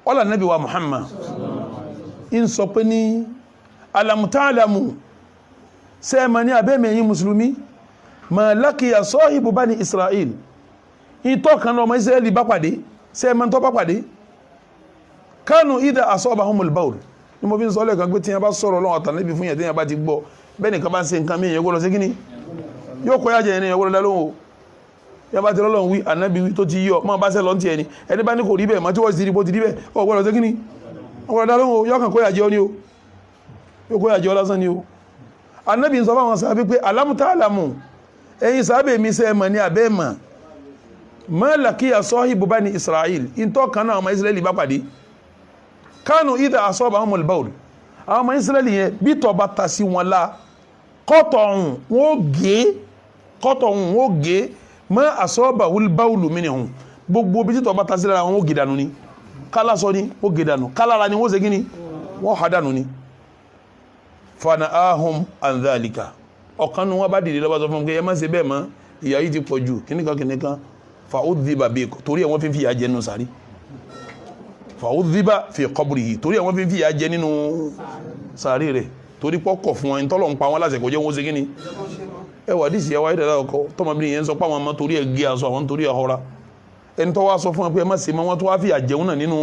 ọlá nàbí wa Muhammad in sọ pé ní alam ta'lamu sẹ́ẹ̀mà ní abẹ́mẹ̀yìn musulmi ma laqiya sahibu bani Israel ìtọ́ kan ọmọ Israeli bá pàdé sẹ́ẹ̀mà tó bá pàdé kánù idha asabahumul bawl ní mo fi ń sọ lẹ́ẹ̀kan pé tí yẹn bá sọ̀rọ̀ lọ́wọ́ tàn níbi fún yẹn tí yẹn bá ti gbọ́ bẹ́ẹ̀ nìkan bá ń ṣe nǹkan mí yẹn gbọ́dọ̀ sí kíní yóò kọ́ yájẹ̀ yẹn gbọ́dọ̀ lálóhùn yẹn bá ti lọ́lọ́run wí ànábì wí tó ti yọ máa bá sẹ́ lọ́n ti ẹni ẹni bá ní kò rí bẹ́ẹ̀ mọ́ tí wọ́n ti rí bó ti rí bẹ́ẹ̀ ó gbọ́dọ̀ sí kíní ọgbọ́dọ̀ lálóhùn yóò kàn kó yàjẹ́ ọ ní o yóò kó yàjẹ́ ọ lásán ní o ànábì ń sọ fáwọn sábẹ́ pé alam ta'lamu ẹ̀yin sábẹ́ mi sẹ́ mọ̀ ní abẹ́ mọ̀ ma laqiya sahibu bani Israel ìtọ́ kan náà ọmọ Israeli bá pàdé kánù idha asabahumul bawl àwọn ọmọ Israeli yẹn bí tọ́ bá ta sí wọn la kọ́tọ̀ ọ̀hún wọ́n gé ma asabahul bawlu minhum gbogbo bí tọ́ bá ta sí lára wọn ó gé dànù ni kálá sọ ni ó gé dànù kálára ni wọ́n ṣe gíní wọ́n hà dànù ni fana'ahum an dhalika ọ̀kan nu wọn bá dìde lọ́wọ́ sọ fún mi pé ẹ má ṣe bẹ́ẹ̀ mọ́ ìyà yìí ti pọ̀ jù kìnnìkan fa'udhiba bi torí ẹ̀ wọ́n fi ń fìyà jẹ nínú sàrí fa'udhiba fi qabrihi torí ẹ̀ wọ́n fi ń fìyà jẹ nínú sàrí rẹ̀ torí pọ́kọ̀ fún wọn tọ́lọ̀ ń pa wọn láṣẹ kò jẹ́ wọn ṣe kí ni ẹ wà díìsì ẹwà ìdàdà ọkọ tọmọbìnrin yẹn ń sọ pé àwọn ọmọ torí ẹ gé aṣọ àwọn torí ẹ họra ẹni tó wá sọ fún wọn pé ẹ má ṣe mọ́ wọn tó wá fìyà jẹun náà nínú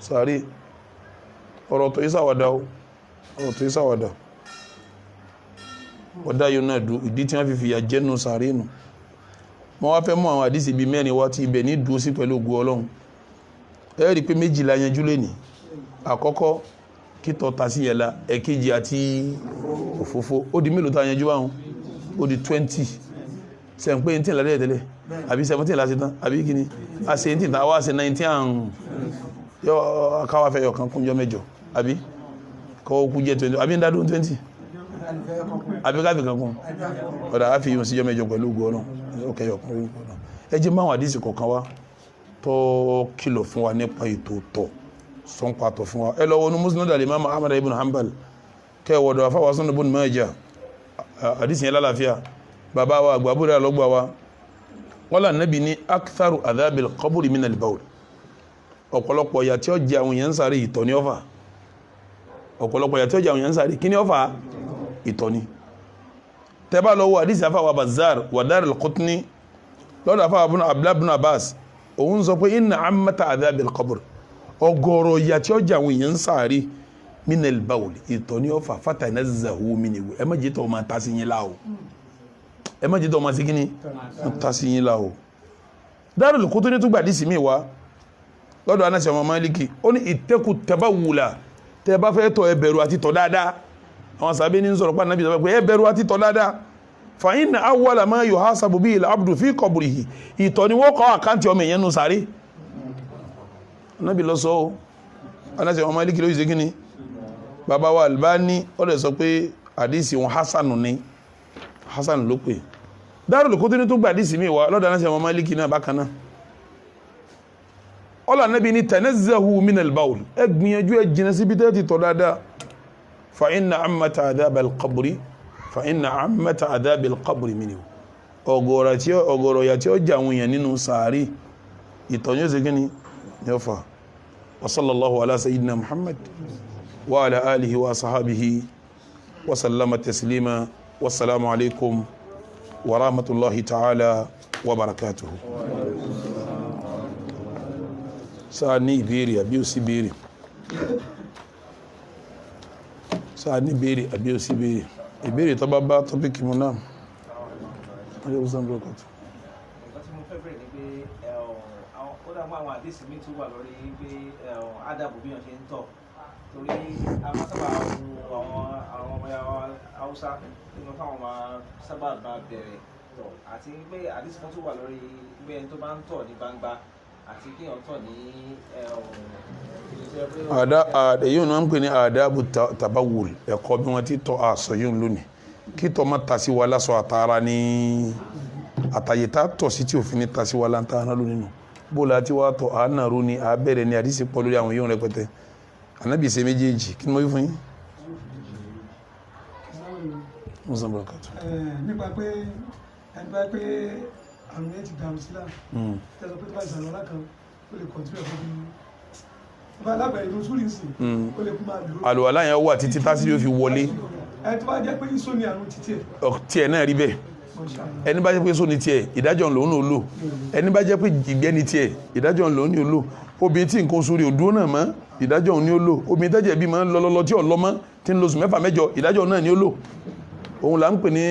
sàrí ọ̀rọ̀ tó ìsàwàdà ọ̀dá yóò náà dùn ìdí tí wọ́n fi fìyà jẹ nínú sàrí nù wọ́n wá fẹ́ mú àwọn àdísì bíi mẹ́rin wá tí ibẹ̀ ní dúró sí pẹ̀lú ògùn Ọlọ́run ẹ rí i pé méjìlá yanjú lé ní àkọ́kọ́ kítọ́ ta sí yẹla ẹ̀kejì àti òfófó ó di mélòó tá yanjú báwọn ó di 20 sẹ́n pé 18 lálẹ́ tẹ́lẹ̀ àbí 17 láti tán àbí kíni a ṣe 18 tàwa ṣe 19 àrùn yọ káwá fẹ́ yọkan kúnjọ mẹ́jọ àbí kọ́ kú jẹ́ 20 àbí ń dádún 20 àbí káfí kankun ọ̀dà á fi yíò síjọ mẹ́jọ pẹ̀lú ògùn Ọlọ́run ọkẹyọkùnrin ẹ jẹ́ máwọn àdísì kọ̀ọ̀kan wá tó kìlọ̀ fún wa nípa ètò tọ̀ sọ́npàtọ̀ fún wa ẹ lọ wọnú Musnad al-Imam Ahmad ibn Hanbal kẹwọ̀dọ̀ afáwà Sunan ibn Majah àdísì yẹn lálàáfíà bàbá wa àgbàbúrẹ́ àlọ́gbà wa wọ́n là Nábì ní aktharu adhabil qabri min al-bawl ọ̀pọ̀lọpọ̀ ìyà tí ó jẹ àwọn èèyàn sáré ìtọ̀ ní ọ̀fà ọ̀pọ̀lọpọ̀ ìyà tí ó jẹ àwọn èèyàn sáré kí ní ọ̀fà ìtọ̀ ní tẹ́bá lọ́wọ́ àdísì afáwà Bazzar wa Dar al-Qutni lọ́dọ̀ afáwà Abdullah ibn Abbas òun sọ pé inna ammata adhabil qabr ọgọ́rọ̀ ìyà tí ó jẹ àwọn èèyàn sáré min al-bawl ìtọ̀ ní ọ̀fà fatanazzahu minhu ẹ má jẹ́ tọ́ ma ta sí yín láò ẹ má jẹ́ tọ́ ma sí kíní ta sí yín láò Dar al-Qutni tó gbàdí sí mi wá lọ́dọ̀ Anas ọmọ Maliki ó ní ittaqu tabawula tẹ́ bá fẹ́ tọ̀ ẹ bẹ̀rù àti tọ̀ dáadáa àwọn sàbẹ́ ní sọ̀rọ̀ pa Nábì sọ pé ẹ bẹ̀rù àti tọ̀ dáadáa fa inna awwala ma yuhasabu bihi al-abdu fi qabrihi ìtọ̀ ni wọ́n kọ́ àkáǹtì ọmọ èèyàn nù sáré Nábì lọ sọ ọ́ Anas ọmọ Maliki ló ṣe kíni bàbá wa Albani ó lè sọ pé àdísì wọn Hasan ló pè Darul Qutni tó gba àdísì mi wá lọ́dọ̀ Anas ọmọ Maliki náà bákan náà ọlá Nábì ní tanazzahu min al-bawl ẹ gbìyànjú ẹ jìnà síbi tẹ́ ti tọ̀ dáadáa fa inna ammata adhabil qabri minhu ọgọ̀rọ̀ ya tí ó jà àwọn èèyàn nínú sàárì ìtọ̀nyọ́ sí gíní yóò fa wa sallallahu ala sayyidina Muhammad wa ala alihi wa sahabihi wa sallama taslima wassalamu alaikum wa rahmatullahi ta'ala wa barakatuhu sáà ní ìbéèrè àbí ò sí béèrè sáà ní béèrè àbí ò sí béèrè ìbéèrè tó bá bá tọ́pìkì mu náà ọjọ́ ìwòsàn bọ́ọ̀kọ̀tù. Nǹkan tí mo fẹ́ bẹ̀rẹ̀ ni pé ó dàgbà àwọn àdéhùn mi tún wà lórí pé ádàbò bí wọ́n ṣe ń tọ̀ torí amásábà àwọn ọmọ Haúsá nínú káwọn máa sábà bá bẹ̀rẹ̀ tọ̀ àti pé àdéhùn kan tún wà lórí pé ẹni tó bá ń tọ̀ ní gbangba àti kí wọ́n tọ̀ ní èyí ò náà ń pè ní àdábù tabawul ẹ̀kọ́ bí wọ́n ti tọ́ àṣọ yìí lónìí kí tọ́ ma tasi wa lásọ àtàrà ní àtàyètà tọ̀ sí tí òfin ní tasi wa lántàrà lónìí nù bóòlù àti wà tọ̀ àánàrú ni àbẹ̀rẹ̀ ni àdísì pọ̀ lórí àwọn yóò rẹpẹtẹ ànábì ṣe méjèèjì kí ni mo wí fún yín. nípa pé ẹni bá pé àrùn yẹn ti dàrú sílá tẹsán pé tó bá ìsàlọ̀ ọ̀la kan ó lè kọ̀ntínú ẹ̀fọ́ bí bá lábẹ̀rẹ̀ ìlú súrì sí ó lè kú máa lò. àlùwàlá yẹn wà títí tásílẹ̀ ó fi wọlé. ẹni tó bá jẹ́ pé iṣó ni àrùn títí tiẹ̀ náà rí bẹ́ẹ̀ ẹni bá jẹ́ pé iṣó ni tiẹ̀ ìdájọ́ lòun ní olò ẹni bá jẹ́ pé ìgbẹ́ ni tiẹ̀ ìdájọ́ lòun ní olò obìnrin tí nǹkan oṣù rẹ̀ ò dúró náà mọ́ ìdájọ́ òun ní olò obìnrin tẹ́jẹ̀ bí máa ń lọ́lọ́lọ́ tí ò lọ́mọ́ tí ń lo oṣù mẹ́fà mẹ́jọ ìdájọ́ náà ní olò òun là ń pè ní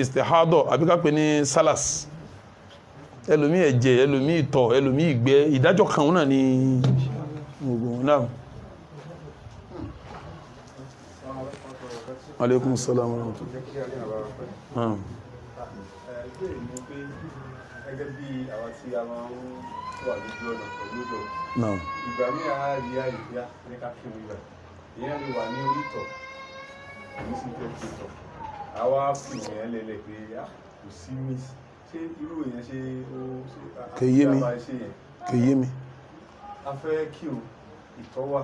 istihadọ àbí ká pè ní salas ẹlòmí ẹ̀jẹ̀ ẹlòmí ìtọ̀ ẹlòmí ìgbẹ́ ìdájọ́ kan náà ní ogun náà. aleykum salaam wa rahmatulah. gẹ́gẹ́ bí àwọn tí a máa ń wà lójú ọ̀nà pẹ̀lú ọ̀dọ̀ náà ìgbà míì á rí àyíká ní ká kí wọn gbà ìyẹn lè wà ní orí ìtọ̀ èmi sì fẹ́ fi tọ̀ àwa fi ìyẹn lélẹ̀ pé kò sí miss ṣé irú èèyàn ṣe ó ṣe kò yé mi a fẹ́ kí o ìtọ̀ wà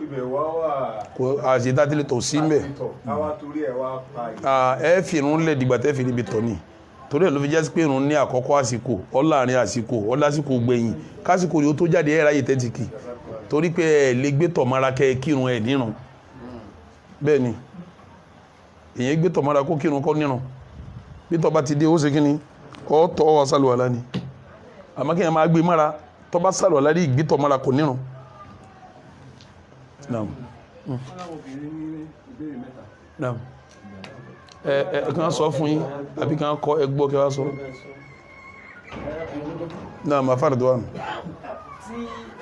ibẹ̀ wá wà kò àṣetátìlẹ̀ tọ̀ sí mbẹ̀ àwa torí ẹ̀ wá pa ẹ fi irun lẹ̀ dìgbà tẹ́ fi níbi tọ̀ ni torí ẹ̀ ló fi jẹ́ pé irun ní àkọ́kọ́ àsìkò ọláàrin àsìkò ọlásìkò gbẹ̀yìn kásìkò yóò tó jáde ẹ̀ ráyè tẹ́tìkì torí pé ẹ̀ lè gbé tọ̀ mara kẹ́ kírun ẹ̀ nírun bẹ́ẹ̀ ni èyàn gbé tọ̀ mara kó kírun kọ́ nírun bí tọ̀ bá ti dé ó ṣe kí ni ọ́ tọ́ ọ sálùwàlá ni àmọ́ kí ẹ máa gbé mara tọ́ bá sálùwàlá rí ìgbé tọ̀ mara kò nírun. Kàn sọ fún yín àbí kàn kọ́ ẹgbọ́ kí wá sọ. Náà máa fàrẹ̀ dùwà. Tí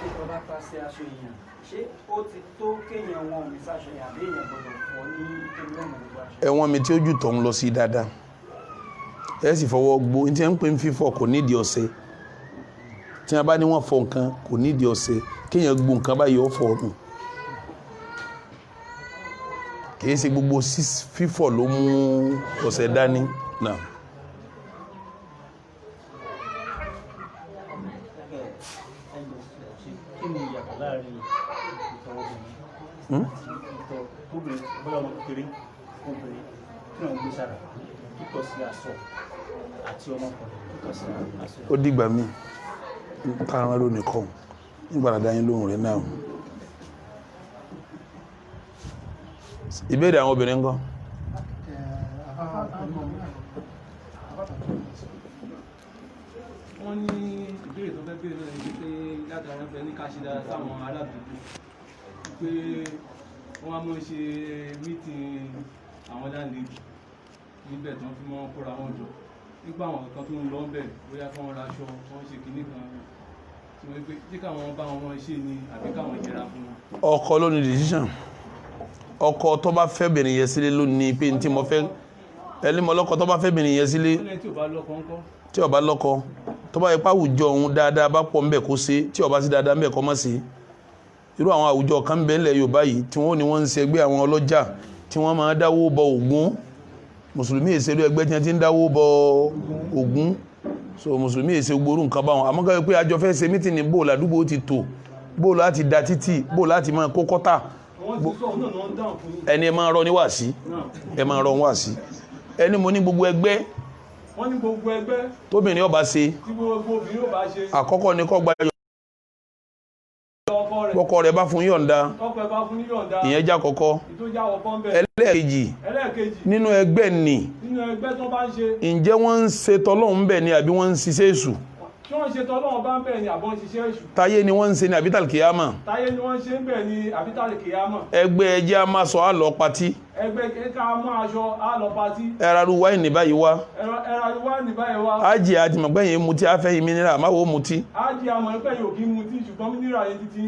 ìjọba ta sí aṣọ èèyàn, ṣé ó ti tó kéèyàn wọn mi sáṣọ èèyàn àbí èèyàn gbọdọ̀ fọ ní ìpínlẹ̀ ọ̀nà gbogbo aṣọ? Ẹ̀wọ̀n mi tí ó jù tọ̀ ń lọ sí dáadáa. Ẹ sì fọwọ́ gbó ní tí wọ́n ń pè ń fífọ̀ kò nídìí ọṣẹ. Tí wọ́n bá ní wọ́n fọ nǹkan kò nídìí ọṣẹ kéèyàn gbó nǹkan báyìí ó fọ ọ̀hún. Kìí ṣe gbogbo fífọ̀ ló mú ọṣẹ dání náà. Kí ni ìyàtọ̀ láàrin ìtọ̀ obìnrin ìtọ̀ obìnrin bọ́lá ọmọ kékeré obìnrin tí wọ́n gbé sára títọ́ sí aṣọ àti ọmọkùnrin títọ́ sí aṣọ? Ó dìgbà míì káàrán ló nìkan nígbàdàdá yín lóhùn rẹ̀ náà. Ìbéèrè àwọn obìnrin ńkọ́? Wọ́n ní ìbéèrè tó fẹ́ béèrè náà ni pé látara wọn fẹ́ ní ká ṣe dára sáwọn aládùúgbò pé wọ́n á mọ̀ ṣe mítìn àwọn láńlẹ́dì níbẹ̀ tó ń fi mọ́ kóra wọn jọ nígbà àwọn kan tó ń lọ bẹ̀ bóyá kí wọ́n raṣọ wọ́n ṣe kinní kan tí wọ́n pé tí káwọn bá wọn ṣe ni àbí káwọn yẹra fún wọn. Ọkọ ló ní decision. Ọkọ tó bá fẹ́ bìnrin yẹn sílé ló ní pé tí mo fẹ́ ẹni mọ́ lọ́kọ tó bá fẹ́ bìnrin yẹn sílé tí ó bá lọ́kọ tó bá yẹ pé àwùjọ òun dáadáa bá pọ̀ ńbẹ̀ kó ṣe tí ó bá sí dáadáa ńbẹ̀ kó má ṣe. Irú àwọn àwùjọ kan ńbẹ̀ ńlẹ̀ Yorùbá yìí tí wọ́n ní wọ́n ń ṣe ẹgbẹ́ àwọn ọlọ́jà tí wọ́n máa dáwó bọ Ògún mùsùlùmí èsèlú ẹgbẹ́ tí wọ́n ti ń dáwó bọ Ògún so mùsùlùmí èsè gbórú nǹkan báwọn àmọ́ ká pé àjọ fẹ́ ṣe mítìnì bó ládùúgbò ti tò bó láti da títì bó láti máa kó kọ́tà ẹni ẹ máa rọ níwàásí ẹ máa rọ níwàásí ẹni mo ní gbogbo ẹgbẹ́ wọ́n ní gbogbo ẹgbẹ́ tóbìnrin ọba ṣe àkọ́kọ́ ní kọ́ gbayọ̀ ọkọ rẹ̀ bá fún yọ̀ǹda ìyẹn já kọ́kọ́ ẹlẹ́ẹ̀kejì nínú ẹgbẹ́ ni ǹjẹ́ wọ́n ń ṣe tọ́lọ́hun bẹ̀ ni àbí wọ́n ń ṣiṣẹ́ èṣù kí wọ́n ṣe tọ́lọ́wọ́n bá ń bẹ̀ ni àbọ̀n ṣiṣẹ́ èṣù. Táyé ni wọ́n ń ṣe ní àbítàlì kìyàmà. Táyé ni wọ́n ṣe ń bẹ̀ ni àbítàlì kìyàmà. Ẹgbẹ́ ẹjẹ́ a máa sọ àlọ́ patí. Ẹgbẹ́ ká mú aṣọ àlọ́ patí. Ẹraru wáìnì báyìí wá. Ẹraru wáìnì báyìí wá. Ájì àtìmọ̀gbẹ́yìn mutí afẹ́yìn mínírà máwo mutí. Ájì àmọ̀ ẹgbẹ́ yóò kí mutí ṣùgbọ́n mínírà yẹn ti ti.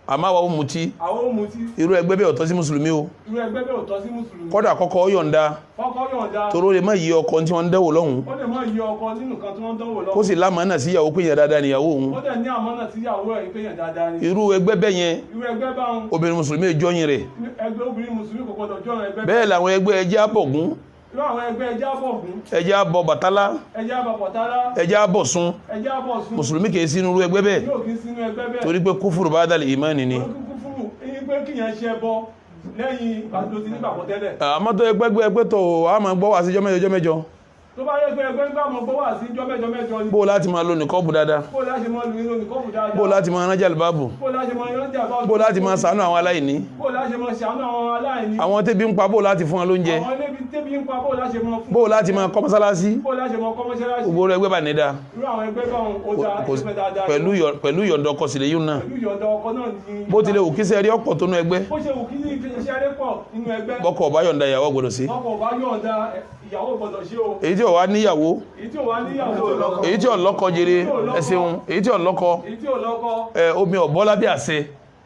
àmọ́ àwa ó mutí àwọn ò mutí irú ẹgbẹ́ bẹ́ẹ̀ ò tọ́ sí mùsùlùmí o irú ẹgbẹ́ bẹ́ẹ̀ ò tọ́ sí mùsùlùmí kódà kọ́kọ́ yọ̀ǹda kọ́kọ́ yọ̀ǹda toró lè má yí ọkọ tí wọ́n ń dẹ́wò lọ́hùn ó lè má yọ ọkọ nínú nǹkan tí wọ́n ń dánwò lọ kó sì lámàánà síyàwó pé yẹn dáadáa níyàwó òun ó dẹ̀ ní àmọ́nà síyàwó ẹ̀ pé yẹn dáadáa ni irú ẹgbẹ́ bẹ́ẹ̀ yẹn irú ẹgbẹ́ báwọn obìnrin mùsùlùmí ìjọyìn rẹ̀ ẹgbẹ́ obìnrin mùsùlùmí kò gbọdọ̀ jọ ẹgbẹ́ bẹ́ẹ̀ làwọn ẹgbẹ́ ẹjẹ́ àbọ̀gún irú àwọn ẹgbẹ́ ẹjẹ́ àbọ̀gún ẹjẹ́ àbọ̀ bàtálá ẹjẹ́ àbọ̀pọ̀tálá ẹjẹ́ àbọ̀sún ẹjẹ́ àbọ̀sún mùsùlùmí kìí sínú irú ẹgbẹ́ bẹ́ẹ̀ yóò kí sínú ẹgbẹ́ bẹ́ẹ̀ torí pé kúfùrù bá dàlẹ̀ ìmánì ni kúkúrú eyín pé kíyàn ṣe bọ lẹ́yìn ìgbàlódé nígbàgbọ́ tẹ́lẹ̀ àmọ́ tó ẹgbẹ́ tó a máa gbọ́ wá sí jọ́mẹ́jọ tó bá yẹ pé ẹgbẹ́ ń gbà mọ́ bọ́ wà sí jọ́mẹ́jọ ni bó láti máa lo nìkọ́ọ̀bù dáadáa bó láti mọ́ lu inú nìkọ́ọ̀bù dáadáa bó láti máa ránjà lùbáàbù bó láti mọ́ ìrọ́jà bá bó láti máa ṣàánú àwọn aláìní bó láti mọ́ ṣàánú àwọn aláìní àwọn tẹ́bí ń pa bó láti fún wọn lóúnjẹ àwọn ẹlẹ́bí tẹ́bí ń pa bó láti mọ́ fún bó láti máa kọ́ mọ́sálásí bó láti mọ́ kọ́mọ́ṣẹ́láṣí gbogbo ẹgbẹ́ bà ní dáa irú àwọn ẹgbẹ́ báwọn ó dá ẹgbẹ́ dáadáa pẹ̀lú yọ̀ǹda ọkọ sílẹ̀ yìí náà pẹ̀lú ìyọ̀ǹda ọkọ náà ní bó tilẹ̀ òkú sẹ́ẹ̀rí ọ̀pọ̀ tó nú ẹgbẹ́ bó ṣe wù kí ní iṣẹ́ rẹ̀ pọ̀ nínú ẹgbẹ́ bọ́kọ̀ ọba yọ̀ǹda ìyàwó gbọdọ̀ sí ọkọ bá yọ̀ǹda ìyàwó gbọdọ̀ ṣe o èyí tí ò wá níyàwó èyí tí ò wá níyàwó èyí tí ò lọ́kọ jèrè ẹ ṣeun èyí tí ò lọ́kọ èyí tí ò lọ́kọ omi ọ̀bọ́ lábẹ́ àṣẹ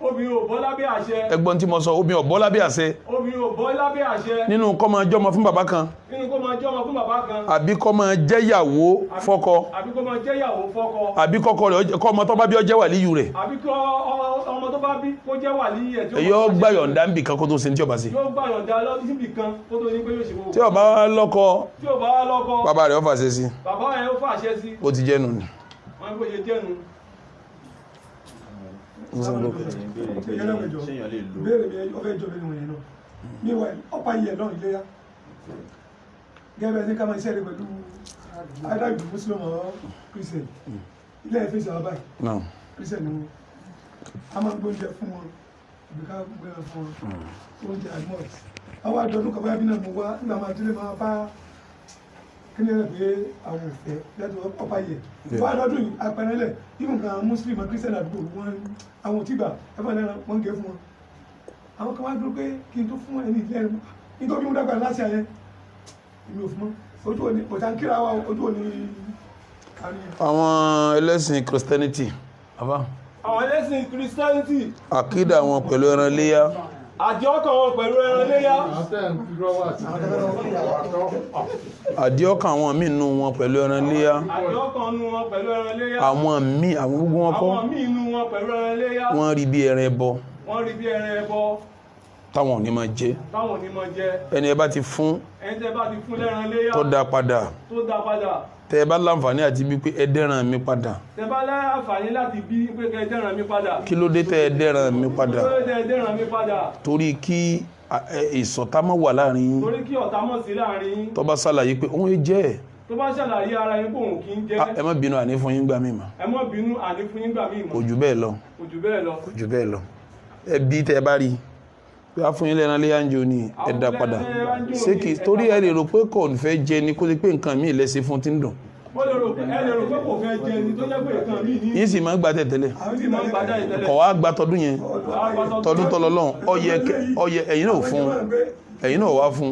obìnrin ò bọ́ lábẹ́ àṣẹ ẹgbọ́n tí mo sọ omi ọ̀bọ́ lábẹ́ àṣẹ obìnrin ò bọ́ lábẹ́ àṣẹ nínú kọ́ máa jọ́mọ fún bàbá kan nínú kó máa jẹ́ ọmọ fún bàbá kan àbí kọ́ máa jẹ́yàwó fọ́kọ àbí kó máa jẹ́ ìyàwó fọ́kọ àbí kọ́kọ́ rẹ̀ kọ́ ọmọ tó bá bí ó jẹ́ wàlíyù rẹ̀ àbí kí ọmọ tó bá bí kó jẹ́ wà ní ẹ̀ tí èyí ó gbà yọ̀ǹda ń bì kan kó tó ṣe ní tí ó bá ṣe yóò gbà yọ̀ǹda lọ́dún síbì kan kó tó ní pé yóò ṣe gbogbo tí ó bá lọ́kọ tí ò bá wá lọ́kọ bàbá rẹ̀ ó fàṣẹ sí bàbá ẹ̀ ó fàṣẹ sí ó ti jẹ́ nù ni. wọn kò ṣe jẹ́nu ṣéyàn lè lo béèrè mi ọfẹ́ ìjọba ẹni wọ̀nyẹn náà níwà ọ̀pá yìí náà ìléyà gẹ́gẹ́ bí ẹni ká máa ṣẹ́rí pẹ̀lú adájú muslim or christian ilé ẹ̀fẹ́ ìṣàwọ̀ báyìí Náà. christian ni wọn a máa ń gbóúnjẹ fún wọn ìbí ká gbé wọn fún wọn oúnjẹ àdmọ́t àwọn àjọ̀dún kan báyà bí náà mo wá nígbà máa délé máa bá kí ni ẹ pé àwọn òfẹ́ lẹ́tọ̀ ọ̀pá yìí wọ́n àdọ́dún yìí apẹ̀rẹ̀lẹ̀ ìmọ̀ kan muslim or christian àdúgbò wọn àwọn òtígbà ẹ̀fọ́ náà wọ́n gé fún wọn àwọn kan wá dúró pé kí n tó fún ẹni ìlẹ́ ẹ̀rọ nítorí mo dàgbà láti ayẹ ìlú òfin mọ́ ojú òní pọ̀tà ń kíra wa ojú òní àwọn ẹlẹ́sìn christianity àbá àwọn ẹlẹ́sìn christianity àkídà wọn pẹ̀lú ẹran léyà àjọ ọkàn wọn pẹ̀lú ẹran léyà àdíọ́kàn àwọn míì nù wọn pẹ̀lú ẹran léyà àjọ ọkàn nu wọn pẹ̀lú ẹran léyà àwọn míì àwọn gbogbo wọn kọ́ àwọn míì nu wọn pẹ̀lú ẹran léyà wọ́n rí bí ẹran ẹbọ wọ́n rí bí ẹran ẹbọ táwọn ò ní máa jẹ táwọn ò ní mọ jẹ ẹni ẹ bá ti fún ẹni tẹ́ bá ti fún lẹ́ran léyà tó dá padà tó dá padà tẹ ẹ bá láǹfààní àti bí pé ẹ dẹ́ran mi padà tẹ́ bá láǹfààní láti bí pé kẹ́ dẹ́ran mi padà kí ló dé tẹ ẹ dẹ́ran mi padà tó lè dẹ́ran mi padà torí kí ìṣọ̀tá má wà láàrin yín torí kí ọ̀tá mọ̀ sí láàrin yín tó bá ṣàlàyé pé òun jẹ́ ẹ̀ tó bá ṣàlàyé ara yín bóun kì í jẹ́ ẹ má bínú àní fún yín gbà mí mà ẹ mọ́ bínú àní fún yín gbà mí kò mọ́ jù bẹ́ẹ̀ lọ kò jù bẹ́ẹ̀ lọ kò jù bẹ́ẹ̀ lọ ẹ bí tẹ ẹ bá rí pé a fún yín lẹ́ran léyà ń jò ní ẹ dá padà ṣé kì í torí ẹ lè rò pé kò fẹ́ jẹ ni kó ti pé nǹkan míì lẹ́sẹ̀ fún ti ń dùn ó lè rò pé kò fẹ́ jẹ ni tó jẹ́ pé nǹkan míì ní yín sì máa ń gbà tẹ̀tẹ̀lẹ̀ àwọn tí máa ń gbádá ìtẹ́lẹ̀ kọ̀ wá gba tọdún yẹn tọdún tọlọlọ́run ọyẹ ẹ̀yin náà fún ẹ̀yin náà wá fún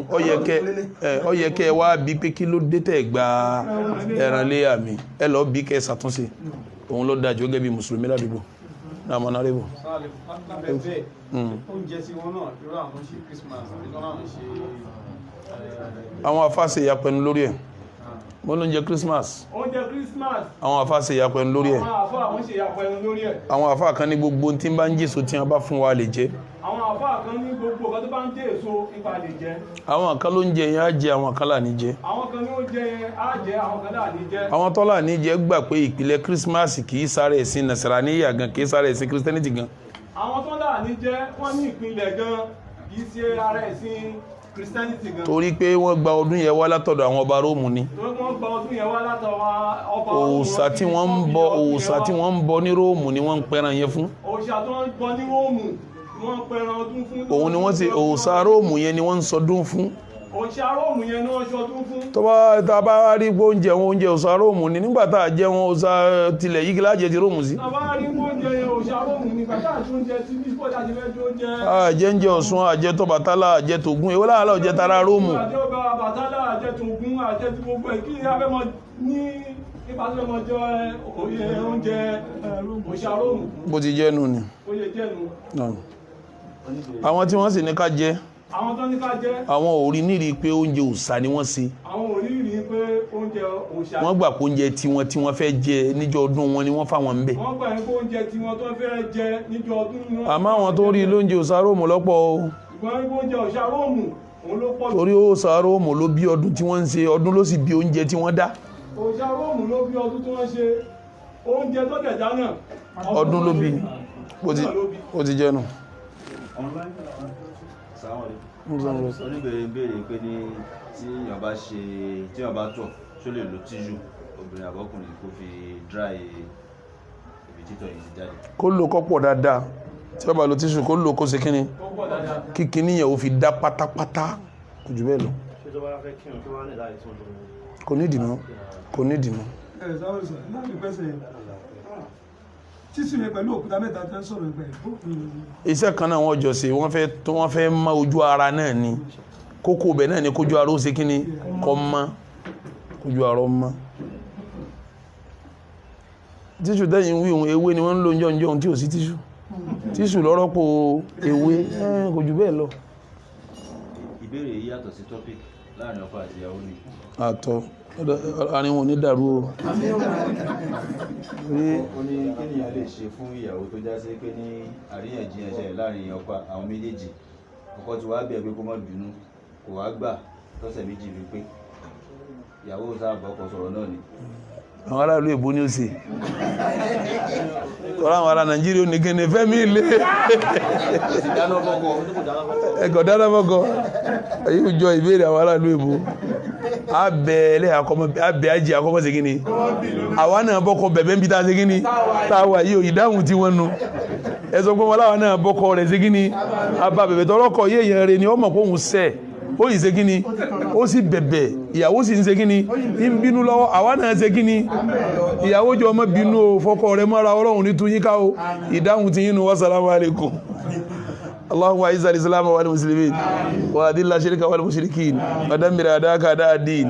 ọyẹ kẹ wá bí pé kí ló dé tẹ̀ gba ẹran léyà mi ẹ lọ bí kẹ ṣàtúnṣe òun ló dájú gẹ́gẹ́ bí mùsùlùmí ládùúgbò náà mọ̀ náà rébò. oúnjẹ tí wọn náà irú àwọn ṣe Christmas àbí wọn náà ṣe àwọn afáṣe ìyapẹnu lórí ẹ̀ wọ́n ló ń jẹ Christmas oúnjẹ Christmas àwọn àfáà ṣe ìyapẹnu lórí ẹ̀ àwọn àfáà àwọn ṣe ìyapọ̀ ẹnu lórí ẹ̀ àwọn àfáà kan ní gbogbo tí ń bá ń jésò tí wọ́n bá fún wa lè jẹ àwọn àfáà kan ní gbogbo ọ̀gá tó bá ń jẹ́ èso ipa lè jẹ àwọn kan ló ń jẹ yẹn á jẹ àwọn kan là ní jẹ àwọn kan ní ó jẹ á jẹ àwọn kan là ní jẹ àwọn tọ́lá ní jẹ gbà pé ìpìlẹ̀ Christmas kì í sáré ẹ̀sìn Nasaraniya gan kì í sáré ẹ̀sìn Christianity gan àwọn tó là ní jẹ wọ́n ní ìpínlẹ̀ gan kì í ṣe ara ẹ̀sìn Christianity gan torí pé wọ́n gba ọdún yẹn wá látọ̀dọ̀ àwọn ọba Róòmù ni wọ́n gba ọdún yẹn wá látọwọ́ ọba òòṣà tí wọ́n ń bọ ní Róòmù ni wọ́n ń pẹran yẹn fún òòṣà tó ń bọ ní Róòmù wọ́n pẹran ọdún fún òun ni wọ́n ti òòṣà Róòmù yẹn ni wọ́n ń sọdún fún òòṣà Róòmù yẹn ni wọ́n ṣọdún fún tó bá tá a bá rí oúnjẹ wọn oúnjẹ òòṣà Róòmù ni nígbà tá a jẹ wọn òòṣà tilẹ̀ yìí lájẹ ti Róòmù sí. tàbá rí oúnjẹ yẹn òòṣà Róòmù ní kàtà àti oúnjẹ tí bí bọ́dà ti fẹ́ jó jẹ àjẹǹjẹ Ọ̀ṣun àjẹtọ̀bàtálá àjẹtògún èwo láàlá ọ̀jẹ̀ tara Róòmù àjẹọba Bàtálá àjẹtògún àjẹtì gbogbo ẹ̀ kí ni a fẹ́ mọ ní nípa tó fẹ́ mọ jẹ òye oúnjẹ òòṣà Róòmù bó ti jẹ́ nù ni ó yẹ jẹ́nu àwọn tí wọ́n sì ní ká jẹ àwọn tó ní ká jẹ́ àwọn ò rí nírí pé oúnjẹ òòṣà ni wọ́n ṣe àwọn ò rí rí pé oúnjẹ òòṣà wọ́n gbà pé oúnjẹ tiwọn tí wọ́n fẹ́ jẹ níjọ́ ọdún wọn ni wọ́n fáwọn ń bẹ̀ wọ́n gbà pé oúnjẹ tí wọ́n tó fẹ́ jẹ níjọ́ ọdún àmọ́ àwọn tó rí lóúnjẹ òòṣà róòmù lọ́pọ̀ o ìgbọ́n oúnjẹ òòṣà róòmù òun ló pọ̀ jù torí òòṣà róòmù ló bí ọdún tí wọ́n ń ṣe ọdún ló sì bí oúnjẹ tí wọ́n dá òòṣà róòmù ló bí ọdún tí wọ́n ṣe oúnjẹ tó dẹ̀dá náà ọdún ló bí ó ti jẹ́nu. oníbèrè béèrè pé ní tí èèyàn bá tọ̀ ṣó lè lo tíṣù obìnrin àbọ́kùnrin kó fi dry ibi títọ̀ yìí ti jáde. kó lò kọ́pọ̀ dáadáa tí ó bá lo tíṣù kó lò kó ṣe kíni kí kíní yẹn ó fi dá pátápátá kò jù bẹ́ẹ̀ lọ. kò ní ìdìmọ́ kò ní ìdìmọ́. ẹ sáwọn sọ láti pẹ́sẹ̀ tíṣù yẹn pẹ̀lú òkúta mẹ́ta tẹ́ ń sọ̀rọ̀ ẹgbẹ́ iṣẹ́ kan náà wọ́n jọ ṣe wọ́n fẹ́ mọ ojú ara náà ni kókó bẹ̀ náà ni kójú ara ó ṣe kíni kọ́ mọ́ kójú ara ó mọ́. tíṣù tẹ́yìn wí ohun ewé ni wọ́n ń lò jọ̀ǹjọ̀ǹ tí ò sí tíṣù lọ́rọ́pọ̀ ewé kò jù bẹ́ẹ̀ lọ. ìbéèrè yìí yàtọ̀ sí topic láàrin ọkọ àti ìyàwó ni. àtọ̀ àárín wọn ò ní dàrú o. ó ní kí nìyàn lè ṣe fún ìyàwó tó já sí pé ní àríyànjiyàn ṣẹlẹ̀ láàrin ọkọ àwọn méjèèjì ọkọ tí wàá bẹ̀ pé kó má bínú kò wá gbà tọ́sẹ̀ méjì rí pé ìyàwó sáàbọ̀ ọkọ sọ̀rọ̀ náà ni. àwọn aráàlú èbó ni ó ṣe tọ́lá àwọn ará nàìjíríà ò ní gẹ́nẹ̀ fẹ́mi ilé ẹ̀kọ́ dáná fọ́kọ́ èyí ò jọ ìbéèrè àwọn aráàlú èbó abẹ́ ajé akọ́mọ́ sí kíni àwa náà bọ́kọ bẹ̀bẹ̀ ń bí tá sí kíni táwà yíò ìdáhùn tí wọ́n nu ẹ̀sọ́ pé wọ́n láwa náà bọ́kọ rẹ̀ sí kíni abá bẹ̀bẹ̀ tọ́lọ́kọ̀ yé èèyàn rẹ̀ ni ọmọ kóhun sẹ́ ó yìí ṣe kíni ó sì bẹ̀bẹ̀ ìyàwó sì ń ṣe kíni ń bínú lọ́wọ́ àwa náà ṣe kíni ìyàwó jọ ọmọ bínú o fọ́kọ rẹ̀ mọ́ra ọlọ́run ní túyín ká o ìdáhùn tí yín nu wassalamu alaikum. اللهم اعز الاسلام والمسلمين واذل الشرك والمشركين ودمر اعداءك اعداء الدين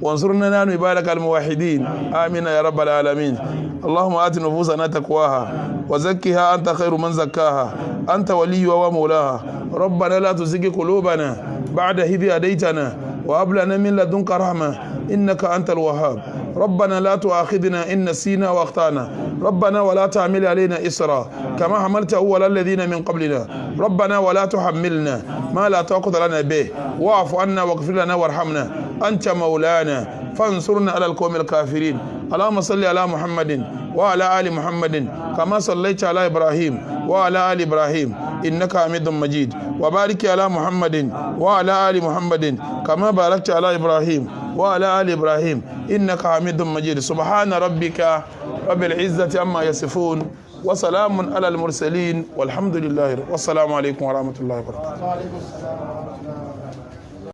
وانصرنا نحن عبادك الموحدين امين يا رب العالمين. اللهم ات نفوسنا تقواها وزكها انت خير من زكاها انت وليها ومولاها. ربنا لا تزغ قلوبنا بعد إذ هديتنا وهب لنا من لدنك رحمه انك انت الوهاب. ربنا لا تؤاخذنا ان نسينا واخطانا ربنا ولا تحمل علينا إصرا كما حملته على الذين من قبلنا ربنا ولا تحملنا ما لا طاقة لنا به واعف عنا واغفر لنا وارحمنا أنت مولانا فانصرنا على القوم الكافرين. اللهم صل على محمد وعلى آل محمد كما صليت على إبراهيم وعلى آل إبراهيم إنك حميد مجيد وبارك على محمد وعلى آل محمد كما باركت على إبراهيم وعلى آل إبراهيم إنك حميد مجيد. سبحان ربك رب العزة عما يصفون وسلام على المرسلين والحمد لله والسلام عليكم ورحمة الله وبركاته.